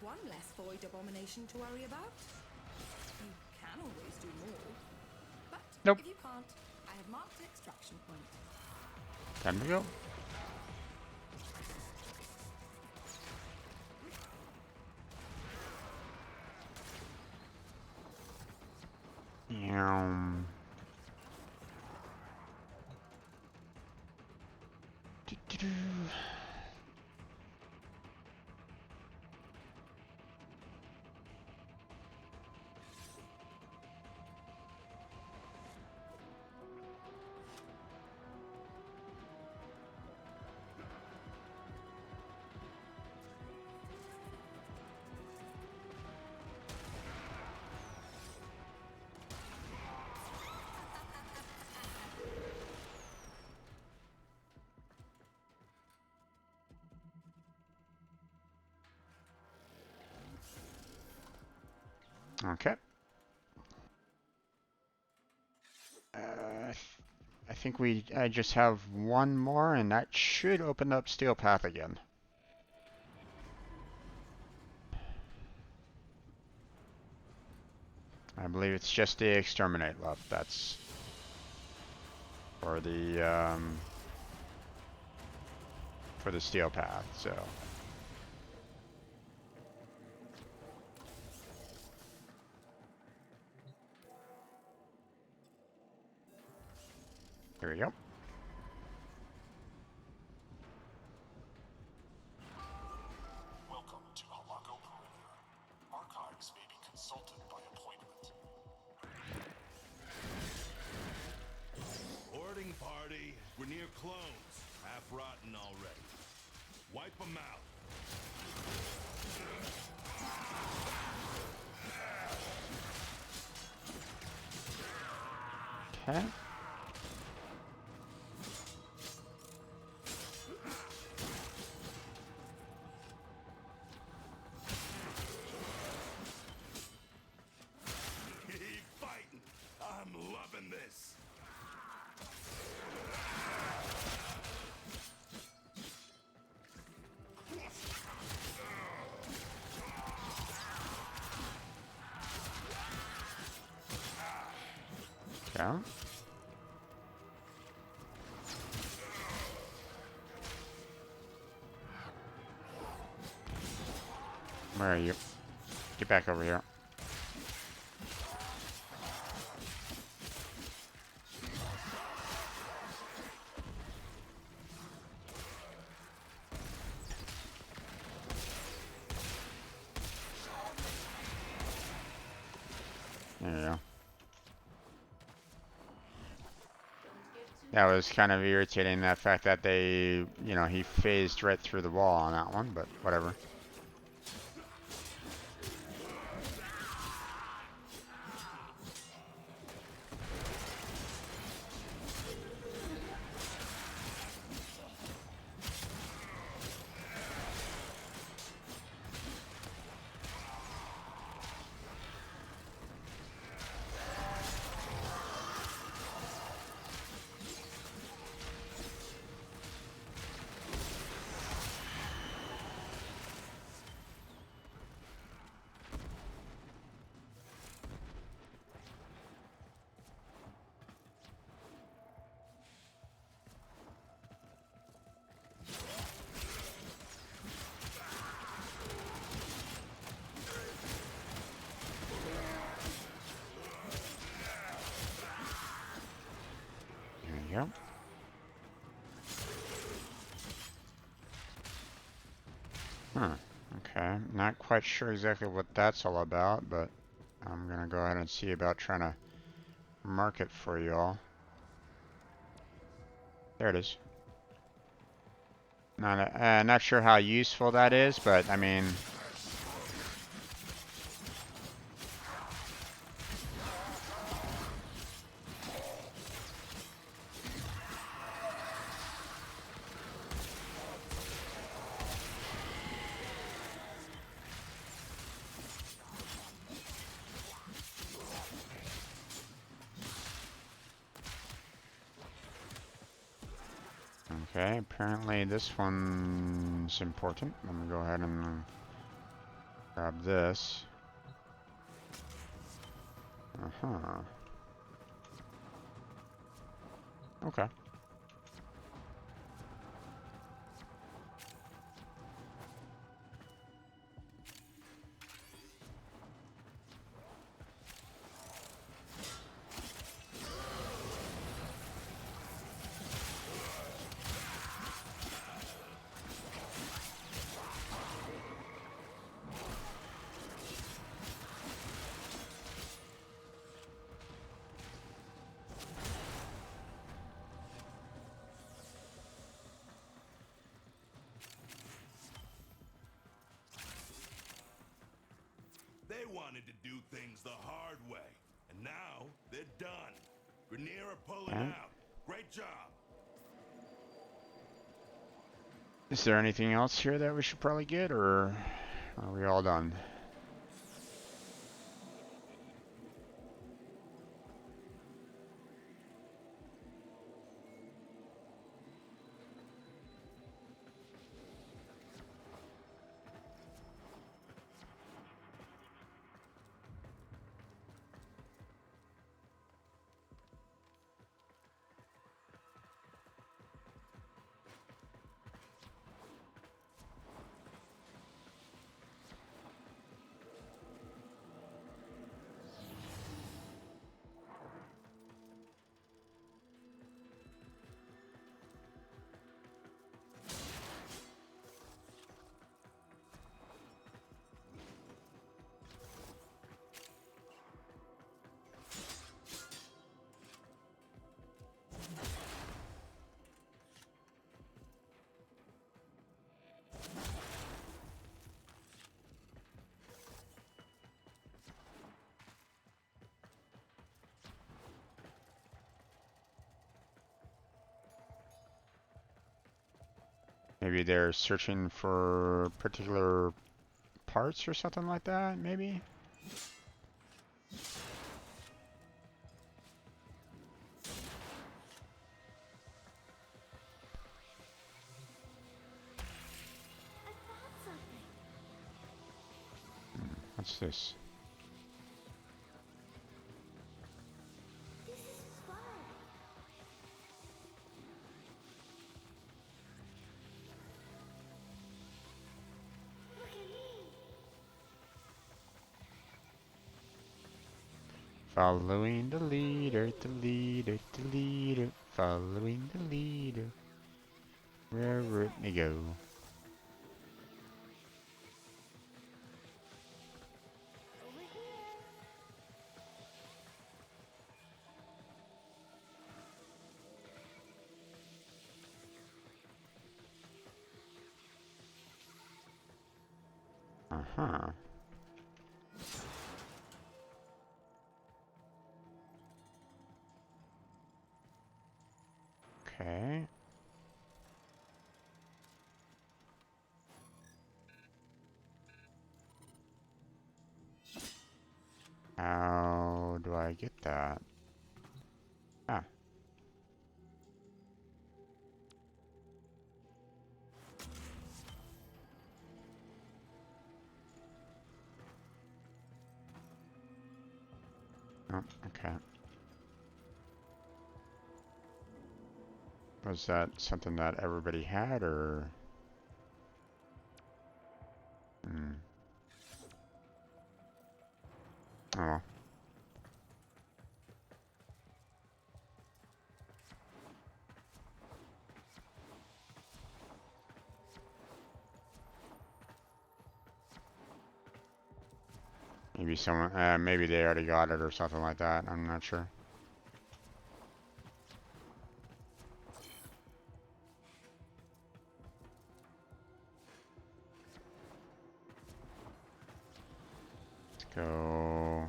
S11: One less void abomination to worry about. You can always do more. But
S1: nope.
S11: If you can't, I have marked the extraction point.
S1: Time to go. Okay. I think I just have one more, and that should open up Steel Path again. I believe it's just the Exterminate left. That's for the Steel Path. So. Here we go.
S12: Welcome to Halago Perimeter. Archives may be consulted by appointment.
S9: Boarding party. We're near clones. Half rotten already. Wipe them out.
S1: Okay. Yeah. Where are you? Get back over here. There you go. That was kind of irritating, that fact that they, you know, he phased right through the wall on that one, but whatever. Okay, not quite sure exactly what that's all about, but I'm gonna go ahead and see about trying to mark it for y'all. There it is. Not sure how useful that is, but I mean, okay, apparently this one's important. Let me go ahead and grab this. Uh-huh. Okay.
S9: They wanted to do things the hard way, and now they're done. Grenier are pulling out. Great job.
S1: Is there anything else here that we should probably get, or are we all done? Maybe they're searching for particular parts or something like that, maybe? What's this? Following the leader, the leader, the leader. Following the leader. Wherever it may go. Uh-huh. Okay. How do I get that? Ah. Oh, okay. Was that something that everybody had, or? Hmm. Oh well. Maybe someone, maybe they already got it or something like that. I'm not sure. Let's go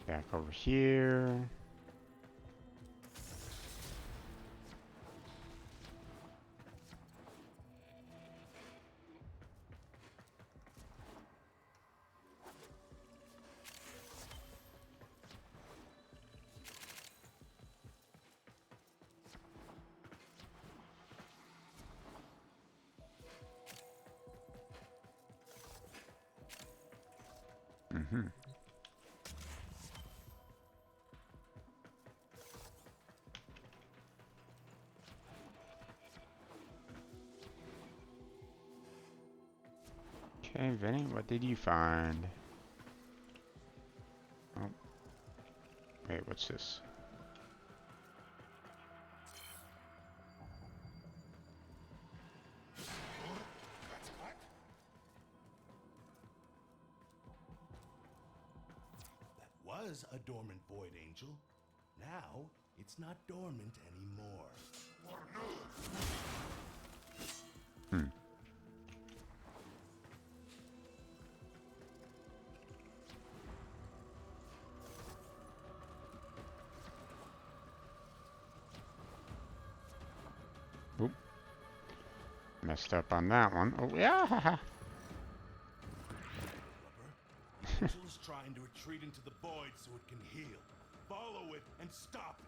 S1: back over here. Mm-hmm. Okay, Vinny, what did you find? Oh, wait, what's this?
S9: Was a dormant void angel. Now it's not dormant anymore.
S1: Hmm. Oop. Messed up on that one. Oh, yeah!
S9: Angel's trying to retreat into the void so it can heal. Follow it and stop it.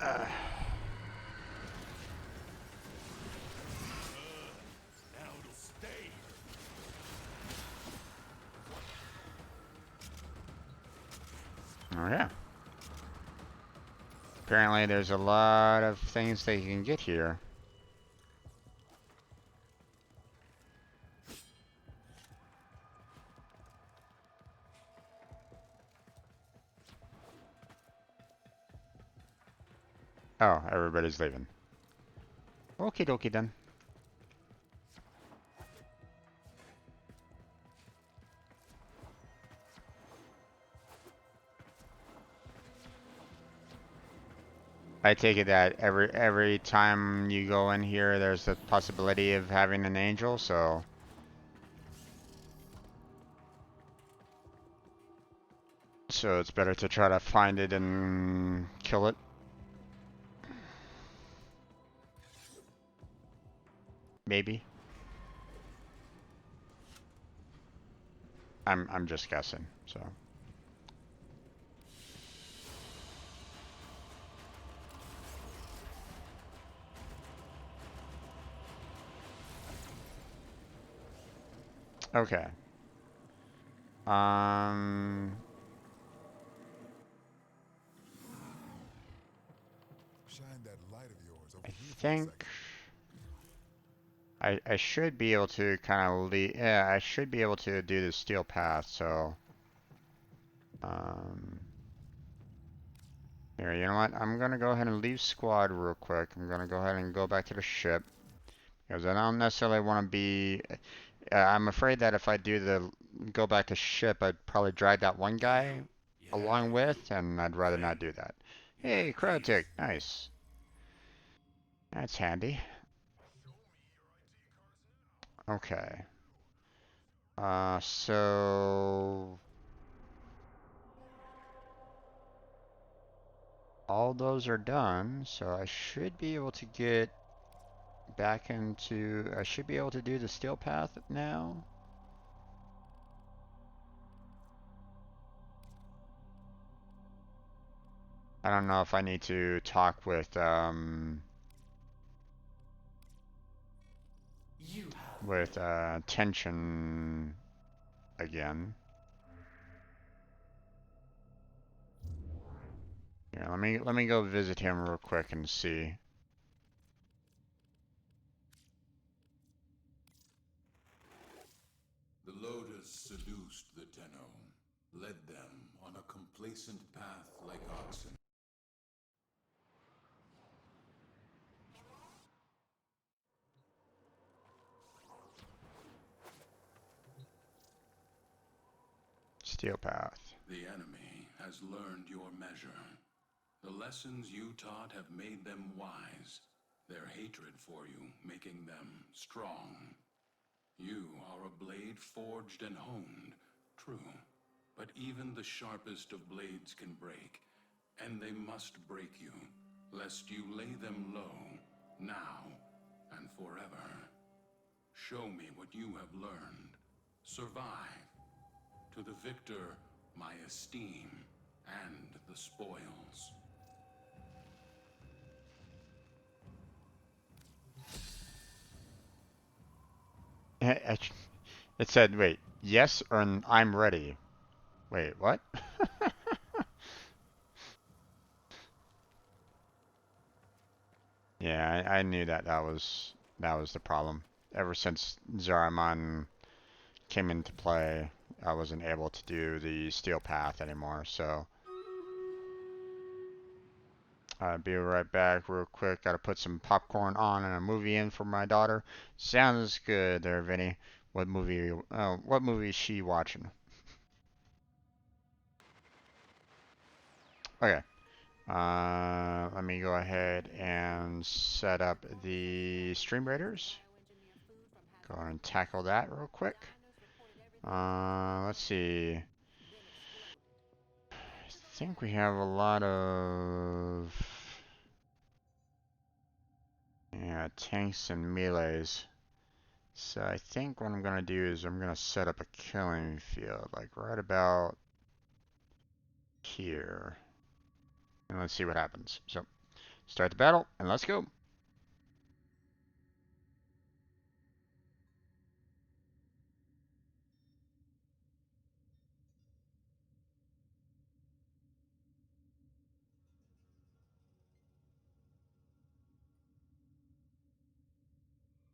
S9: Now it'll stay.
S1: Oh, yeah. Apparently there's a lot of things that you can get here. Oh, everybody's leaving. Okie dokie then. I take it that every time you go in here, there's the possibility of having an angel, so it's better to try to find it and kill it. Maybe. I'm just guessing, so. Okay.
S10: Shine that light of yours over
S1: I
S10: here for a
S1: think
S10: second.
S1: I should be able to kind of lead. Yeah, I should be able to do the steel path. So, here, you know what? I'm gonna go ahead and leave squad real quick. I'm gonna go ahead and go back to the ship because I don't necessarily want to be. I'm afraid that if I do the go back to ship, I'd probably drag that one guy along with, and I'd rather not do that. Hey, Crowtick, nice. That's handy. Okay. So all those are done, so I should be able to get back into, I should be able to do the steel path now. I don't know if I need to talk with Tension again. Yeah, let me go visit him real quick and see.
S7: The Lotus seduced the Tenno, led them on a complacent path like oxen.
S1: Steel path.
S7: The enemy has learned your measure. The lessons you taught have made them wise, their hatred for you making them strong. You are a blade forged and honed, true, but even the sharpest of blades can break, and they must break you, lest you lay them low, now and forever. Show me what you have learned. Survive. To the victor, my esteem and the spoils.
S1: It said, wait, yes or I'm ready. Wait, what? Yeah, I knew that was the problem. Ever since Zariman came into play, I wasn't able to do the steel path anymore, so I'll be right back real quick. Gotta put some popcorn on and a movie in for my daughter. Sounds good there, Vinny. What movie is she watching? Okay. Let me go ahead and set up the stream raiders. Go ahead and tackle that real quick. Let's see. I think we have a lot of tanks and melees. So I think what I'm gonna do is I'm gonna set up a killing field, like right about here. And let's see what happens. So start the battle and let's go.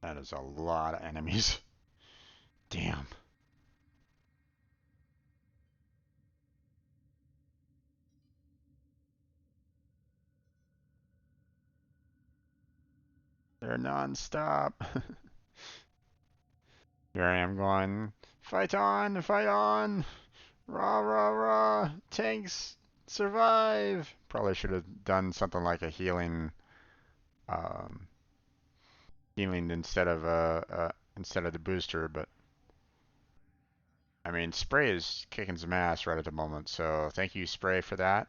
S1: That is a lot of enemies. Damn. They're non-stop. Here I am going, fight on, fight on. Rah, rah, rah. Tanks, survive. Probably should have done something like a um, healing instead of the booster, but I mean, Spray is kicking some ass right at the moment, so thank you, Spray, for that.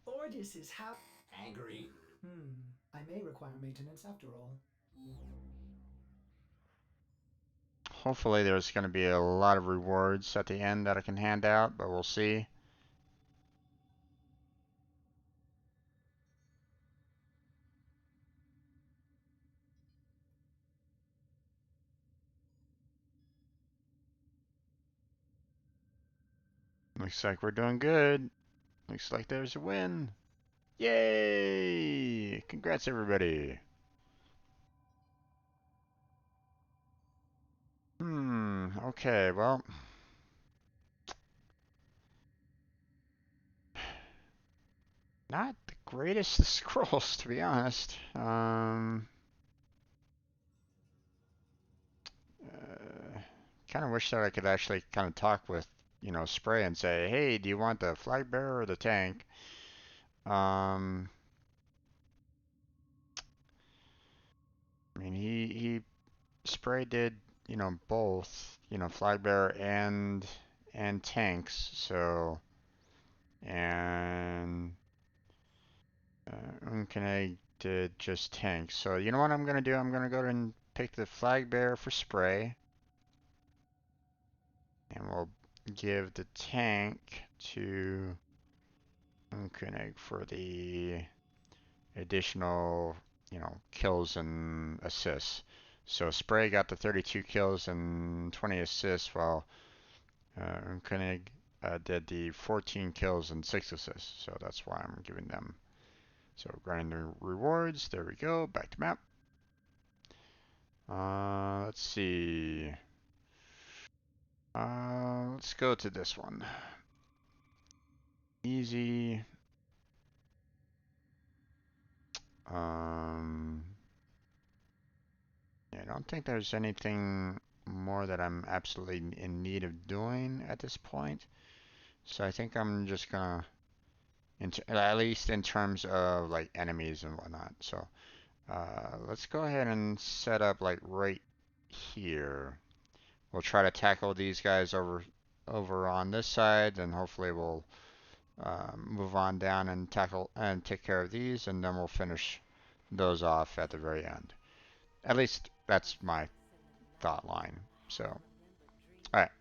S13: Ordis is how angry. I may require maintenance after all.
S1: Hopefully there's going to be a lot of rewards at the end that I can hand out, but we'll see. Looks like we're doing good. Looks like there's a win. Yay! Congrats, everybody. Okay, well. Not the greatest of scrolls, to be honest. Kind of wish that I could actually kind of talk with, Spray and say, hey, do you want the flag bearer or the tank? I mean, he Spray did, both, flag bearer and tanks. So, and Unkeneg did just tanks. So, you know what I'm gonna do? I'm gonna go ahead and pick the flag bearer for Spray. And we'll give the tank to Unkeneg for the additional, kills and assists. So Spray got the 32 kills and 20 assists, while Unkeneg did the 14 kills and 6 assists. So that's why I'm giving them. So grind the rewards. There we go. Back to map. Let's see. Let's go to this one. Easy. Yeah, I don't think there's anything more that I'm absolutely in need of doing at this point. So I think I'm just gonna, at least in terms of like enemies and whatnot. So let's go ahead and set up like right here. We'll try to tackle these guys over on this side, and hopefully we'll move on down and tackle and take care of these, and then we'll finish those off at the very end. At least that's my thought line. So, alright.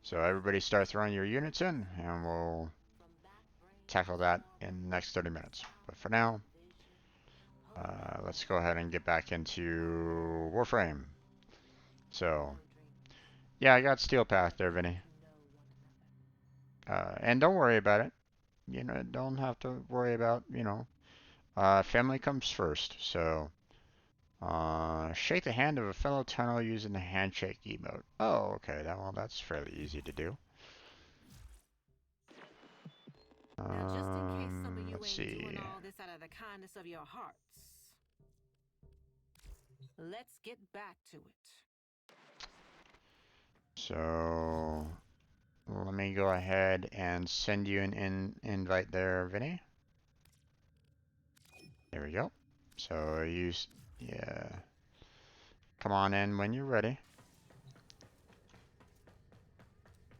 S1: So everybody start throwing your units in, and we'll tackle that in the next 30 minutes. But for now, let's go ahead and get back into Warframe. So, yeah, I got Steel Path there, Vinny. And don't worry about it. Don't have to worry about, family comes first. So, shake the hand of a fellow tunnel using the handshake emote. Oh, okay. That's fairly easy to do.
S2: Now, just in case some of you
S1: Let's
S2: ain't
S1: see.
S2: doing all this out of the kindness of your hearts, let's get back to it.
S1: So, let me go ahead and send you an invite there, Vinny. There we go. So yeah. Come on in when you're ready.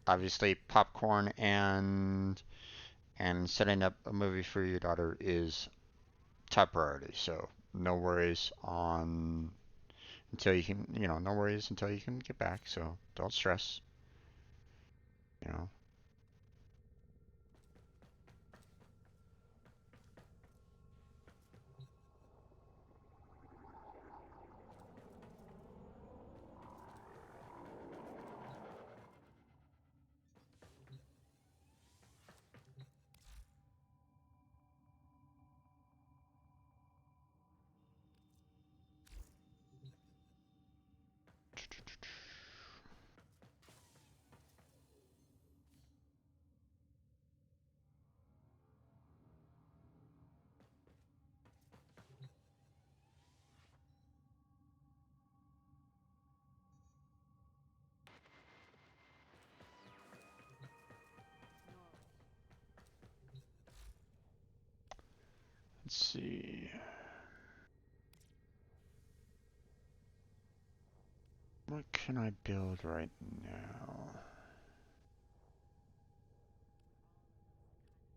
S1: Obviously, popcorn and setting up a movie for your daughter is top priority. So no worries until you can, no worries until you can get back. So don't stress. You know. Let's see. What can I build right now?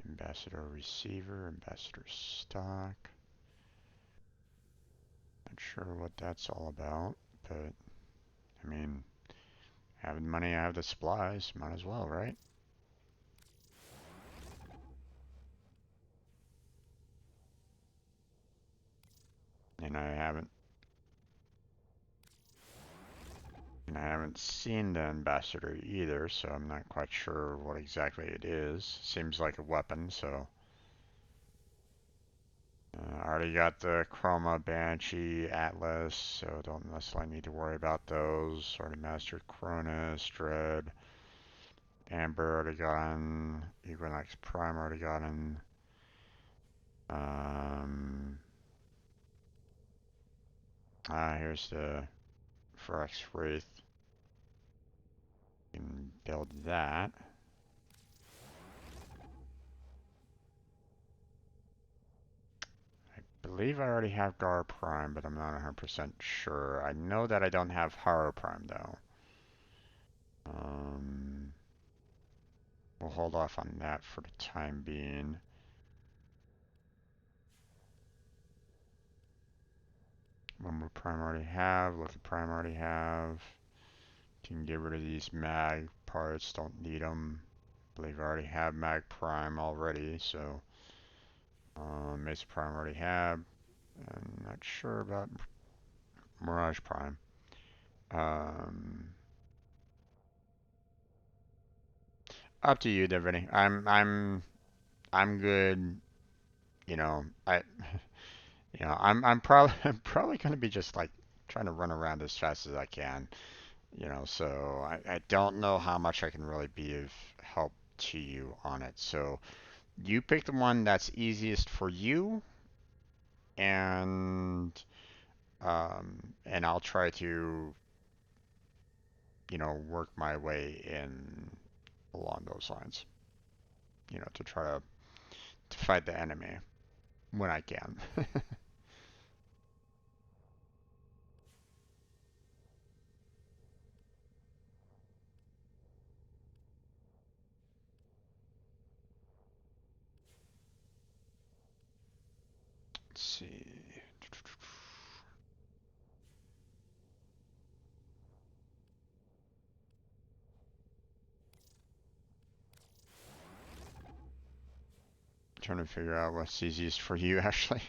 S1: Ambassador receiver, ambassador stock. Not sure what that's all about, but I mean, having the money, I have the supplies, might as well, right? And I haven't seen the ambassador either, so I'm not quite sure what exactly it is. Seems like a weapon, so I already got the Chroma, Banshee, Atlas, so don't necessarily need to worry about those. Already mastered Cronus, Dread, Amber already gotten, Equinox Prime already gotten. Here's the Phyrex Wraith. You can build that. I believe I already have Gar Prime, but I'm not 100% sure. I know that I don't have Haro Prime though. We'll hold off on that for the time being. Lumber Prime already have, Lucky Prime already have. Can get rid of these mag parts, don't need them. I believe I already have mag prime already, so Mesa Prime already have. I'm not sure about Mirage Prime. Up to you, Vinny. I'm good. You know, I'm probably I'm probably gonna be just like trying to run around as fast as I can. So I don't know how much I can really be of help to you on it. So you pick the one that's easiest for you, and I'll try to work my way in along those lines. To try to fight the enemy when I can. Let's see. Trying to figure out what's easiest for you, actually.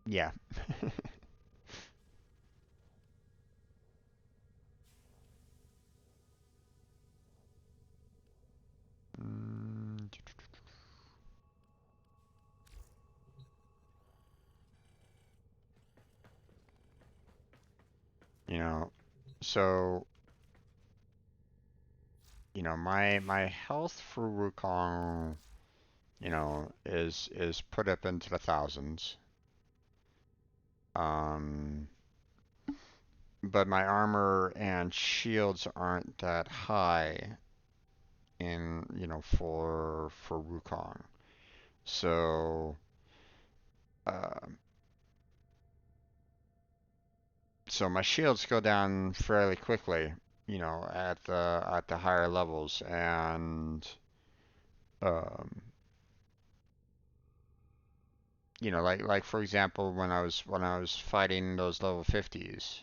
S1: Yeah. Mm, you know, so my health for Wukong, is put up into the thousands. But my armor and shields aren't that high for Wukong. So, uh, so my shields go down fairly quickly, at the higher levels, and um, like for example, when I was fighting those level 50s,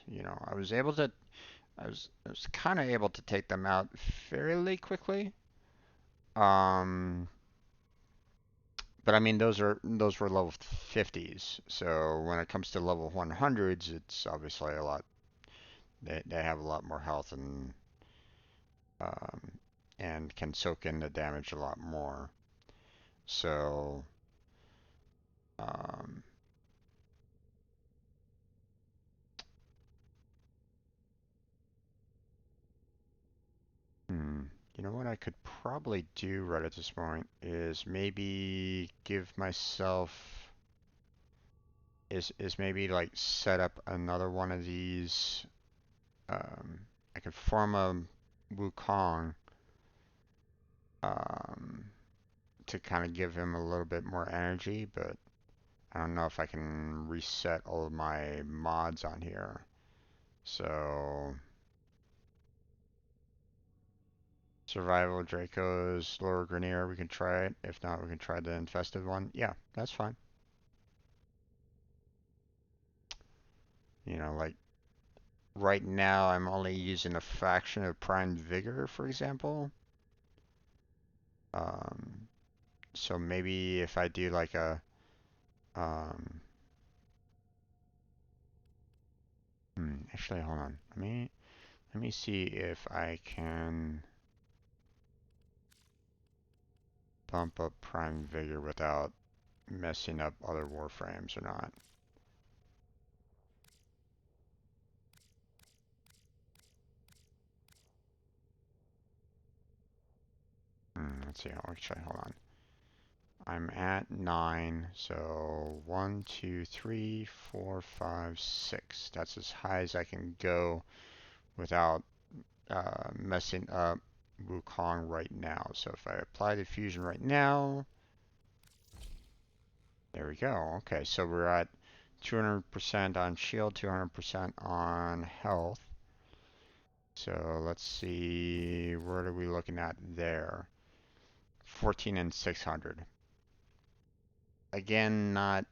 S1: I was kind of able to take them out fairly quickly. Um, but I mean, those were level 50s. So when it comes to level 100s, it's obviously a lot. They have a lot more health um, and can soak in the damage a lot more. So um, hmm, what I could probably do right at this point is maybe give myself is maybe like set up another one of these. Um, I could form a Wukong um, to kind of give him a little bit more energy, but I don't know if I can reset all of my mods on here. So Survival Draco's Lower Grenier, we can try it. If not, we can try the infested one. Yeah, that's fine. Like right now I'm only using a fraction of Prime Vigor, for example. Um, so maybe if I do like um, actually hold on. Let me see if I can bump up Prime Vigor without messing up other Warframes or not. Let's see. Actually, hold on. I'm at 9, so 1, 2, 3, 4, 5, 6. That's as high as I can go without messing up Wukong right now. So if I apply the fusion right now, there we go. Okay, so we're at 200% on shield, 200% on health. So let's see, what are we looking at there? 14 and 600. Again, not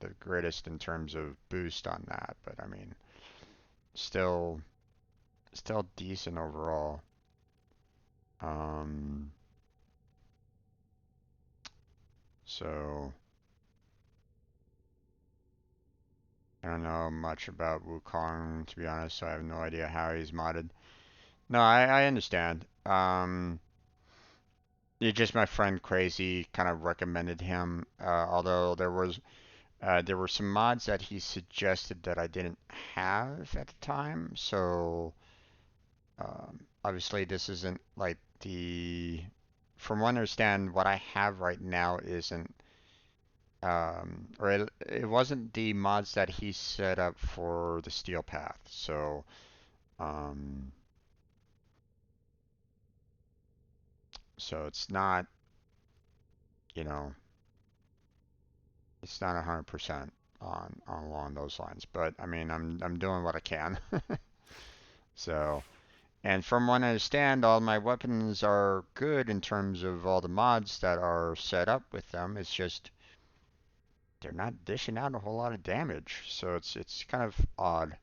S1: the greatest in terms of boost on that, but I mean, still decent overall. So I don't know much about Wukong, to be honest, so I have no idea how he's modded. No, I understand. Yeah, just my friend Crazy kind of recommended him, although there were some mods that he suggested that I didn't have at the time, so obviously this isn't like from what I understand, what I have right now isn't, or it wasn't the mods that he set up for the Steel Path, so, so it's not, you know, it's not 100% on along those lines, but I mean, I'm doing what I can. So, and from what I understand, all my weapons are good in terms of all the mods that are set up with them. It's just they're not dishing out a whole lot of damage, so it's kind of odd,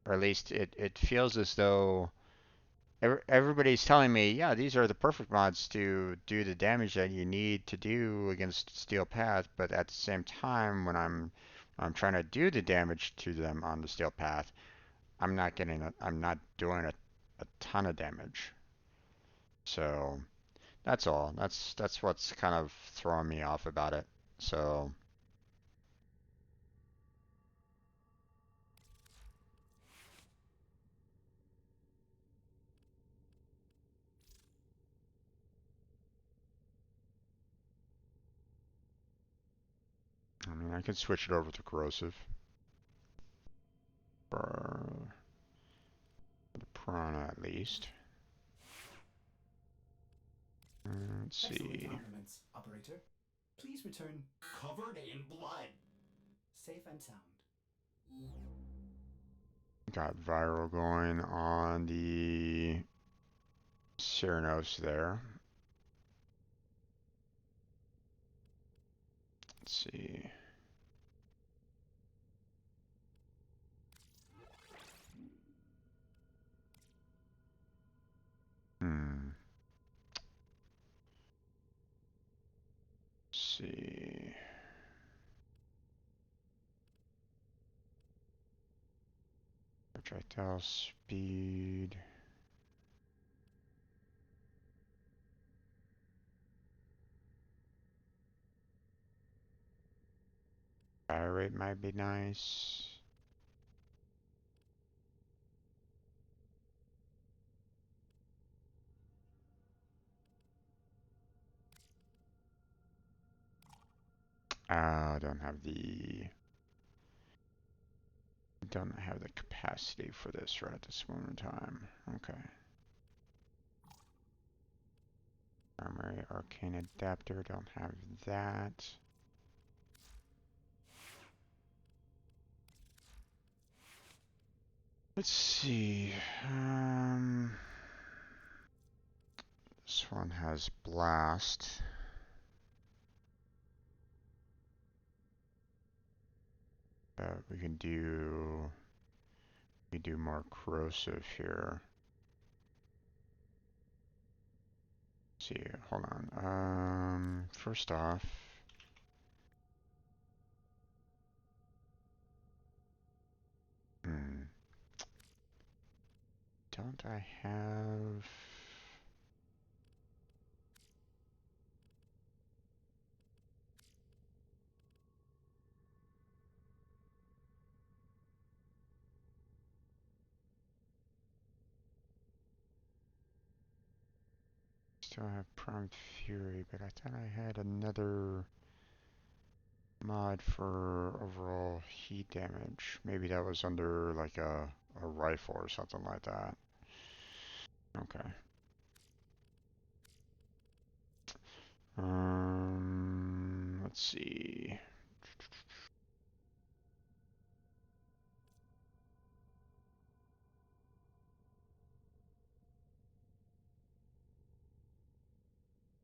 S1: or at least it feels as though everybody's telling me, yeah, these are the perfect mods to do the damage that you need to do against Steel Path, but at the same time, when I'm trying to do the damage to them on the Steel Path, I'm not doing a ton of damage. So that's all. That's what's kind of throwing me off about it. So I mean, I could switch it over to corrosive for the piranha at least. Let's see.
S13: Excellent compliments, operator. Please return
S12: Covered in blood.
S13: safe and sound.
S1: Got viral going on the Ceranos there. Let's see. Let's see. Projectile speed. Fire rate might be nice. I don't have the capacity for this right at this moment in time. Okay. Primary arcane adapter, don't have that. Let's see. This one has blast. We can do more corrosive here. Let's see, hold on. First off, don't I have? still have Prompt Fury, but I thought I had another mod for overall heat damage. Maybe that was under like a rifle or something like that. Okay. Let's see.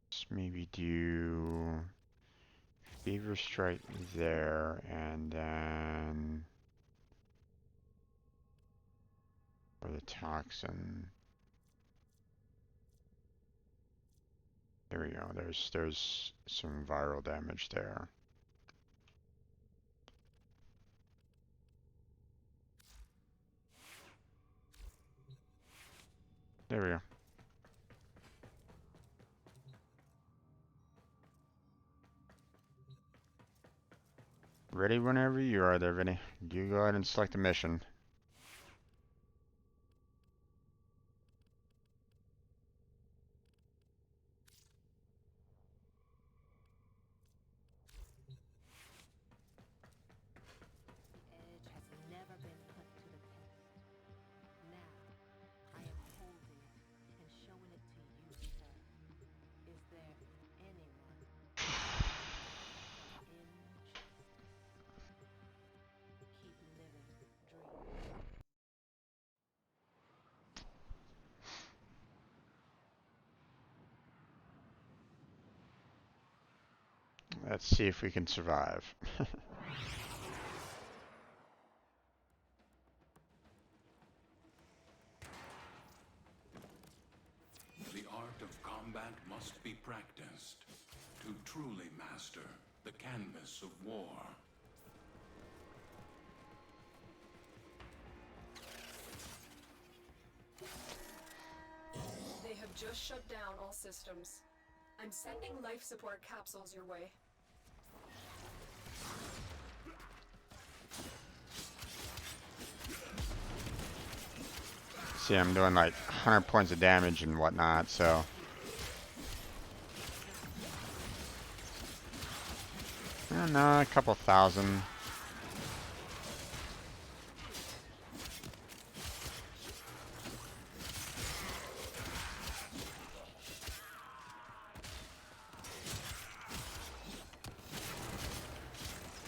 S1: Let's maybe do Fever Strike there, and then for the Toxin. There we go. There's some viral damage there. There we go. Ready whenever you are there, Vinny. You go ahead and select the mission.
S2: The edge has never been put to the test. Now, I am holding it and showing it to you, sir. Is there anyone in justice? Keep living, dream.
S1: Let's see if we can survive.
S7: The art of combat must be practiced to truly master the canvas of war.
S4: They have just shut down all systems. I'm sending life support capsules your way.
S1: See, I'm doing like 100 points of damage and whatnot, so. I don't know, a couple thousand.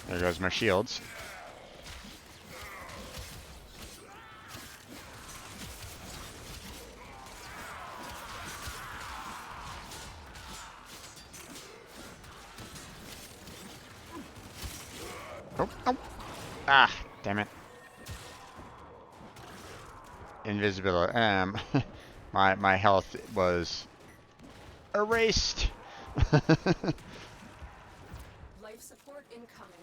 S1: There goes my shields. Oh, oh. Ah, damn it. Invisibility. My health was erased.
S4: Life support incoming.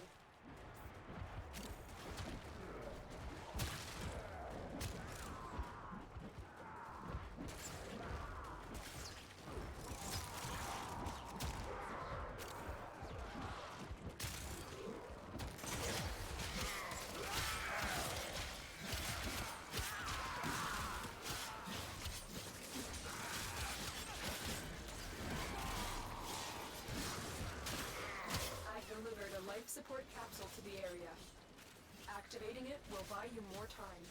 S4: Support capsule to the area. Activating it will buy you more time.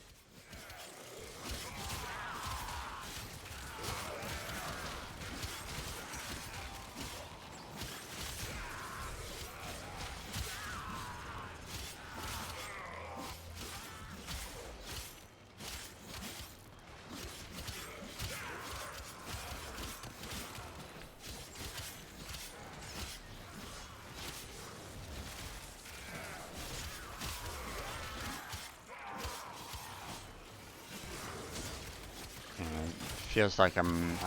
S1: Feels like I'm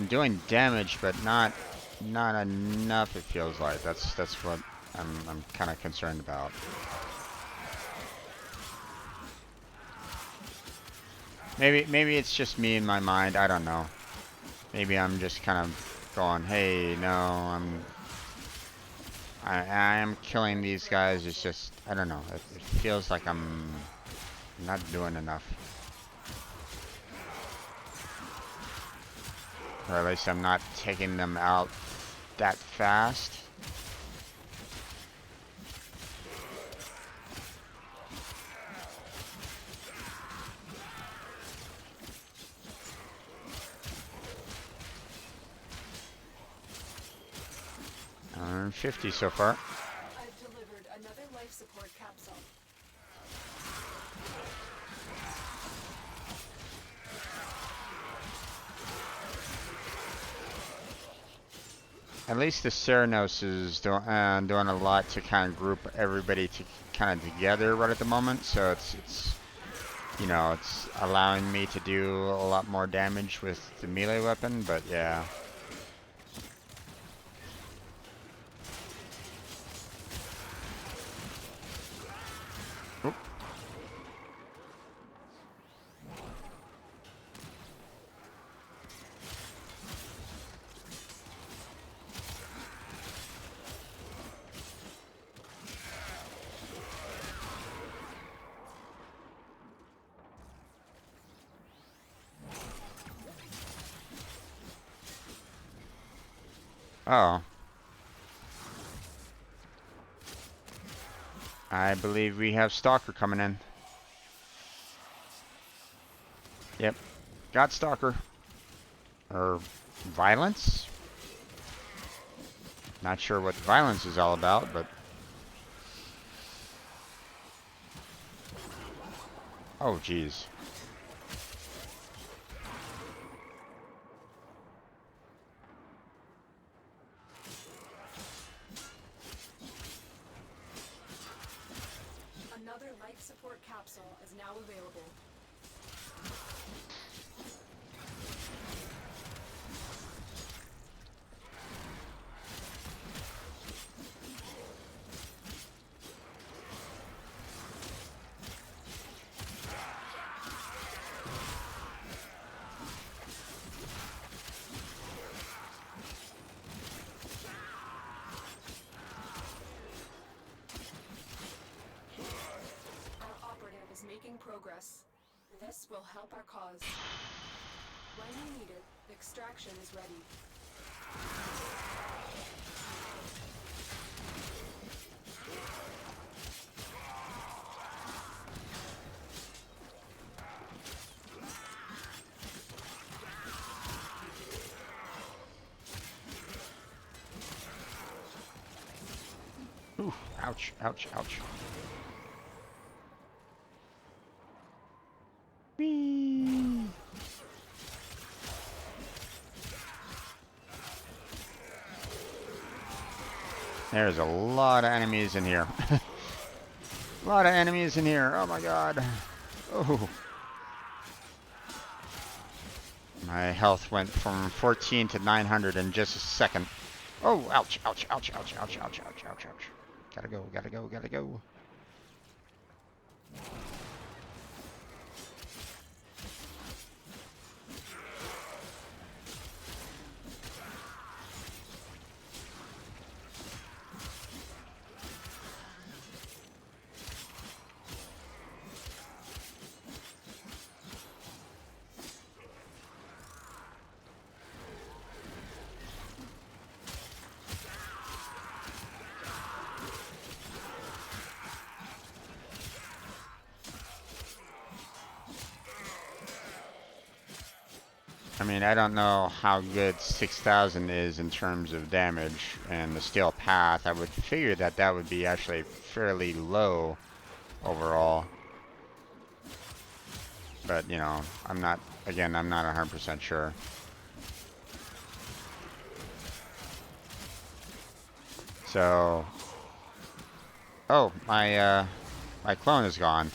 S1: doing damage, but not enough. It feels like that's what I'm kind of concerned about. Maybe it's just me in my mind. I don't know. Maybe I'm just kind of going, hey, no, I am killing these guys. It's just, I don't know. It feels like I'm not doing enough. Or at least I'm not taking them out that fast. And 50 so far.
S4: I've delivered another life support capsule.
S1: At least the Ceranos is doing a lot to kind of group everybody to kind of together right at the moment. So it's you know, it's allowing me to do a lot more damage with the melee weapon. But yeah. Oop. Oh. I believe we have Stalker coming in. Yep. Got Stalker. Or violence? Not sure what violence is all about, but... Oh, geez.
S4: Another life support capsule is now available. Our operative is making progress. This will help our cause. When you need it, extraction is ready.
S1: Ooh, ouch, ouch, ouch. Whee! There's a lot of enemies in here. A lot of enemies in here. Oh my god. Oh. My health went from 14 to 900 in just a second. Oh, ouch, ouch, ouch, ouch, ouch, ouch, ouch, ouch, ouch. Gotta go, gotta go, gotta go. I mean, I don't know how good 6,000 is in terms of damage and the steel path. I would figure that that would be actually fairly low overall. But, you know, I'm not, again, I'm not 100% sure. So, oh, my clone is gone.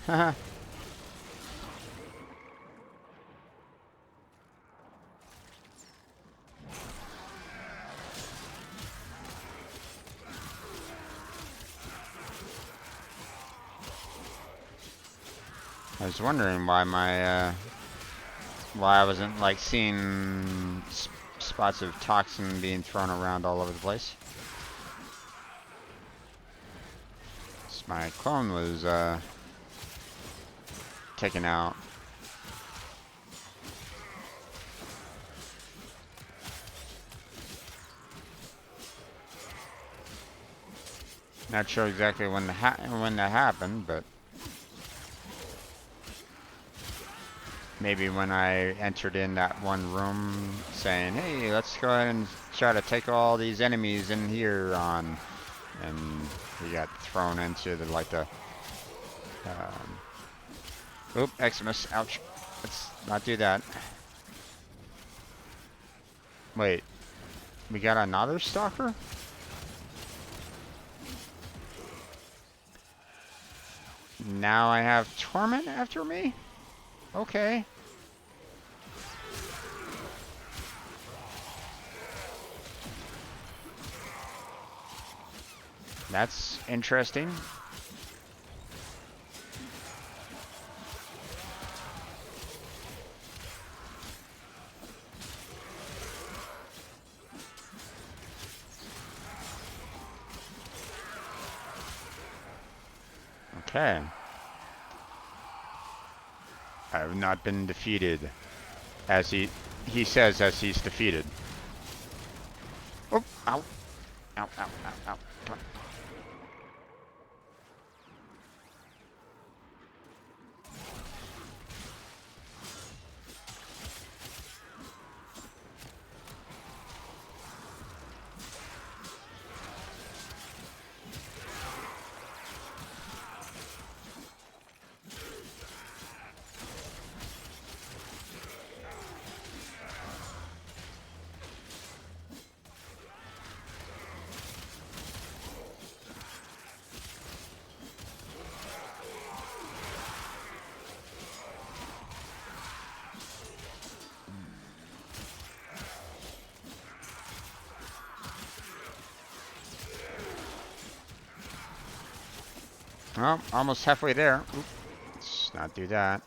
S1: I was wondering why why I wasn't like seeing spots of toxin being thrown around all over the place. My clone was taken out. Not sure exactly when that happened, but maybe when I entered in that one room saying, "Hey, let's go ahead and try to take all these enemies in here on," and we got thrown into the oop, Eximus, ouch. Let's not do that. Wait, we got another stalker? Now I have torment after me? Okay. That's interesting. Okay. I have not been defeated. As he says as he's defeated. Oh, ow. Ow, ow, ow, ow. Come on. Well, almost halfway there. Oop. Let's not do that.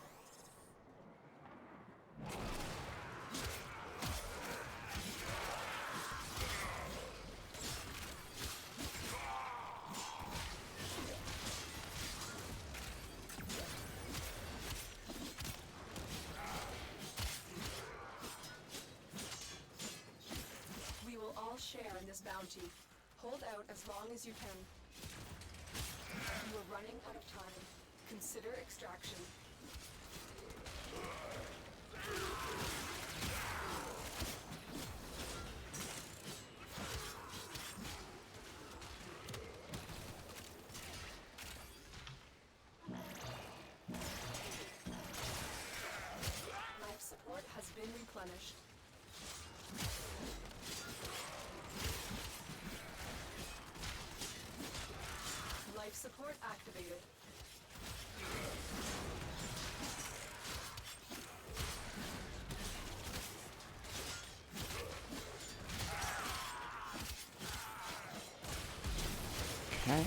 S4: We will all share in this bounty. Hold out as long as you can. You are running out of time. Consider extraction. Life support has been replenished. Life support activated.
S1: Okay.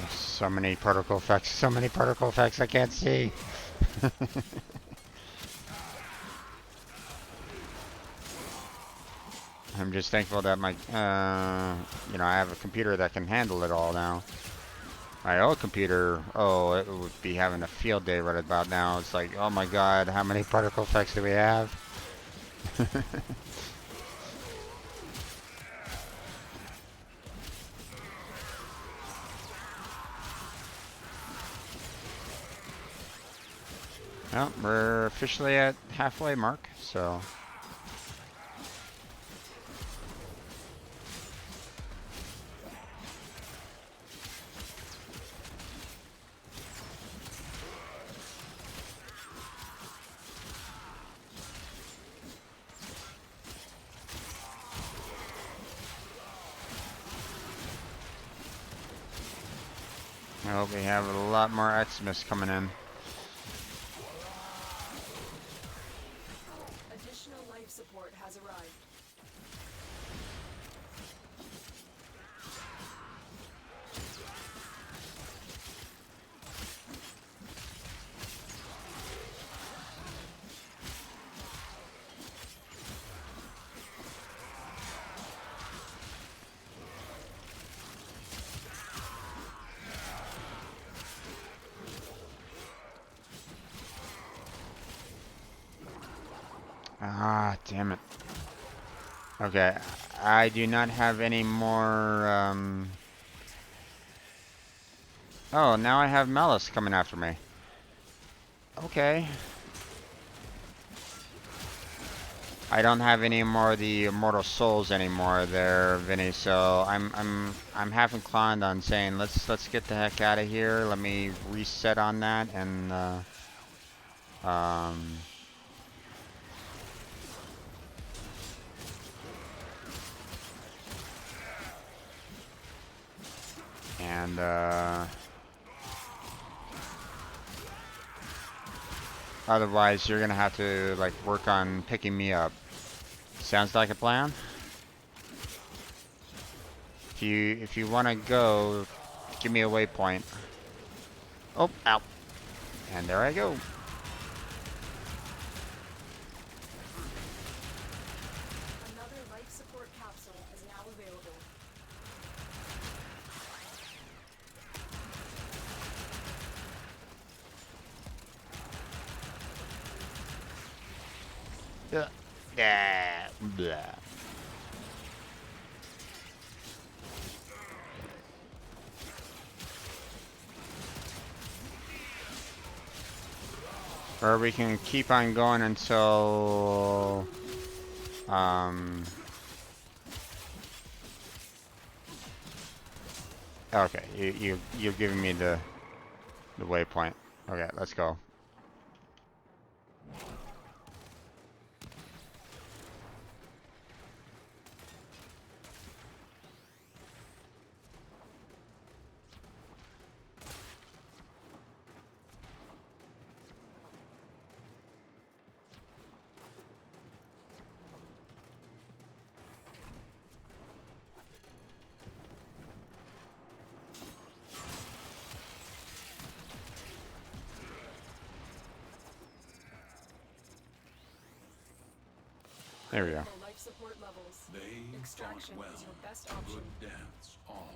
S1: So many particle effects. So many particle effects I can't see. I'm just thankful that my, you know, I have a computer that can handle it all now. My old computer, oh, it would be having a field day right about now. It's like, oh my god, how many particle effects do we have? Well, we're officially at halfway mark, so. Oh, we have a lot more Xmas coming in.
S4: Additional life support has arrived.
S1: Ah, damn it. Okay, I do not have any more, Oh, now I have Malice coming after me. Okay. I don't have any more of the Immortal Souls anymore there, Vinny, so I'm half inclined on saying let's get the heck out of here. Let me reset on that and um and otherwise you're gonna have to like work on picking me up. Sounds like a plan? If you wanna go, give me a waypoint. Oh, ow. And there I go.
S4: Another life support capsule is now available.
S1: Yeah. Blah. Or we can keep on going until okay, you're giving me the waypoint. Okay, let's go. There we go.
S4: For life support levels.
S7: They
S4: Extraction
S7: fought well.
S4: is your best option.
S7: Good dance, all.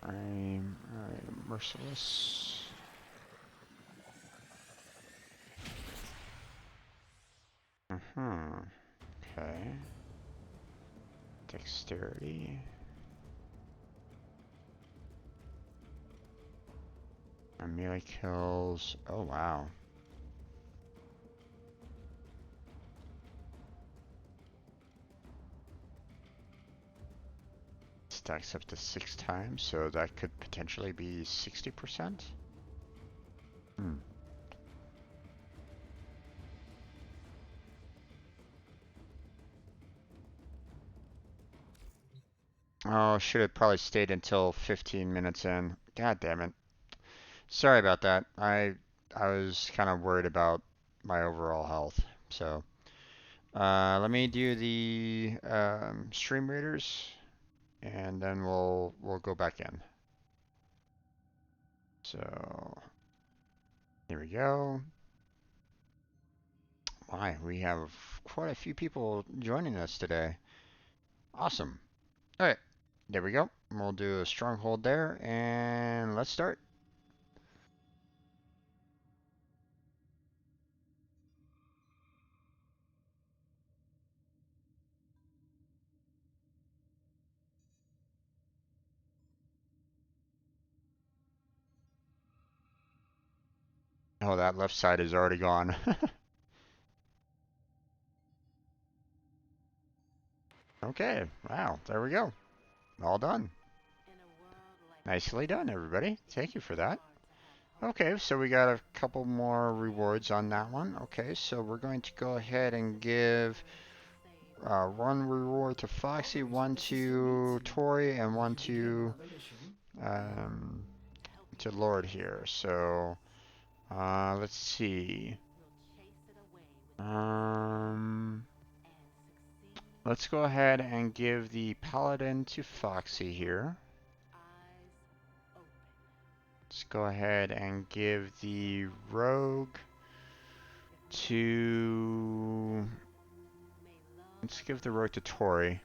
S1: I'm merciless. Okay. Dexterity. And melee kills. Oh wow. Stacks up to 6 times, so that could potentially be 60%. Oh, should have probably stayed until 15 minutes in. God damn it. Sorry about that. I was kind of worried about my overall health. So, let me do the stream raiders, and then we'll go back in. So, here we go. My, we have quite a few people joining us today. Awesome. All right, there we go. We'll do a stronghold there, and let's start. Oh, that left side is already gone. Okay, wow, there we go. All done. Nicely done, everybody. Thank you for that. Okay, so we got a couple more rewards on that one. Okay, so we're going to go ahead and give one reward to Foxy, one to Tori, and one to Lord here. So let's see. Let's go ahead and give the Paladin to Foxy here. Let's go ahead and give the Rogue to... Let's give the Rogue to Tori.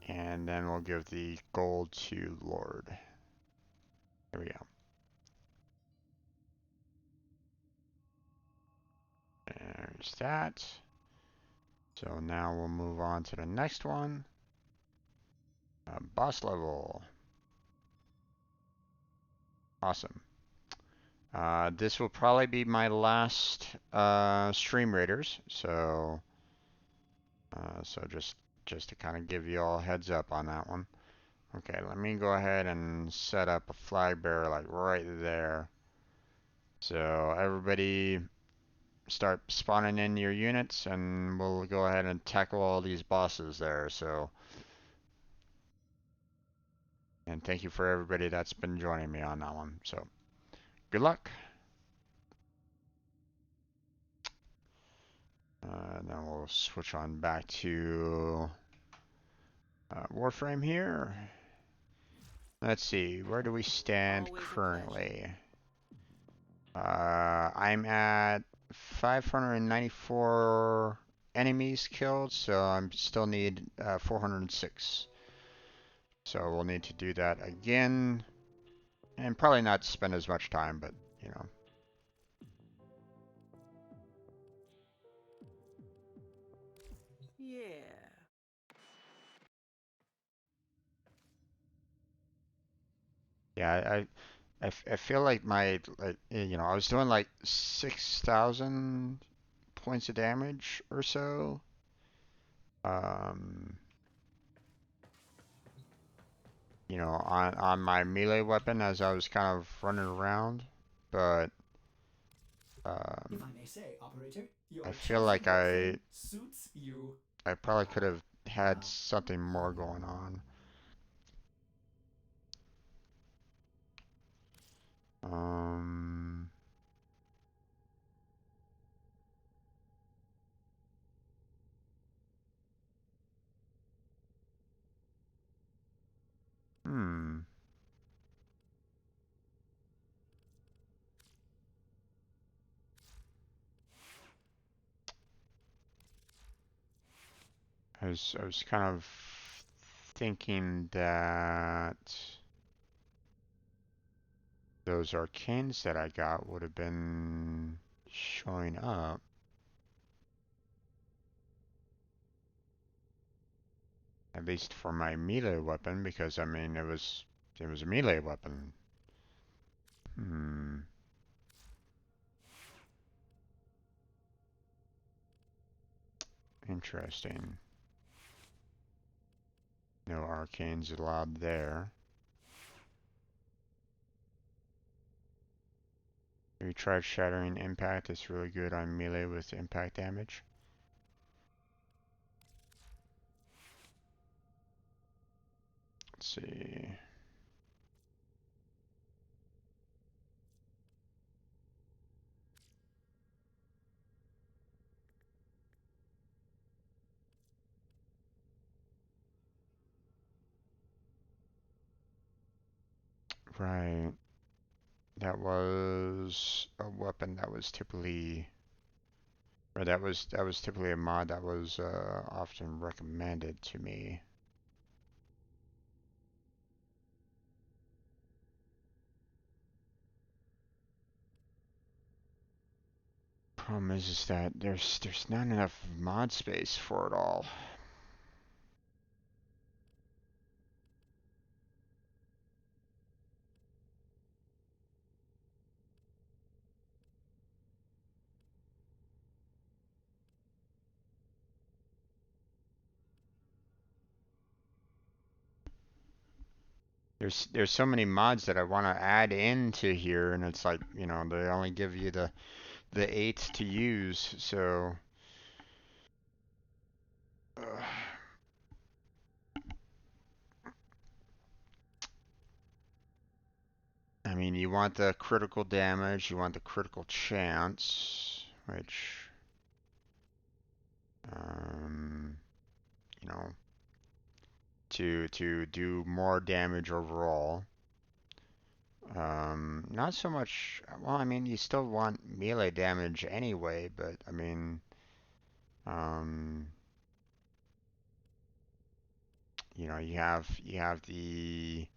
S1: And then we'll give the gold to Lord. There we go. There's that. So now we'll move on to the next one. Boss level. Awesome. This will probably be my last stream raiders, so just to kind of give you all a heads up on that one. Okay, let me go ahead and set up a flag bearer like right there. So everybody start spawning in your units, and we'll go ahead and tackle all these bosses there. So, and thank you for everybody that's been joining me on that one. So, good luck. Then we'll switch on back to Warframe here. Let's see, where do we stand currently? I'm at 594 enemies killed, so I still need 406. So we'll need to do that again, and probably not spend as much time, but you know.
S2: Yeah.
S1: Yeah, I feel like my, you know, I was doing like 6,000 points of damage or so. You know, on my melee weapon as I was kind of running around, but
S13: If I may say, operator,
S1: I
S13: your
S1: feel
S13: chosen
S1: like
S13: Warframe suits you.
S1: I probably could have had something more going on. Um, hmm. I was kind of thinking that those arcanes that I got would have been showing up. At least for my melee weapon, because I mean it was a melee weapon. Hmm. Interesting. No arcanes allowed there. Have you tried Shattering Impact? It's really good on melee with impact damage. Let's see. Right. That was a weapon that was typically, or that was typically a mod that was often recommended to me. Problem is that there's not enough mod space for it all. There's so many mods that I want to add into here, and it's like, you know, they only give you the 8 to use, so I mean, you want the critical damage, you want the critical chance, which you know, to do more damage overall. Not so much, well, I mean, you still want melee damage anyway, but I mean, um, you know, you have the,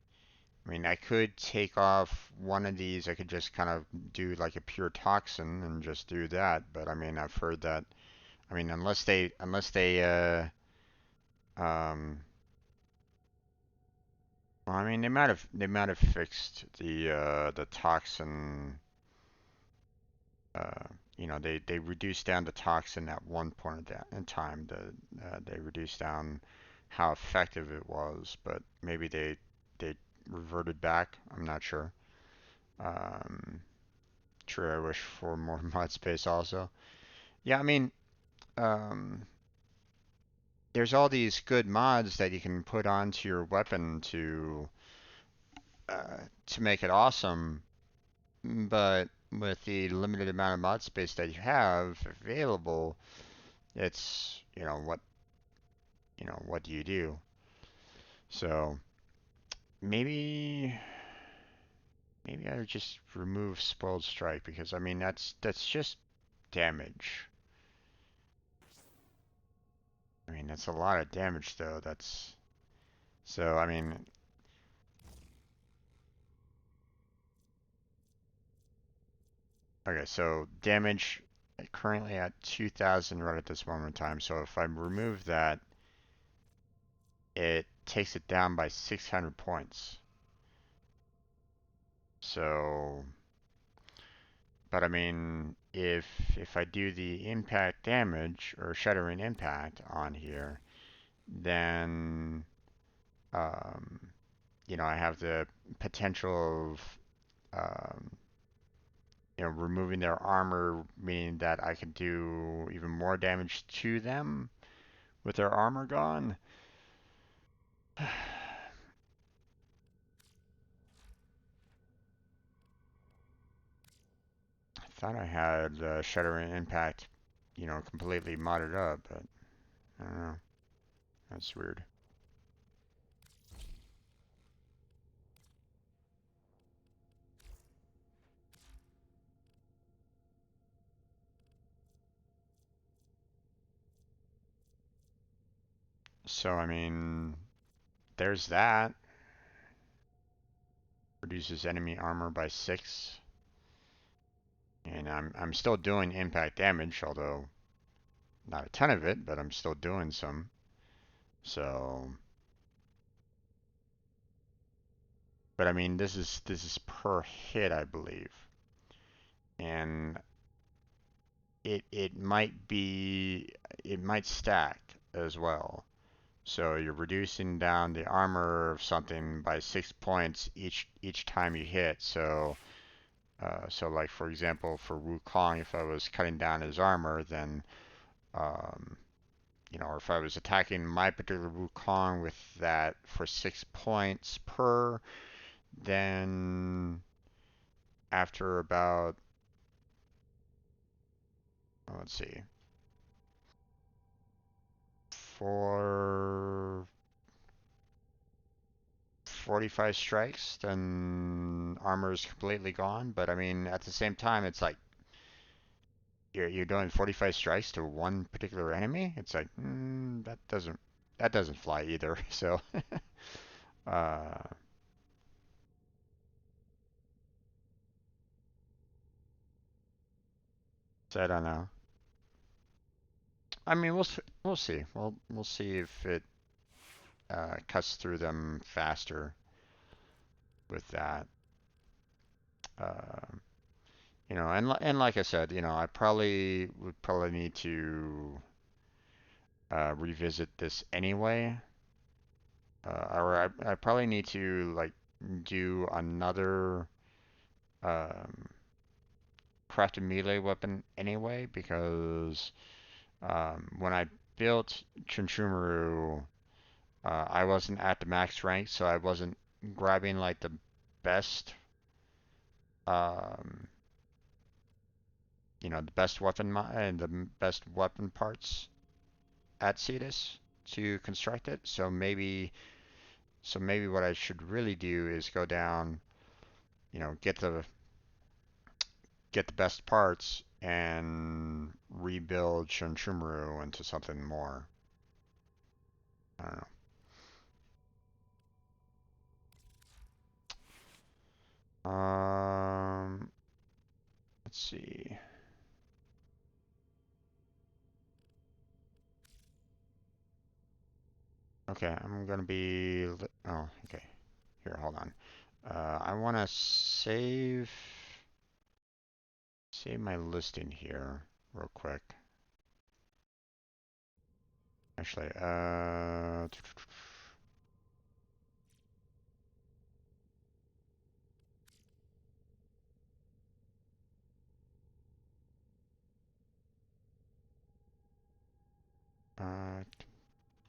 S1: I mean, I could take off one of these. I could just kind of do like a pure toxin and just do that. But I mean, I've heard that. I mean, um, well, I mean, they might have fixed the toxin. Uh, they reduced down the toxin at one point in time. They reduced down how effective it was, but maybe they reverted back. I'm not sure. Um, True, I wish for more mod space also. Yeah, I mean, um, there's all these good mods that you can put onto your weapon to make it awesome, but with the limited amount of mod space that you have available, it's, what do you do? So maybe maybe I would just remove Spoiled Strike because I mean that's just damage. I mean that's a lot of damage though. That's so I mean okay, so damage currently at 2,000 right at this moment in time. So if I remove that, it takes it down by 600 points. So, but I mean, if I do the impact damage or shattering impact on here, then I have the potential of removing their armor, meaning that I can do even more damage to them with their armor gone. I thought I had Shattering Impact, completely modded up, but I don't know. That's weird. So, I mean, there's that. Reduces enemy armor by 6. And I'm still doing impact damage, although not a ton of it, but I'm still doing some. So, but I mean, this is per hit, I believe. And it might stack as well. So you're reducing down the armor of something by 6 points each time you hit. So like for example, for Wukong, if I was cutting down his armor, then or if I was attacking my particular Wukong with that for 6 points per, then after about let's see, for 45 strikes, then armor is completely gone. But I mean, at the same time, it's like you're doing 45 strikes to one particular enemy. It's like that doesn't fly either. So, uh, so I don't know. I mean, we'll see. We'll see if it cuts through them faster with that. Uh, and like I said, I would probably need to revisit this anyway. Or I probably need to like do another um, crafted melee weapon anyway because when I built Chunchumaru, I wasn't at the max rank, so I wasn't grabbing like the best, um, the best weapon and the best weapon parts at Cetus to construct it. So maybe what I should really do is go down, get the best parts and rebuild Shunchumuru into something more. I don't know. Let's see. Okay, I'm gonna be. Oh, okay. Here, hold on. I want to save my listing here real quick. Actually,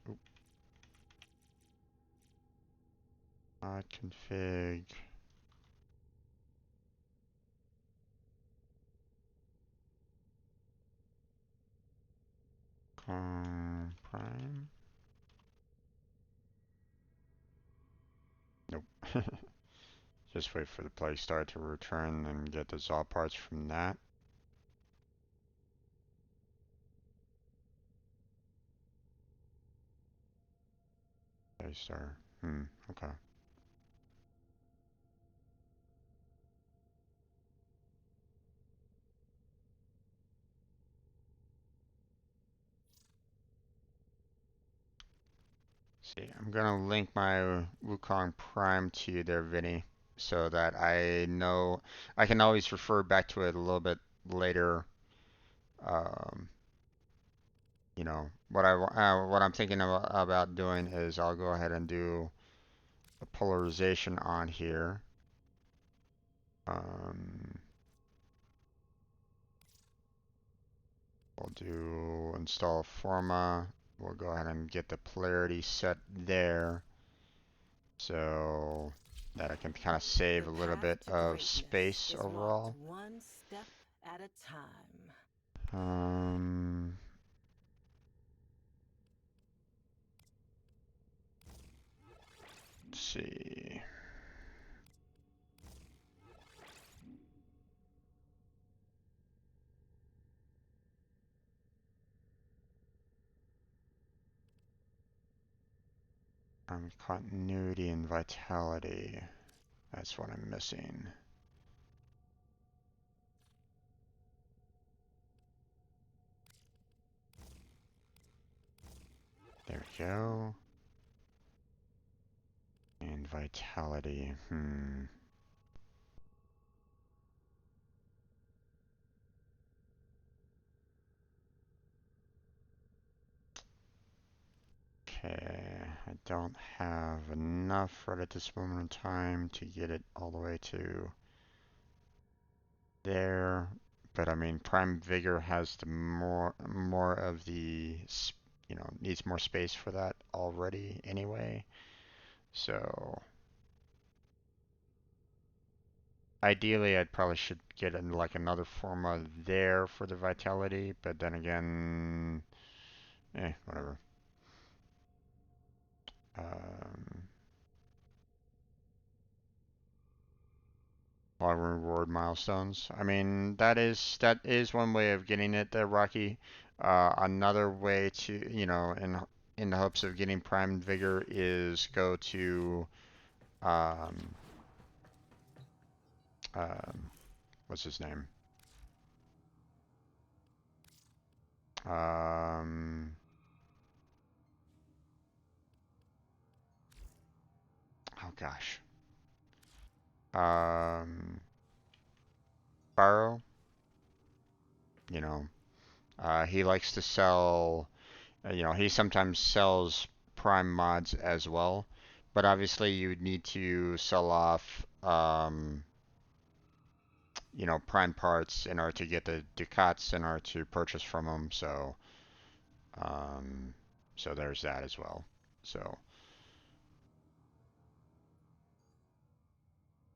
S1: oop, config. Prime. Nope. Just wait for the play start to return and get the ZOP parts from that. Play start. Okay. See, I'm gonna link my Wukong Prime to you there, Vinny, so that I know I can always refer back to it a little bit later. Um, you know, what I'm thinking about doing is I'll go ahead and do a polarization on here. We'll do install Forma. We'll go ahead and get the polarity set there, so that I can kind of save a little bit of space overall.
S2: One step at a time.
S1: Let's see. Continuity and vitality. That's what I'm missing. There we go. And vitality. Okay, I don't have enough right at this moment in time to get it all the way to there. But I mean, Prime Vigor has the more of the, needs more space for that already anyway. So ideally, I'd probably should get in like another Forma there for the vitality, but then again, whatever. A lot of reward milestones. I mean, that is one way of getting it there, Rocky. Another way to, in the hopes of getting Prime Vigor is go to, what's his name? Oh gosh. Barrow. He likes to sell, he sometimes sells Prime mods as well, but obviously you would need to sell off, Prime parts in order to get the Ducats in order to purchase from them. So there's that as well. So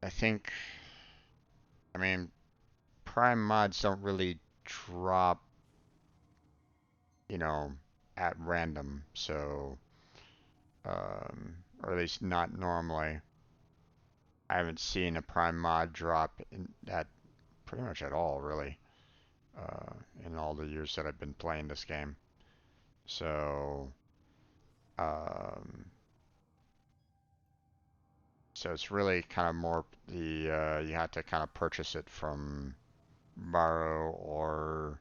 S1: I mean, Prime mods don't really drop, at random. So, or at least not normally. I haven't seen a Prime mod drop at pretty much at all, really, in all the years that I've been playing this game. So, So it's really kind of more the you have to kind of purchase it from borrow, or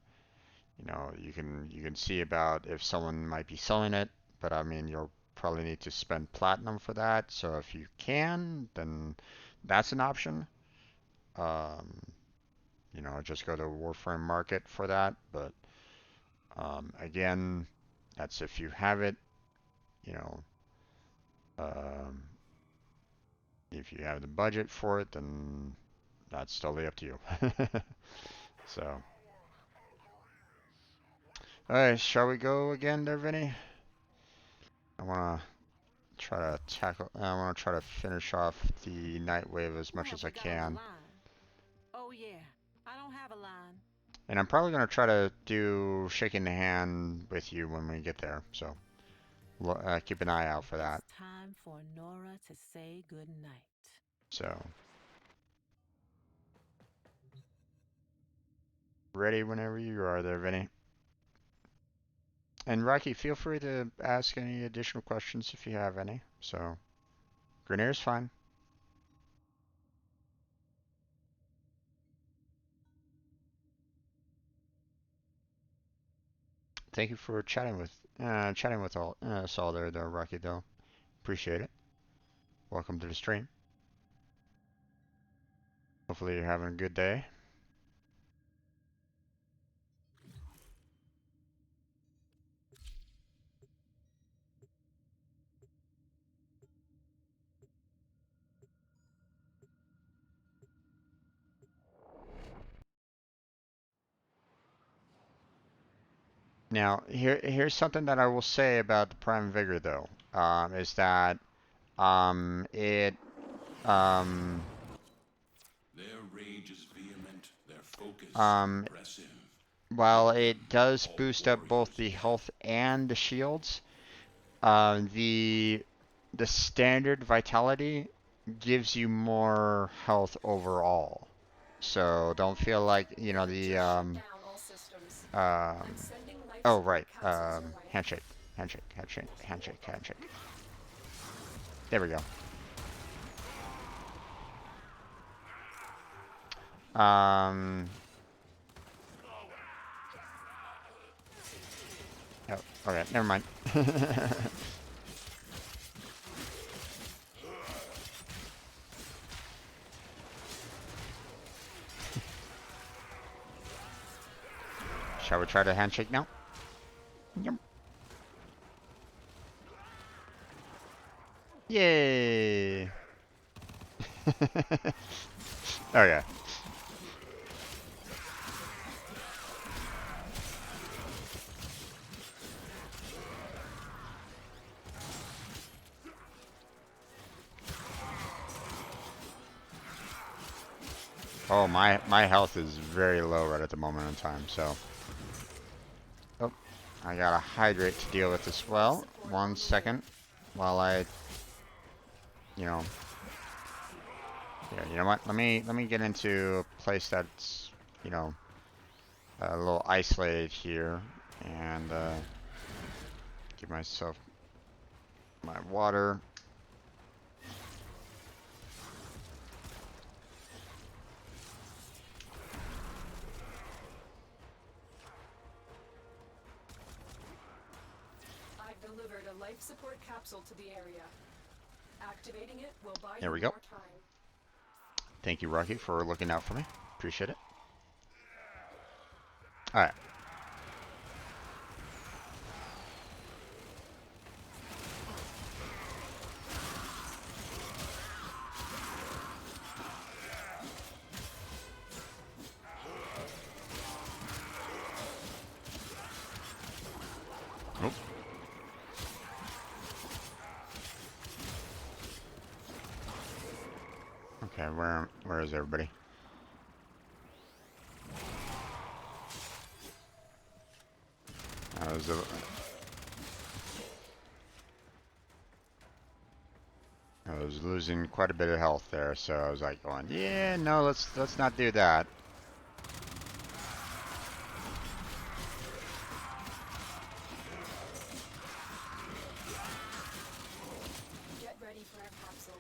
S1: you can see about if someone might be selling it, but I mean you'll probably need to spend platinum for that. So if you can, then that's an option. Um, just go to Warframe Market for that. But again, that's if you have it. You know, um, if you have the budget for it, then that's totally up to you. So, alright, shall we go again there, Vinny? I wanna I wanna try to finish off the Night Wave as much as I can.
S2: Oh yeah, I don't have a line.
S1: And I'm probably gonna try to do shaking the hand with you when we get there, so keep an eye out for that.
S2: It's time for Nora to say goodnight.
S1: So, ready whenever you are there, Vinny. And Rocky, feel free to ask any additional questions if you have any. So, Grenier's fine. Thank you for chatting with us all there, though, Rocky. Though, appreciate it. Welcome to the stream. Hopefully, you're having a good day. Now, here's something that I will say about the Prime Vigor, though, is that it
S7: Their rage is vehement, their focus impressive.
S1: while it does boost up both the health and the shields, the standard vitality gives you more health overall. So don't feel like oh right, handshake, handshake, handshake, handshake, handshake. There we go. Oh, okay, never mind. Shall we try the handshake now? Yep. Yay! Okay. Oh, my health is very low right at the moment in time, so. Oh, I gotta hydrate to deal with this well. 1 second while I, yeah, you know what? Let me get into a place that's, a little isolated here, and give myself my water.
S4: Delivered a life support capsule to the area. Activating it will buy
S1: There we
S4: you
S1: go.
S4: more time.
S1: Thank you, Rocky, for looking out for me. Appreciate it. All right. Oh. Okay, where is everybody? I was losing quite a bit of health there, so I was like going, yeah, no, let's not do that.
S4: Get ready for our capsule.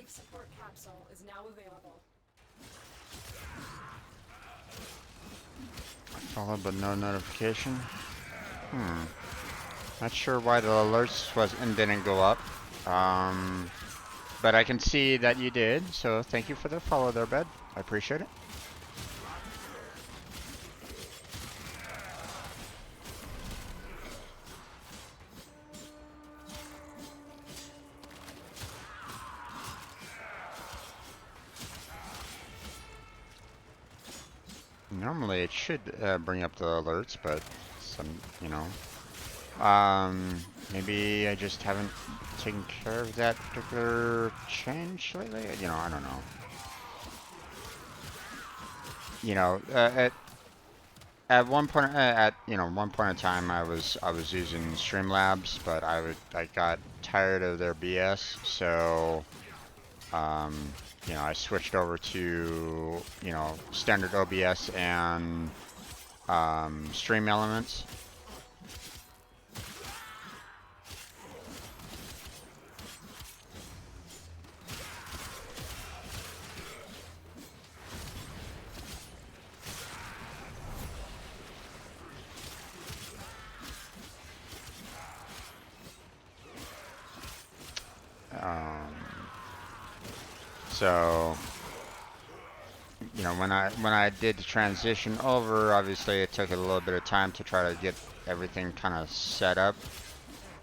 S4: life support capsule is now available.
S1: Follow but no notification. Not sure why the alerts didn't go up. But I can see that you did, so thank you for the follow there, bud. I appreciate it. Normally it should bring up the alerts, but maybe I just haven't taken care of that particular change lately. I don't know. At one point, one point in time, I was using Streamlabs, but I got tired of their BS, so I switched over to standard OBS and Stream Elements. So, when I did the transition over, obviously it took a little bit of time to try to get everything kind of set up.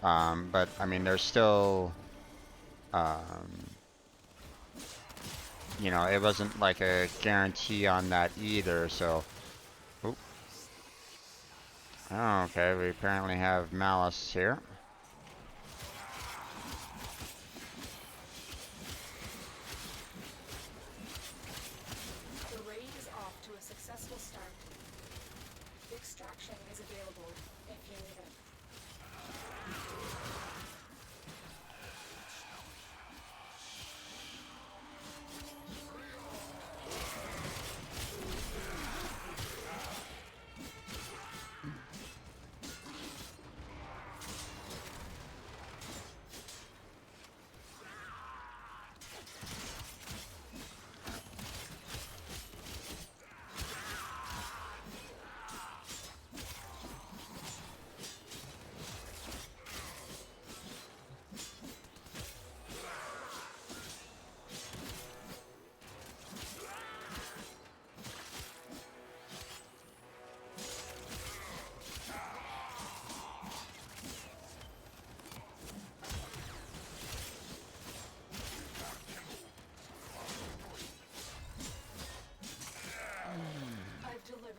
S1: But I mean, there's still, it wasn't like a guarantee on that either. So, oop. Oh, okay, we apparently have Malice here.
S4: Extraction is available if you need it.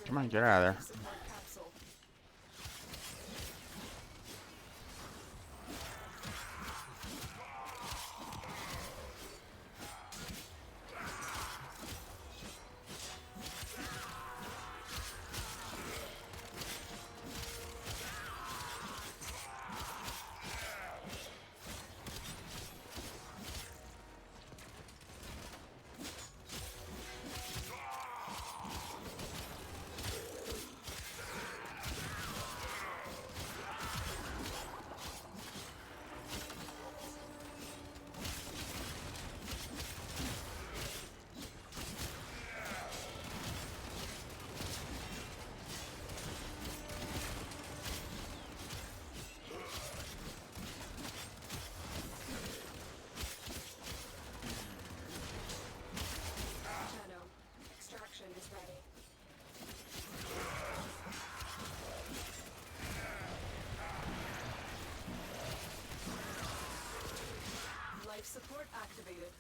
S1: Come on, get out of there.
S4: Support activated.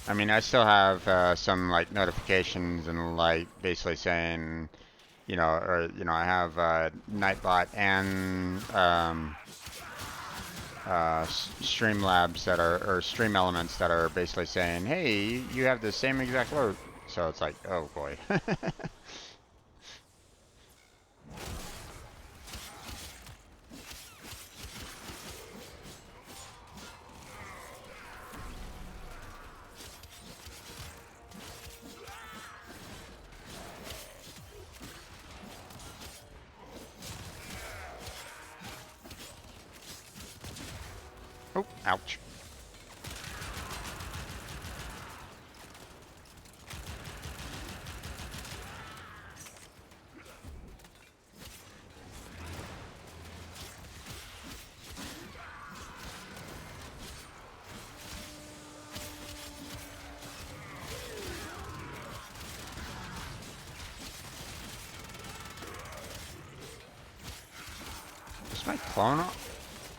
S1: I mean, I still have some like notifications and like basically saying, I have Nightbot and Streamlabs or Stream Elements that are basically saying, hey, you have the same exact load. So it's like, oh boy. Oh, ouch. Is my clone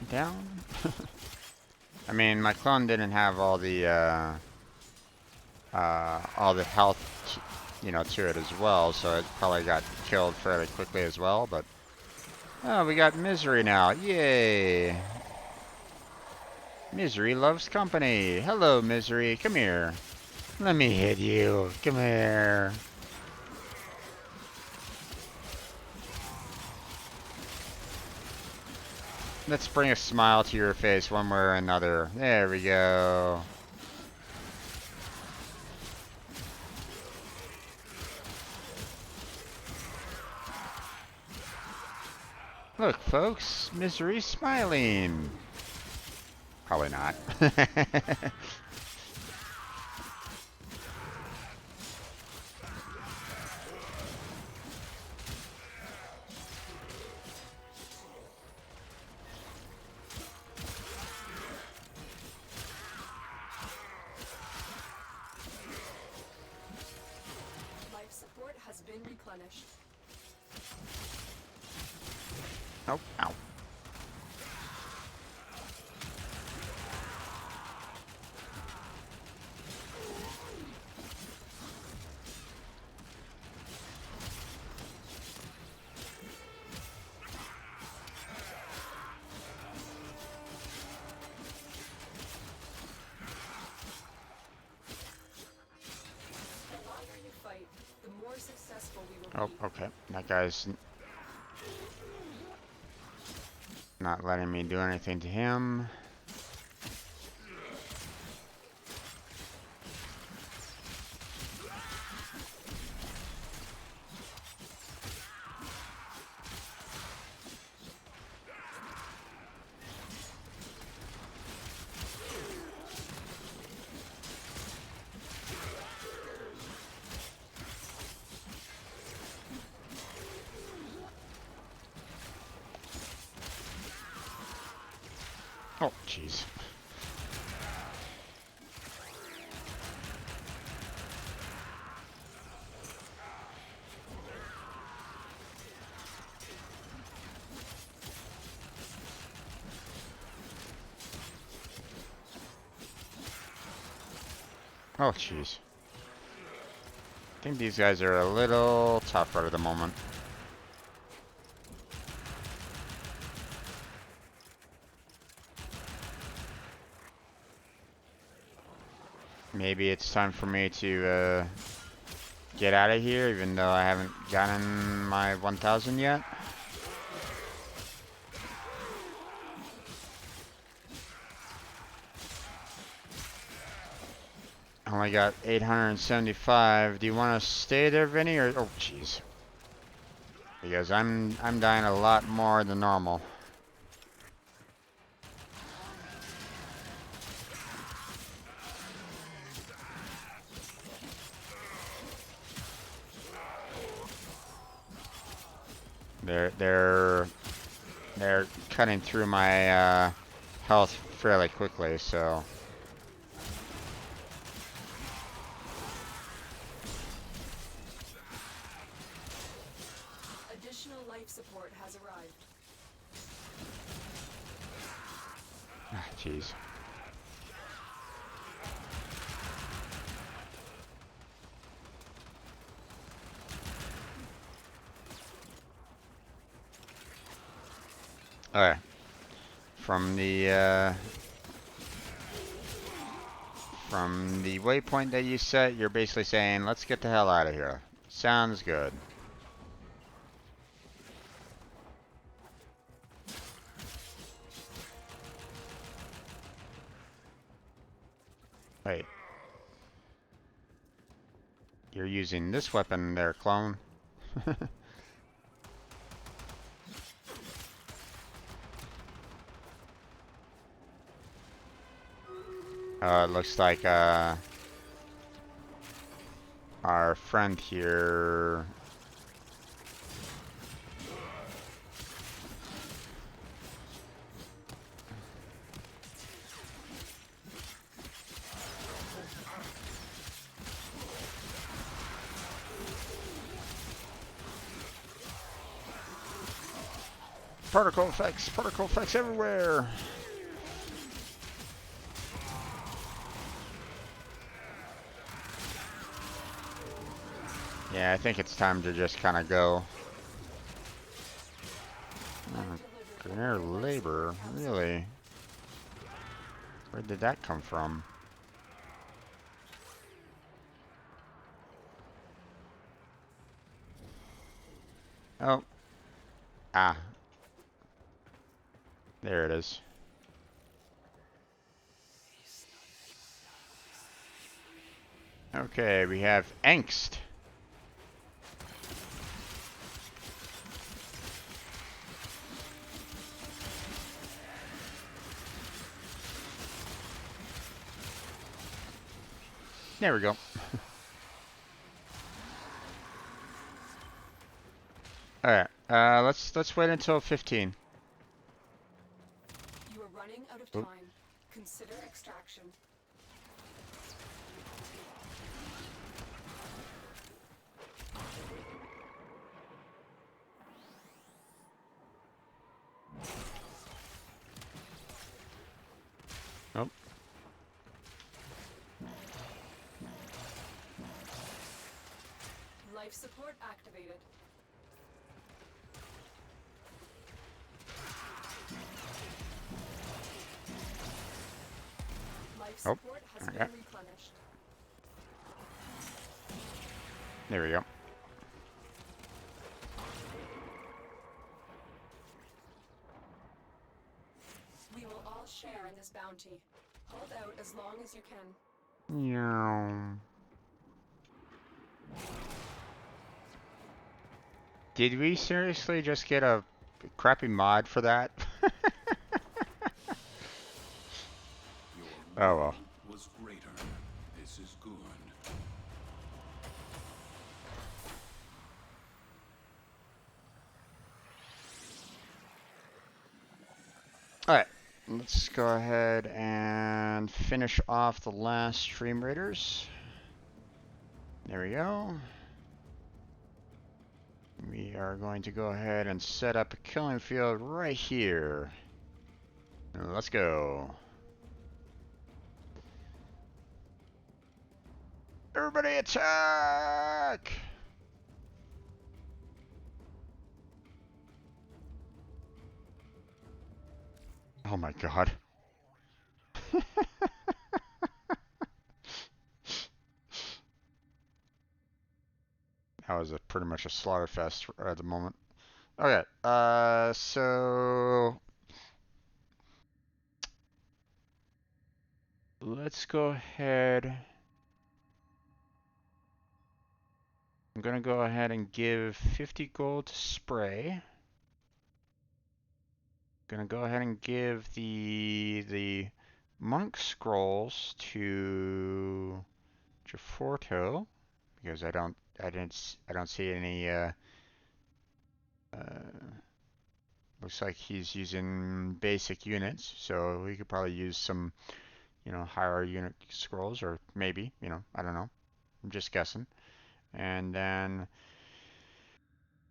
S1: down? I mean, my clone didn't have all the health, you know, to it as well, so it probably got killed fairly quickly as well. But oh, we got Misery now! Yay! Misery loves company. Hello, Misery. Come here. Let me hit you. Come here. Let's bring a smile to your face one way or another. There we go. Look, folks, Misery's smiling. Probably not.
S4: Life support has been replenished.
S1: Oh, ow.
S4: The longer you fight, the more successful we will
S1: Oh,
S4: be.
S1: okay. That guy's not letting me do anything to him. Oh, jeez. Oh, jeez. I think these guys are a little tougher at the moment. Maybe it's time for me to get out of here, even though I haven't gotten my 1000 yet. Only got 875. Do you want to stay there, Vinny, or oh, jeez? Because I'm dying a lot more than normal. They're cutting through my health fairly quickly, so.
S4: Additional life support has arrived.
S1: Ah, jeez. Okay. From the waypoint that you set, you're basically saying, let's get the hell out of here. Sounds good. Wait. You're using this weapon there, clone. It looks like our friend here. Particle effects everywhere. Yeah, I think it's time to just kind of go. Grenadier labor, really? Where did that come from? Oh. Ah. There it is. Okay, we have angst. There we go. All right. Let's wait until 15.
S4: You are running out of time. Consider extraction.
S1: Nope.
S4: Life support activated. Life support has been replenished.
S1: There we go.
S4: We will all share in this bounty. Hold out as long as you can.
S1: Yeah. Did we seriously just get a crappy mod for that? Oh well.
S7: Was greater. This is good.
S1: Alright, let's go ahead and finish off the last Stream Raiders. There we go. We are going to go ahead and set up a killing field right here. Let's go. Everybody attack! Oh my god. That was pretty much a slaughter fest at the moment. Okay, so let's go ahead. I'm gonna go ahead and give 50 gold to Spray. Gonna go ahead and give the monk scrolls to Jaforto because I don't see any looks like he's using basic units, so we could probably use some, you know, higher unit scrolls, or maybe, you know, I don't know. I'm just guessing. And then,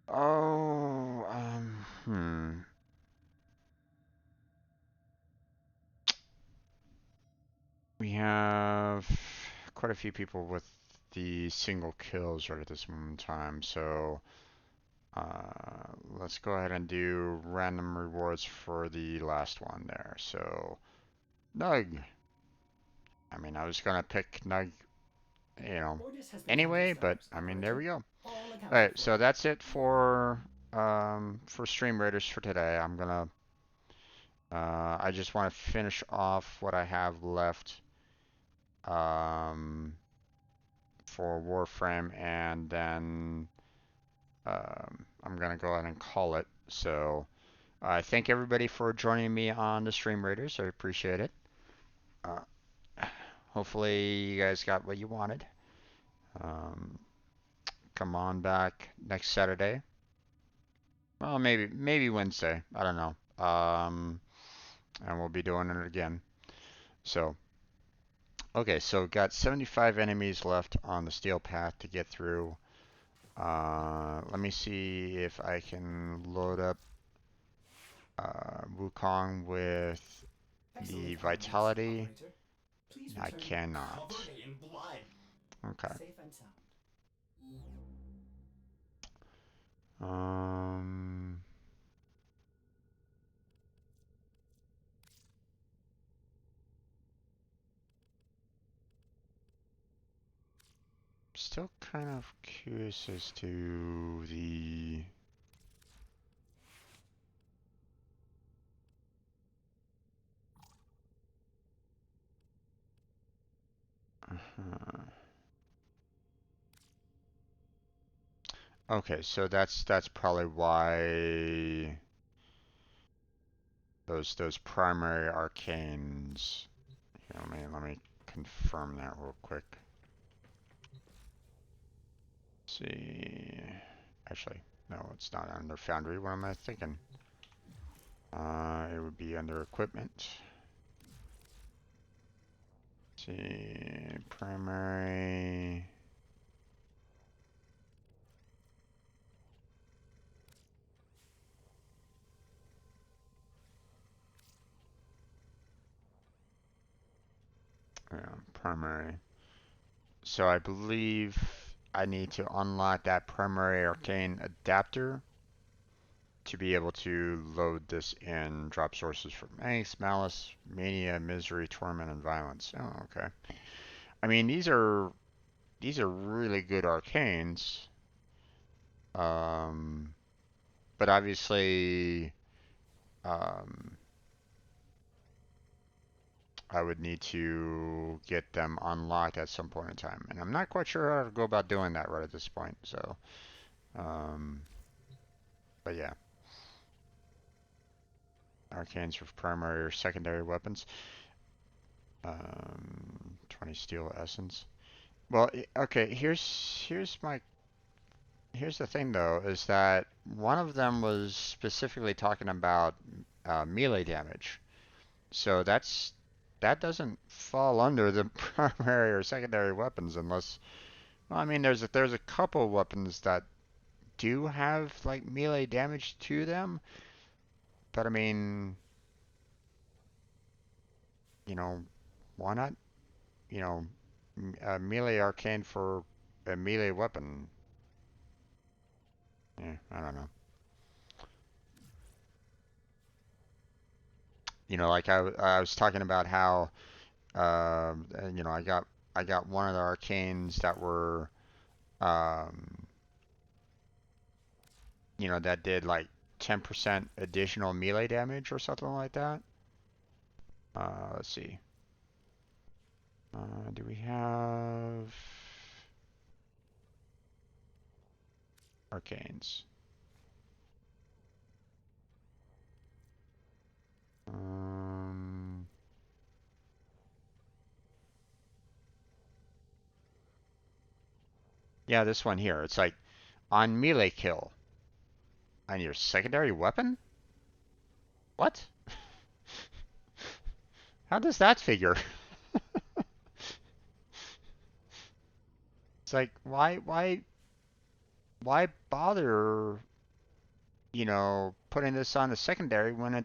S1: oh, we have quite a few people with the single kills right at this moment in time, so let's go ahead and do random rewards for the last one there. So, Nug. I mean, I was gonna pick Nug, you know, anyway, but I mean, there we go. Alright, so that's it for Stream Raiders for today. I'm gonna I just want to finish off what I have left for Warframe, and then I'm gonna go ahead and call it. So I thank everybody for joining me on the Stream Raiders. I appreciate it. hopefully you guys got what you wanted. Come on back next Saturday. Well, maybe Wednesday. I don't know. And we'll be doing it again. So, okay, so got 75 enemies left on the steel path to get through. Let me see if I can load up Wukong with the vitality. I cannot.
S13: in blood.
S1: Okay.
S13: Safe and sound.
S1: Still kind of curious as to the Okay, so that's probably why those primary arcanes. Here, let me confirm that real quick. Let's see, actually, no, it's not under Foundry. What am I thinking? It would be under equipment. Let's see, primary. Yeah, primary. So I believe I need to unlock that primary arcane adapter to be able to load this in. Drop sources from angst, malice, mania, misery, torment, and violence. Oh, okay. I mean, these are really good arcanes. But obviously, I would need to get them unlocked at some point in time, and I'm not quite sure how to go about doing that right at this point. So, but yeah. Arcanes for primary or secondary weapons. 20 steel essence. Well, okay, here's the thing though, is that one of them was specifically talking about melee damage. So that doesn't fall under the primary or secondary weapons unless, well, I mean, there's a couple weapons that do have like melee damage to them, but I mean, you know, why not, you know, a melee arcane for a melee weapon? Yeah, I don't know. You know, like I was talking about how, you know, I got one of the arcanes that were, um, you know, that did like 10% additional melee damage or something like that. Let's see. Do we have arcanes? Yeah, this one here. It's like on melee kill. On your secondary weapon? What? How does that figure? It's like why bother, you know, putting this on the secondary when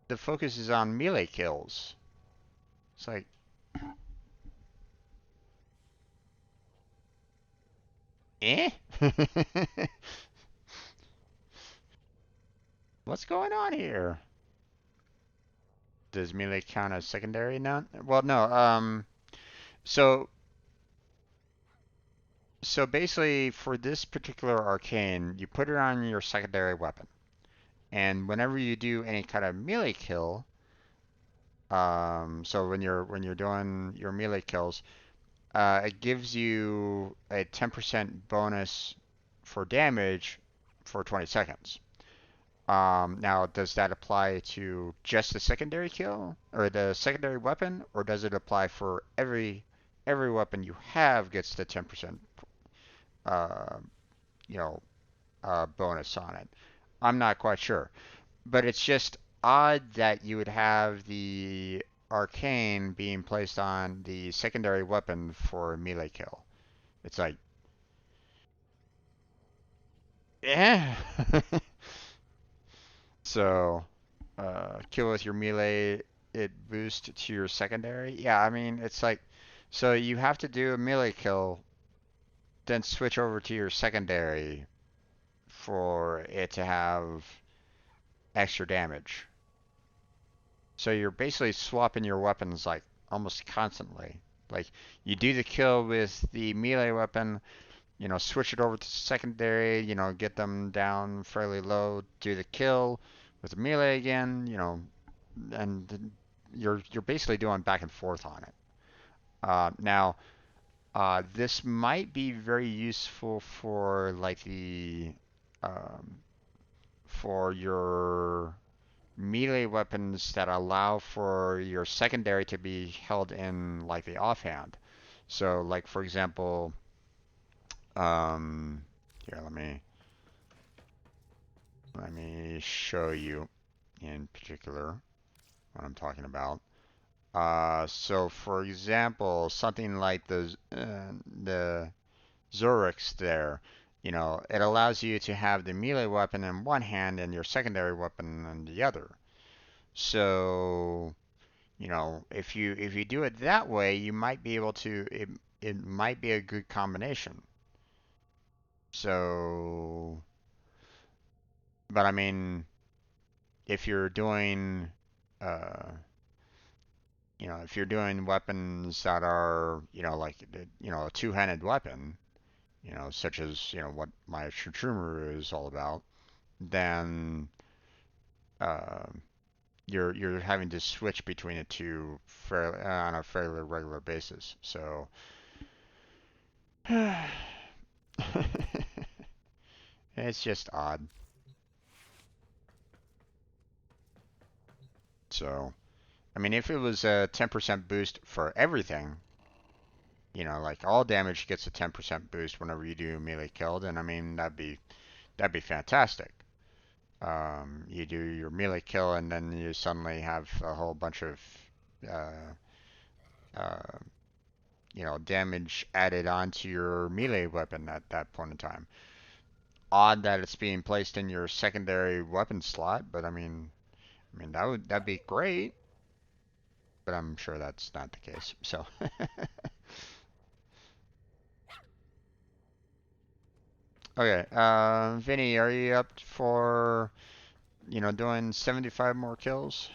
S1: the focus is on melee kills? It's like, eh? What's going on here? Does melee count as secondary now? Well, no. So basically, for this particular arcane, you put it on your secondary weapon, and whenever you do any kind of melee kill, so when you're doing your melee kills, it gives you a 10% bonus for damage for 20 seconds. Now, does that apply to just the secondary kill or the secondary weapon, or does it apply for every weapon you have gets the 10% uh, you know bonus on it? I'm not quite sure, but it's just odd that you would have the arcane being placed on the secondary weapon for melee kill. It's like, yeah. So, kill with your melee, it boosts to your secondary. Yeah, I mean, it's like, so you have to do a melee kill, then switch over to your secondary for it to have extra damage. So you're basically swapping your weapons like almost constantly. Like you do the kill with the melee weapon, switch it over to secondary, get them down fairly low, do the kill with the melee again, and you're basically doing back and forth on it. Now, this might be very useful for like the for your melee weapons that allow for your secondary to be held in like the offhand. So, like for example, um, here let me show you in particular what I'm talking about. So for example, something like the Zurix there, it allows you to have the melee weapon in one hand and your secondary weapon in the other. So, if you do it that way, you might be able to it might be a good combination. So, but I mean, if you're doing uh if you're doing weapons that are, like, a two-handed weapon, such as, what my Shuchumu is all about, then uh, you're having to switch between the two on a fairly regular basis. So, it's just odd. So, I mean, if it was a 10% boost for everything, like all damage gets a 10% boost whenever you do melee kill, then I mean that'd be fantastic. You do your melee kill and then you suddenly have a whole bunch of uh, uh, damage added onto your melee weapon at that point in time. Odd that it's being placed in your secondary weapon slot, but I mean that'd be great, but I'm sure that's not the case. So. Okay, Vinny, are you up for, doing 75 more kills?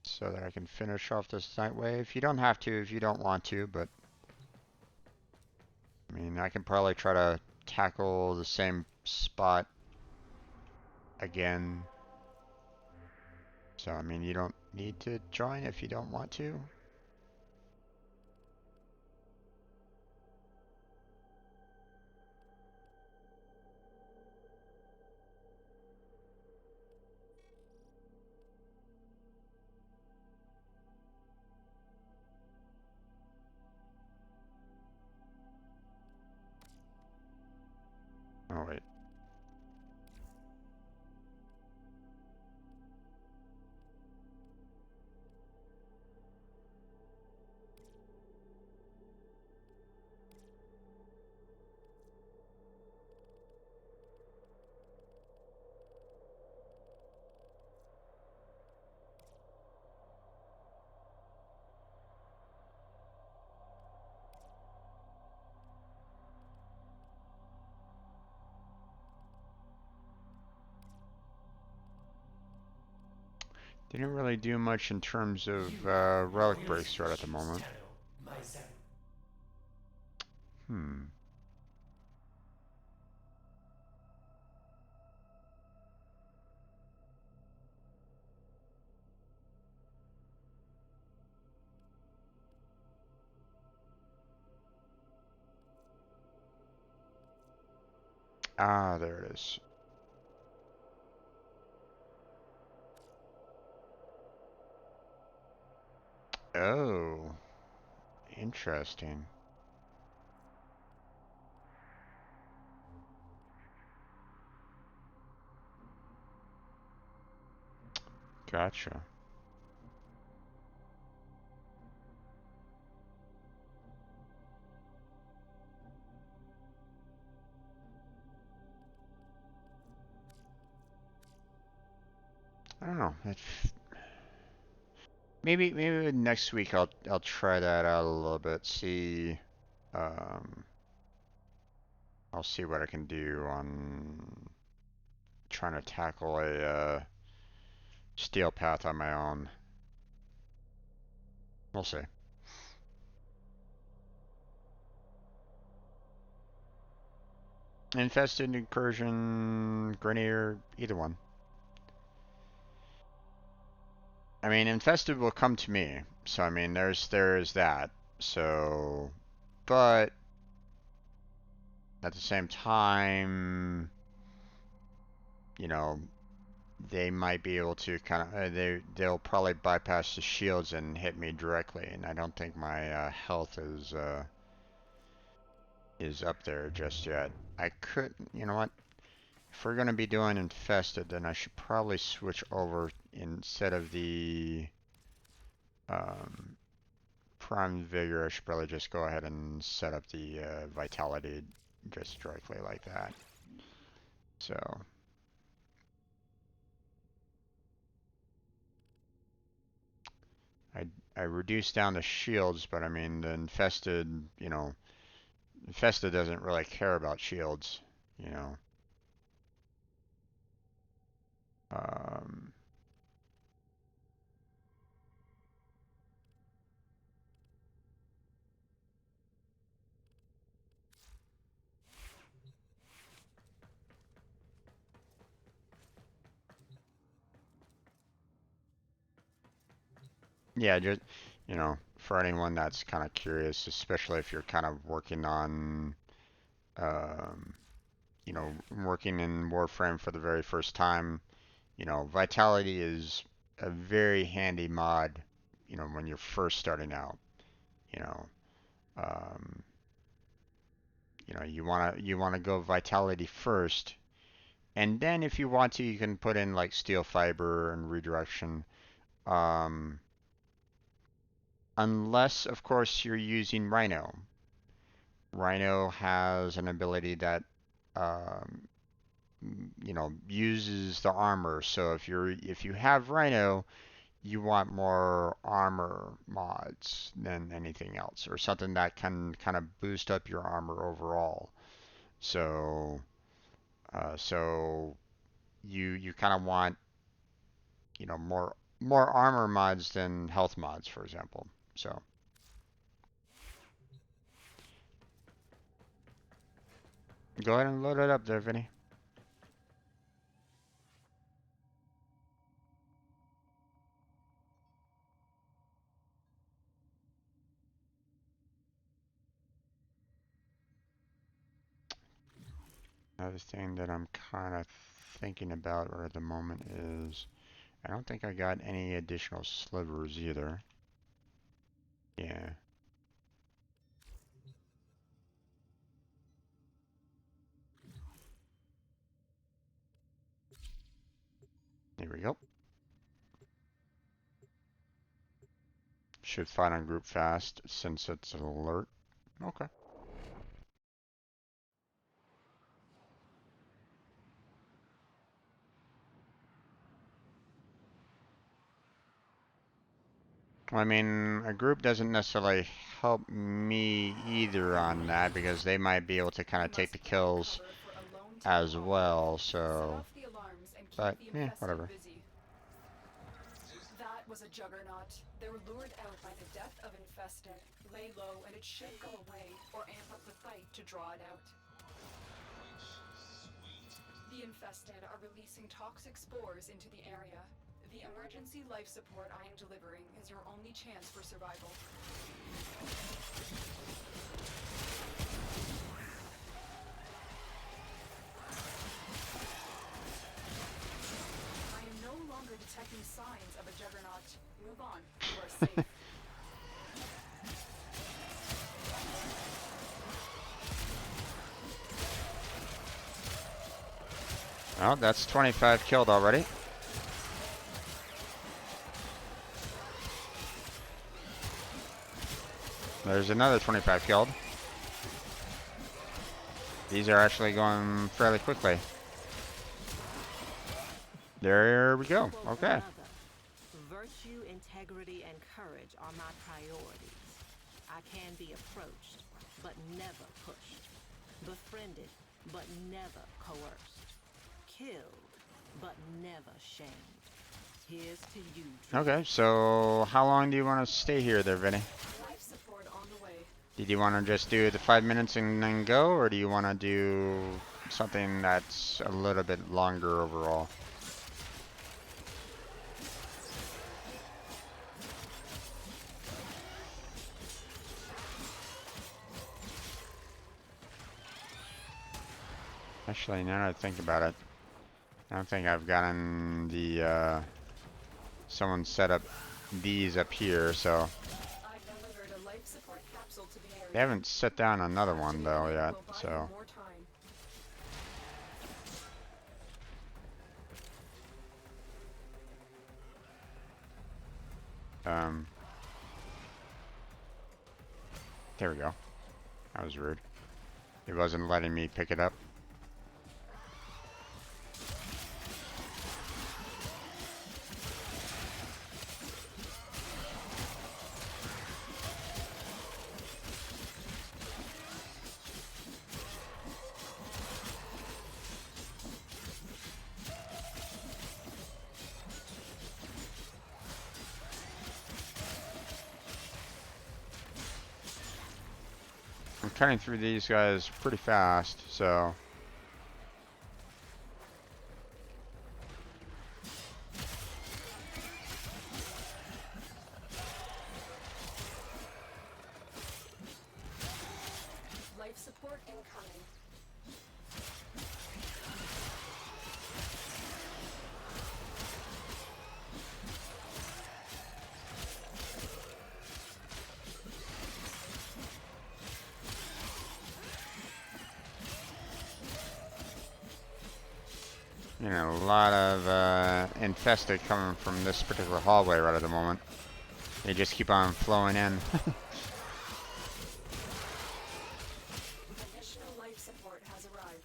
S1: So that I can finish off this night wave. You don't have to if you don't want to, but I mean, I can probably try to tackle the same spot again. So, I mean, you don't need to join if you don't want to. Oh, wait. Didn't really do much in terms of relic breaks right at the moment. Hmm. Ah, there it is. Oh, interesting. Gotcha. I don't know. Maybe next week I'll try that out a little bit. See, um, I'll see what I can do on trying to tackle a steel path on my own. We'll see. Infested, incursion, Grenier, either one. I mean, infested will come to me, so I mean, there's that. So, but at the same time, you know, they might be able to kind of they'll probably bypass the shields and hit me directly, and I don't think my health is up there just yet. I could, you know what? If we're gonna be doing infested, then I should probably switch over instead of the prime vigor. I should probably just go ahead and set up the vitality just directly like that. So. I reduced down the shields, but I mean the infested, you know, infested doesn't really care about shields, you know. Um, yeah, just, you know, for anyone that's kind of curious, especially if you're kind of working on, um, you know, working in Warframe for the very first time, you know, Vitality is a very handy mod, you know, when you're first starting out, you know. Um, you wanna go Vitality first, and then if you want to, you can put in like steel fiber and redirection. Um, unless, of course, you're using Rhino. Rhino has an ability that, um, you know, uses the armor. So if you have Rhino, you want more armor mods than anything else, or something that can kind of boost up your armor overall. So, so you kind of want, you know, more armor mods than health mods, for example. So go ahead and load it up there, Vinny. Another thing that I'm kind of thinking about right at the moment is I don't think I got any additional slivers either. Yeah. Here we go. Should find on group fast since it's an alert. Okay. I mean, a group doesn't necessarily help me either on that because they might be able to kind of take the kills as well, so, but, yeah, whatever.
S4: That was a juggernaut. They were lured out by the death of Infested. Lay low and it should go away, or amp up the fight to draw it out. The Infested are releasing toxic spores into the area. The emergency life support I am delivering is your only chance for survival. signs of a juggernaut. Move on. You are safe.
S1: Oh, that's 25 killed already. There's another 25 killed. These are actually going fairly quickly. There we go. Okay.
S2: Virtue, integrity, and courage are my priorities. I can be approached, but never pushed. Befriended, but never coerced. Killed, but never shamed. Here's to you, Drew.
S1: Okay, so how long do you want to stay here there, Vinny?
S4: Life support on the way.
S1: Did you want to just do the 5 minutes and then go, or do you want to do something that's a little bit longer overall? Actually, now that I think about it, I don't think I've gotten the, someone set up these up here, so.
S4: I delivered a life support capsule to the area.
S1: They haven't set down another one though yet, so.
S4: More time.
S1: There we go. That was rude. It wasn't letting me pick it up. I'm cutting through these guys pretty fast, so.
S4: Life support incoming.
S1: You know, a lot of infested coming from this particular hallway right at the moment. They just keep on flowing in.
S4: Additional life support has arrived.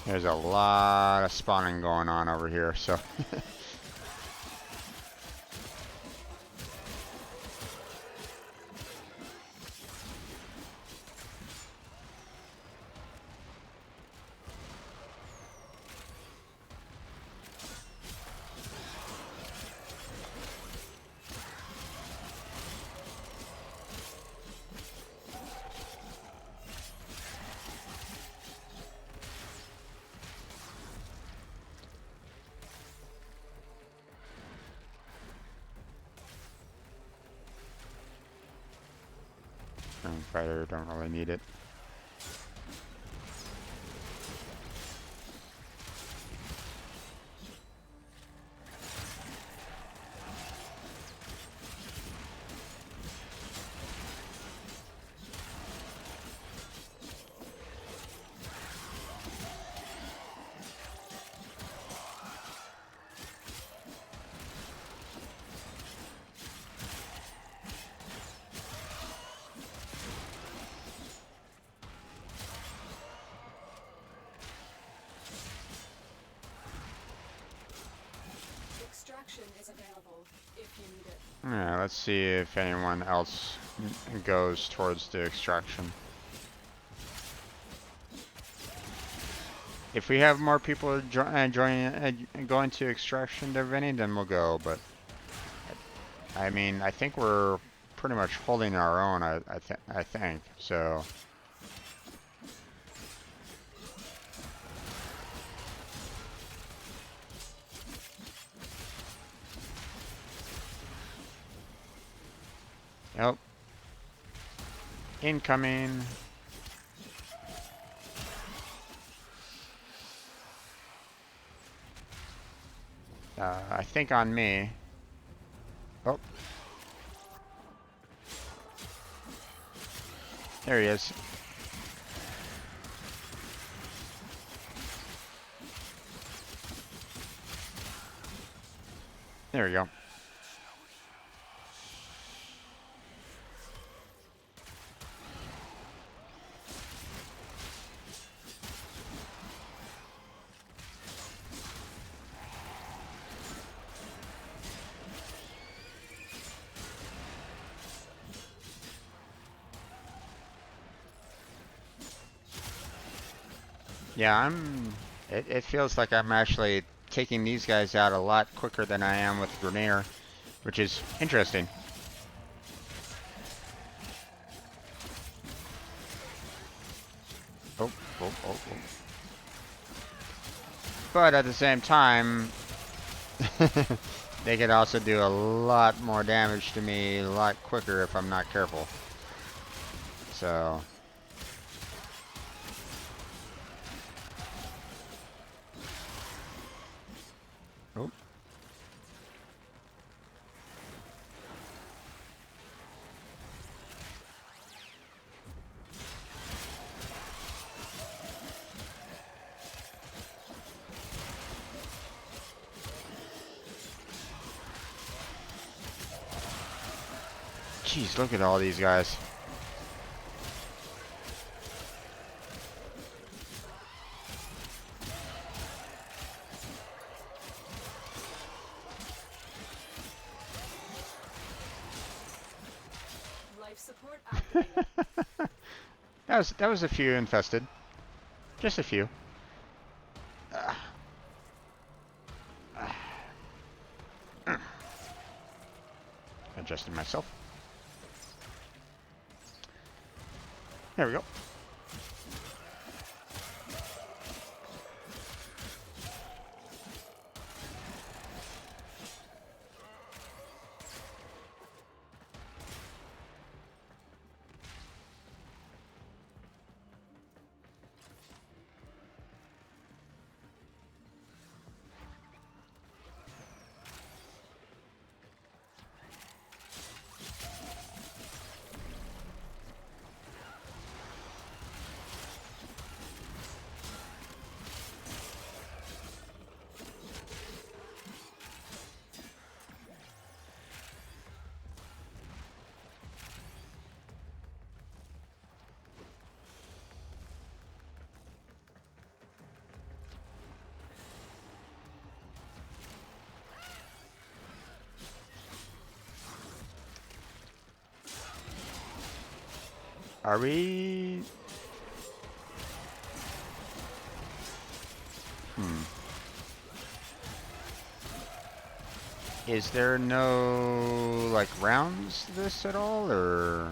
S1: There's a lot of spawning going on over here, so. Fighter, don't really need it. Yeah, let's see if anyone else goes towards the extraction. If we have more people going to extraction there, Vinny, then we'll go. But I mean, I think we're pretty much holding our own. I think so. Yep. Incoming. I think on me. Oh. There he is. There we go. Yeah, it feels like I'm actually taking these guys out a lot quicker than I am with Grenier, which is interesting. Oh. But at the same time, they could also do a lot more damage to me a lot quicker if I'm not careful. So... Oh. Jeez, look at all these guys.
S4: Life support activated.
S1: That was a few infested. Just a few. Adjusting myself. There we go. Are we... Is there no, like, rounds to this at all, or...?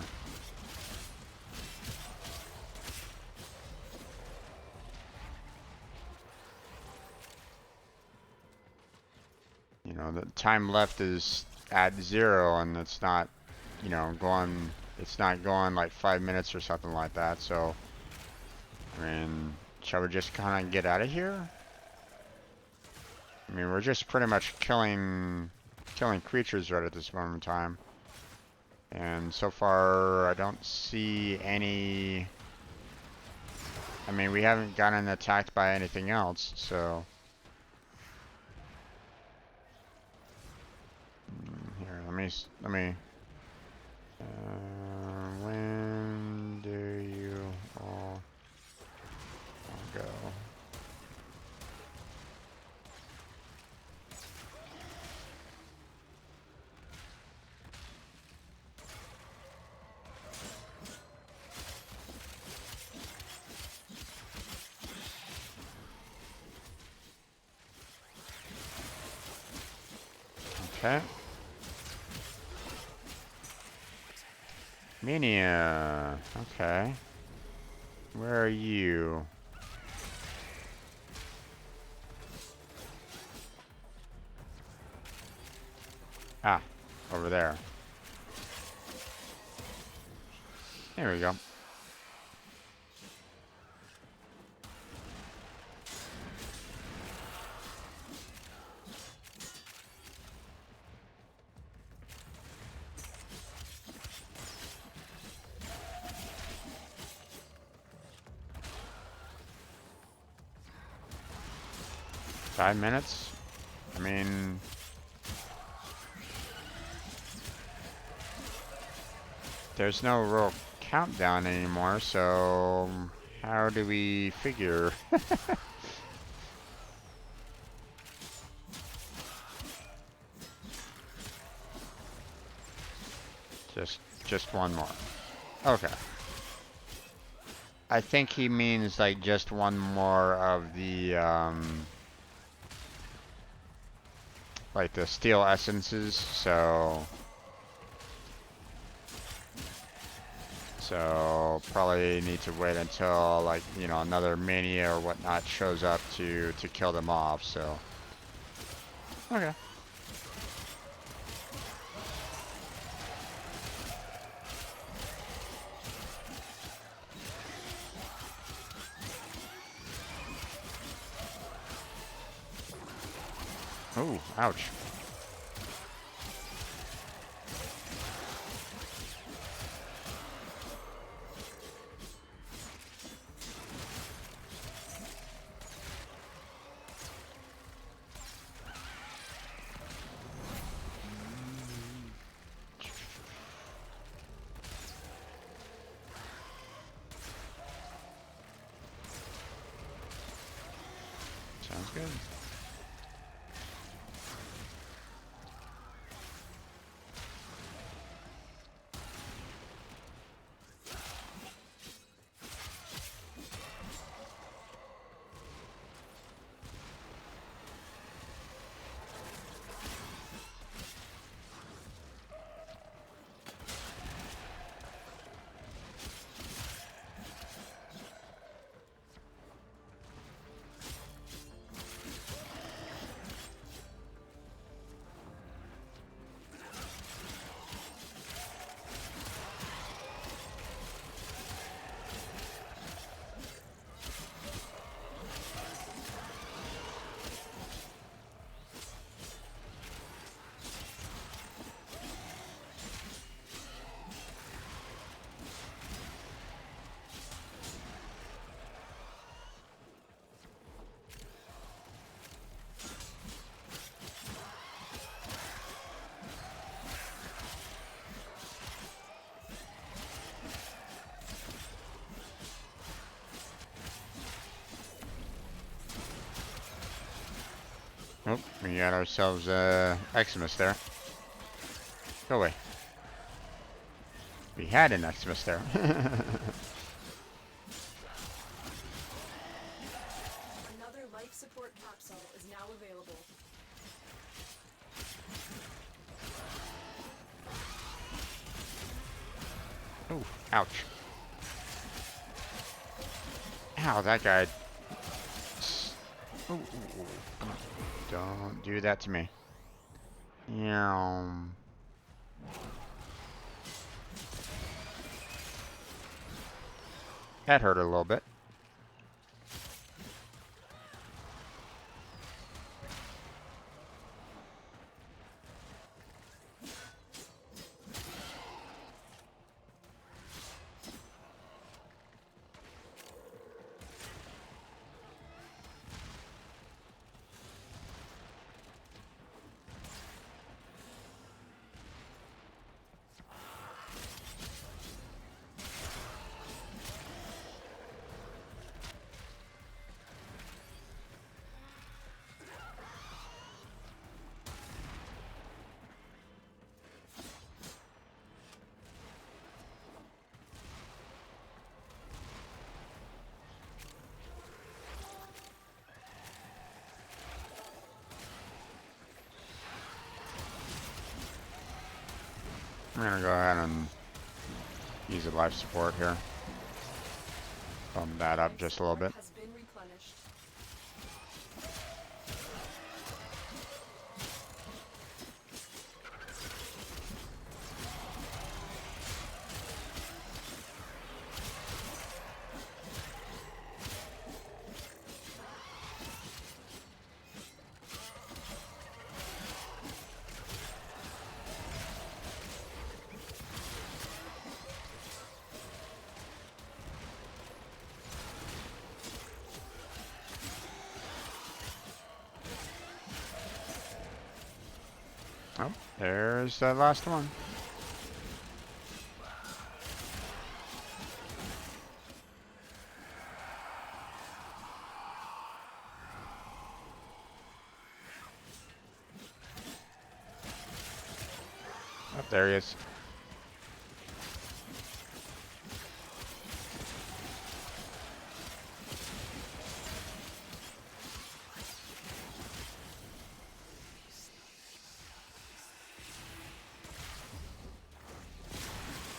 S1: You know, the time left is at 0, and it's not, you know, going... It's not going, like, 5 minutes or something like that, so... I mean, shall we just kind of get out of here? I mean, we're just pretty much killing creatures right at this moment in time. And so far, I don't see any... I mean, we haven't gotten attacked by anything else, so... Here, let me... when do you all go? Okay. Mania. Okay. Where are you? Ah, over there. There we go. Five minutes? I mean... There's no real countdown anymore, so... How do we figure? Just one more. Okay. I think he means like just one more of the like the steel essences, so probably need to wait until like, you know, another mania or whatnot shows up to kill them off, so okay. Oh, ouch. Sounds good. Oh, we got ourselves Eximus there. Go away. We had an Eximus there.
S4: Another life support capsule is now available.
S1: Oh, ouch. Ow, that guy. Ooh, ooh, ooh. Come on. Don't do that to me. Yeah. That hurt a little bit. I'm gonna go ahead and use the life support here. Bump that up just a little bit.
S4: Has been replenished.
S1: Oh, there's that last one. Oh, there he is.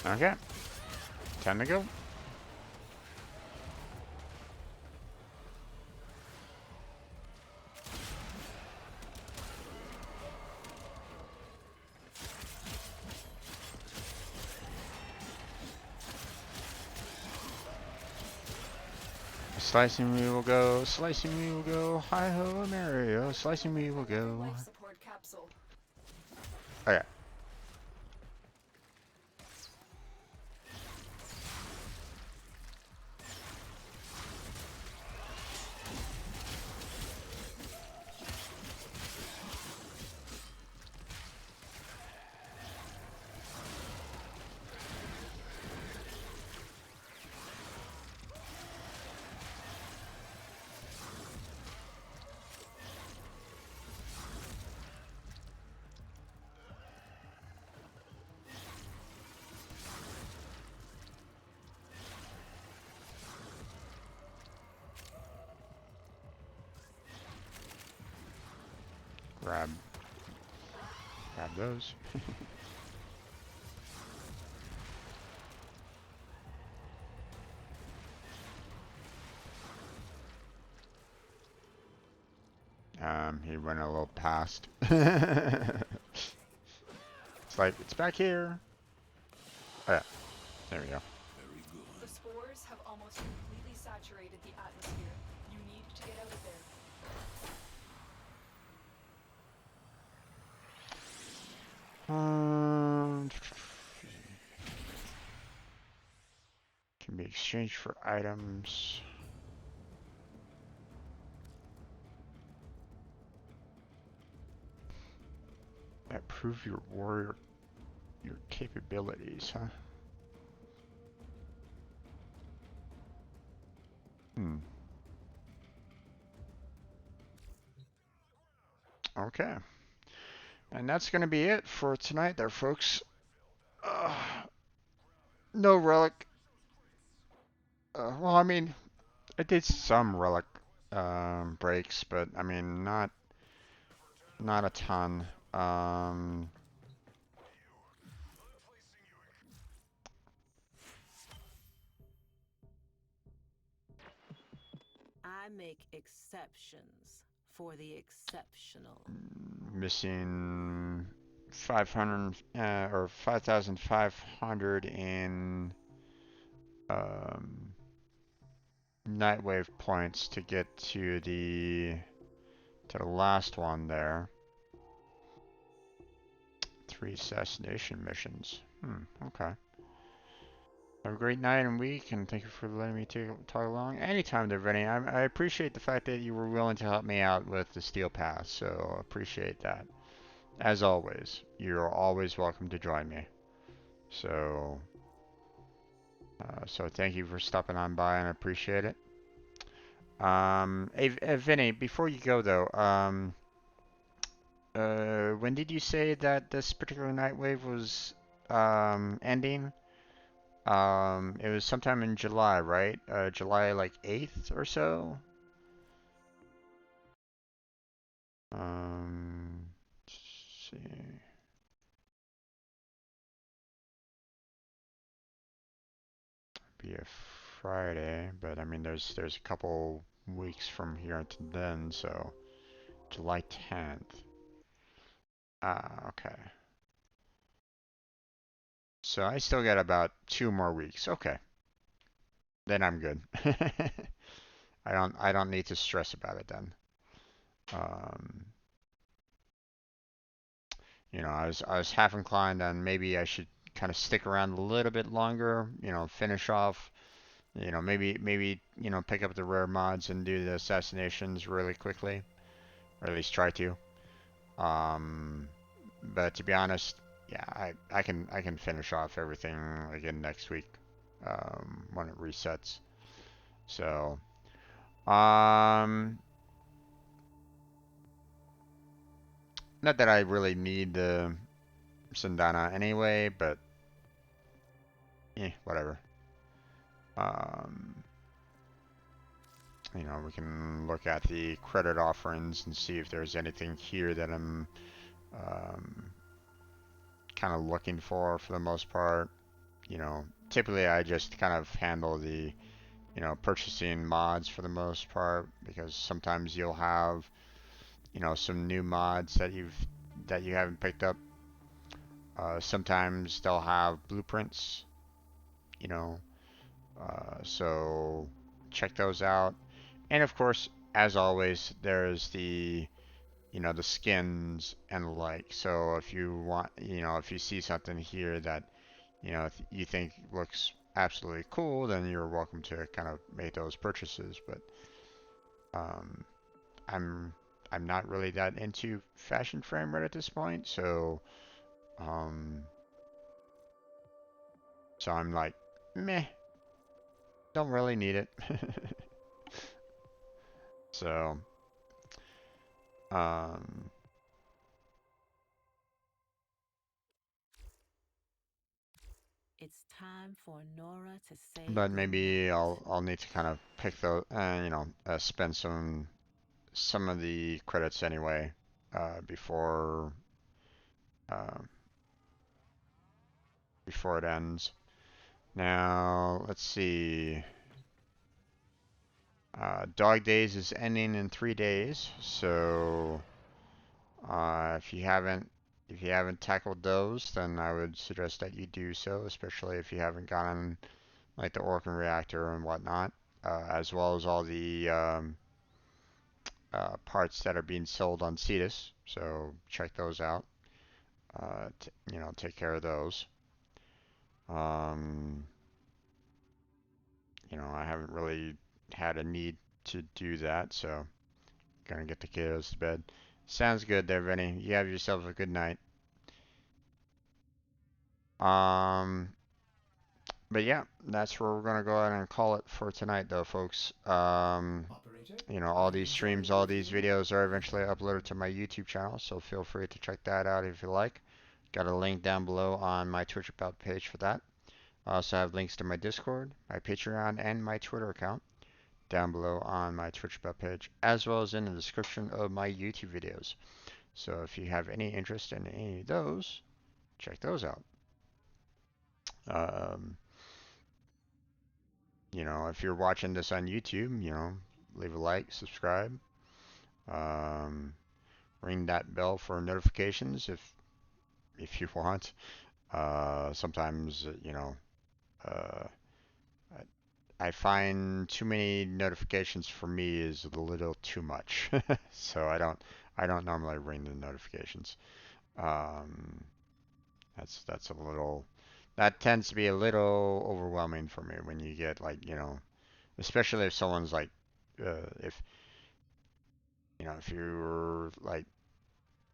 S1: Okay. Time to go. Slicing we will go, slicing we will go, hi ho Mario, slicing we will go.
S4: Life support capsule.
S1: Okay. Grab those. He went a little past. It's like, it's back here. Oh yeah, there we go.
S4: The spores have almost completely saturated the atmosphere. You need to get out of there.
S1: Can be exchanged for items. That prove your warrior, your capabilities, huh? Okay. And that's gonna be it for tonight there, folks. No relic. Well, I mean, I did some relic breaks, but I mean, not a ton.
S2: I make exceptions for the exceptional.
S1: Missing 500 or 5,500 in Nightwave points to get to the last one there. 3 assassination missions. Okay. Have a great night and week, and thank you for letting me talk along. Anytime they're ready. I appreciate the fact that you were willing to help me out with the Steel Pass, so appreciate that. As always, you're always welcome to join me. So, so thank you for stopping on by, and I appreciate it. Hey, Vinny, before you go though, when did you say that this particular Nightwave was ending? It was sometime in July, right? July like 8th or so? Let's see. be a Friday, but I mean there's a couple weeks from here until then, so July 10th. Ah, okay. So I still got about 2 more weeks. Okay, then I'm good. I don't need to stress about it then. Um, I was half inclined on maybe I should kind of stick around a little bit longer, finish off, maybe pick up the rare mods and do the assassinations really quickly, or at least try to. Um, but to be honest, yeah, I can finish off everything again next week, when it resets. So, um, not that I really need the Sandana anyway, but whatever. Um, we can look at the credit offerings and see if there's anything here that I'm kind of looking for the most part. Typically I just kind of handle the, purchasing mods for the most part, because sometimes you'll have, some new mods that you haven't picked up. Sometimes they'll have blueprints, you know, so check those out. And of course, as always, there's the skins and the like. So if you want, if you see something here that, you think looks absolutely cool, then you're welcome to kind of make those purchases. But um, I'm I'm not really that into fashion frame right at this point, um, so I'm like, meh, don't really need it. So, um,
S2: It's time for Nora to say
S1: but maybe
S2: goodnight.
S1: I'll need to kind of pick those, spend some of the credits anyway, before uh, before it ends. Now, let's see. Dog Days is ending in 3 days, so if you haven't tackled those, then I would suggest that you do so, especially if you haven't gotten like the Orkan reactor and whatnot, as well as all the parts that are being sold on Cetus. So check those out. Take care of those. Um, I haven't really had a need to do that, so gonna get the kiddos to bed. Sounds good there, Vinny. You have yourself a good night. Um, but yeah, that's where we're gonna go ahead and call it for tonight, though, folks.
S13: Operator,
S1: All
S13: I'm
S1: these
S13: enjoying
S1: streams, all
S13: working
S1: these
S13: with you.
S1: videos are eventually uploaded to my YouTube channel, so feel free to check that out if you like. Got a link down below on my Twitch About page for that. I also have links to my Discord, my Patreon, and my Twitter account down below on my Twitch About page, as well as in the description of my YouTube videos. So if you have any interest in any of those, check those out. Um, if you're watching this on YouTube, leave a like, subscribe, um, ring that bell for notifications if you want. Sometimes, uh, I find too many notifications for me is a little too much, so I don't normally ring the notifications. Um, that's a little that tends to be a little overwhelming for me when you get like, especially if someone's like, if you're like,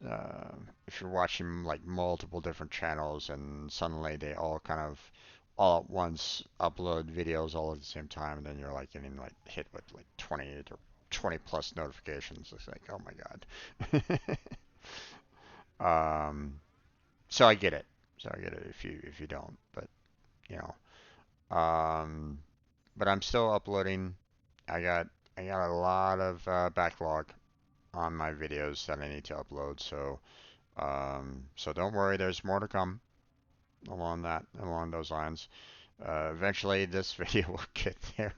S1: uh, if you're watching like multiple different channels and suddenly they all kind of all at once upload videos all at the same time, and then you're like getting like hit with like 20 or 20 plus notifications. It's like, oh my god. So I get it. So I get it if you don't, but you know, but I'm still uploading. I got I got a lot of backlog on my videos that I need to upload, so don't worry, there's more to come along those lines. Eventually, this video will get there,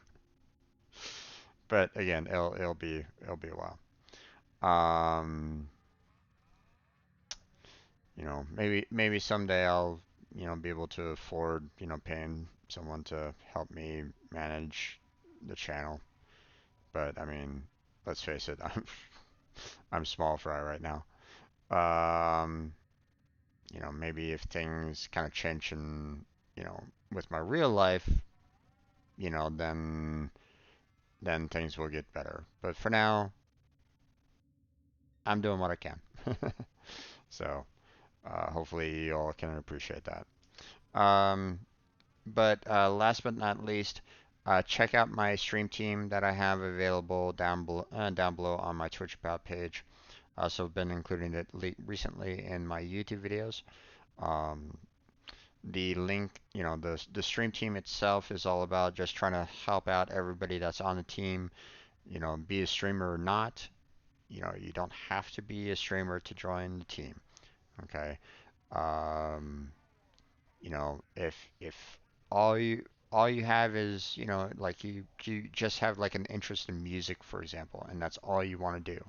S1: but again, it'll be a while. You know, maybe someday I'll be able to afford paying someone to help me manage the channel. But I mean, let's face it, I'm small fry right now. Um, maybe if things kind of change in, with my real life, then things will get better. But for now, I'm doing what I can. So hopefully you all can appreciate that. Um, but last but not least, check out my stream team that I have available down below on my Twitch About page. Also been including it recently in my YouTube videos. Um, the link, the stream team itself is all about just trying to help out everybody that's on the team, be a streamer or not. You don't have to be a streamer to join the team. Okay. Um, if all you have is, like you just have like an interest in music, for example, and that's all you want to do.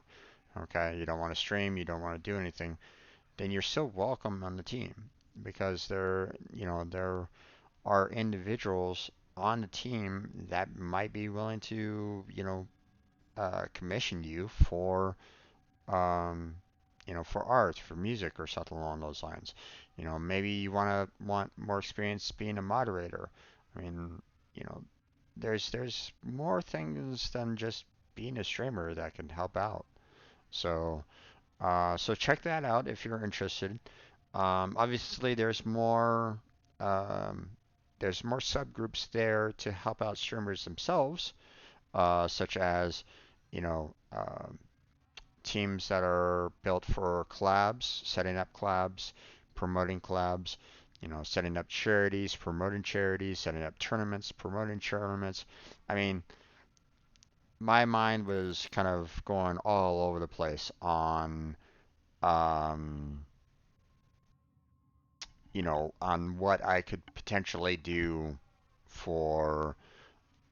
S1: Okay. You don't want to stream, you don't want to do anything, then you're still welcome on the team because there are individuals on the team that might be willing to, commission you um, for art, for music, or something along those lines. Maybe you want more experience being a moderator. I mean, you know, there's more things than just being a streamer that can help out. So, so check that out if you're interested. Obviously, um, there's more subgroups there to help out streamers themselves, such as, you know, um, teams that are built for collabs, setting up collabs, promoting collabs, setting up charities, promoting charities, setting up tournaments, promoting tournaments. I mean, my mind was kind of going all over the place um, on what I could potentially do for,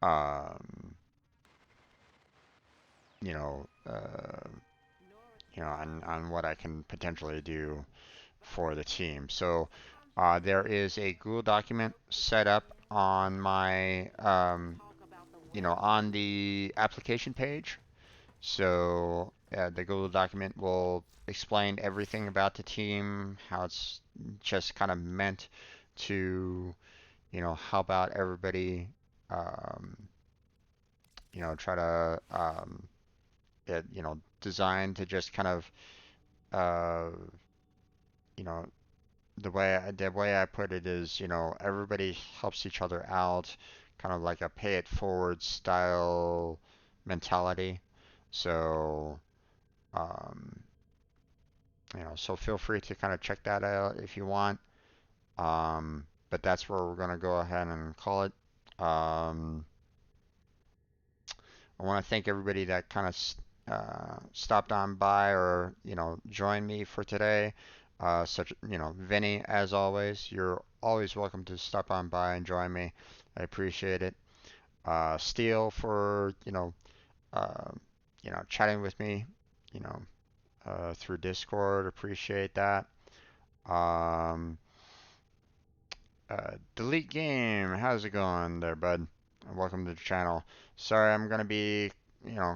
S1: um, you know, uh, on what I can potentially do for the team. So there is a Google document set up on my, on the application page. So the Google document will explain everything about the team, how it's just kind of meant to, help out everybody, um, try to, design to just kind of, uh, you know, the way I put it is, everybody helps each other out, kind of like a pay it forward style mentality. So, um, so feel free to kind of check that out if you want. But that's where we're gonna go ahead and call it. Um, I want to thank everybody that kind of stopped on by or joined me for today. Vinny, as always, you're always welcome to stop on by and join me. I appreciate it. Steele for uh, chatting with me, you know, through Discord. Appreciate that. Um, Delete Game, how's it going there, bud? Welcome to the channel. Sorry, I'm gonna be,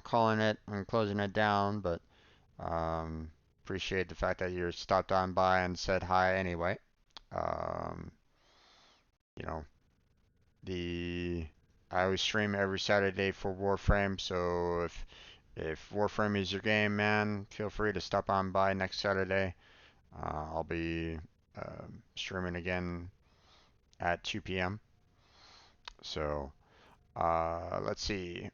S1: calling it and closing it down, but um, appreciate the fact that you stopped on by and said hi anyway. Um, you know, the I always stream every Saturday for Warframe, so if Warframe is your game, man, feel free to stop on by next Saturday. I'll be streaming again at 2 p.m. So let's see.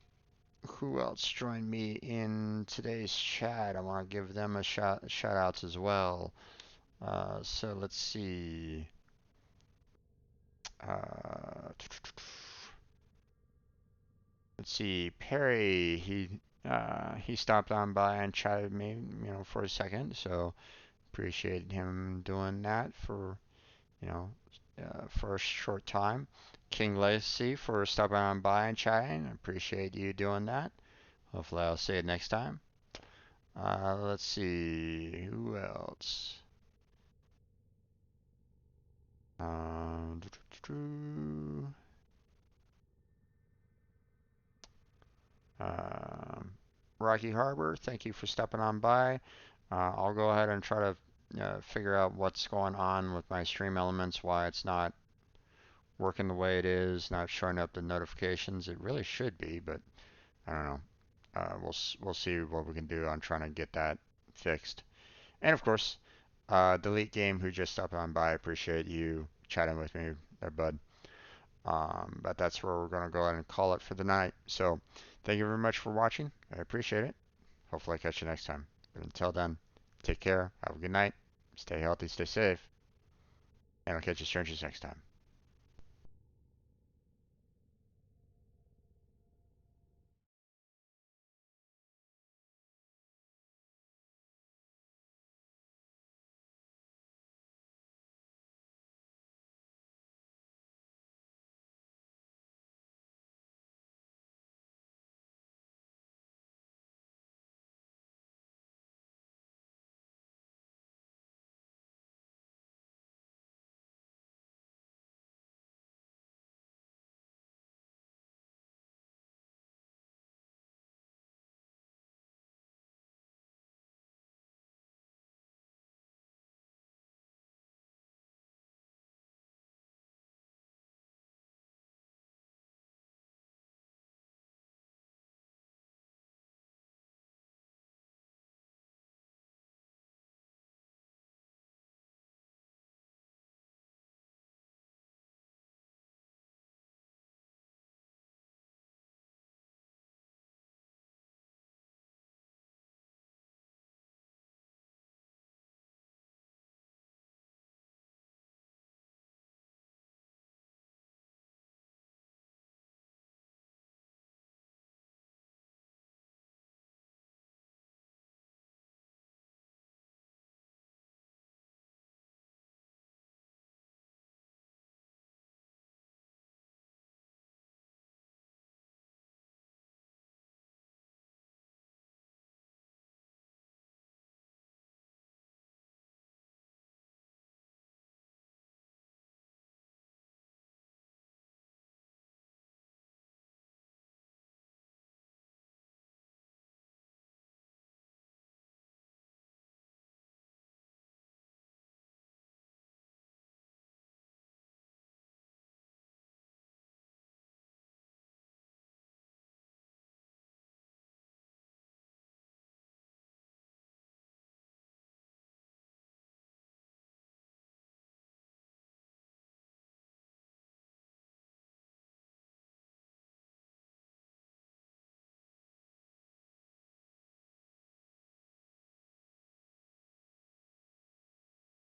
S1: Who else joined me in today's chat? I want to give them a shout outs as well. So let's see. Uh, let's see. Perry, he stopped on by and chatted with me, for a second. So appreciate him doing that for, you know, for a short time. King Lacey for stopping on by and chatting. Appreciate you doing that. Hopefully I'll see you next time. Let's see, who else? Um, um, Rocky Harbor, thank you for stepping on by. I'll go ahead and try to figure out what's going on with my stream elements, why it's not working the way it is, not showing up the notifications. It really should be, but I don't know. We'll see what we can do on trying to get that fixed. And of course, Delete Game, who just stopped on by. I appreciate you chatting with me there, bud. But that's where we're going to go ahead and call it for the night. So thank you very much for watching. I appreciate it. Hopefully I catch you next time. But until then, take care. Have a good night. Stay healthy, stay safe. And I'll catch you strangers next time.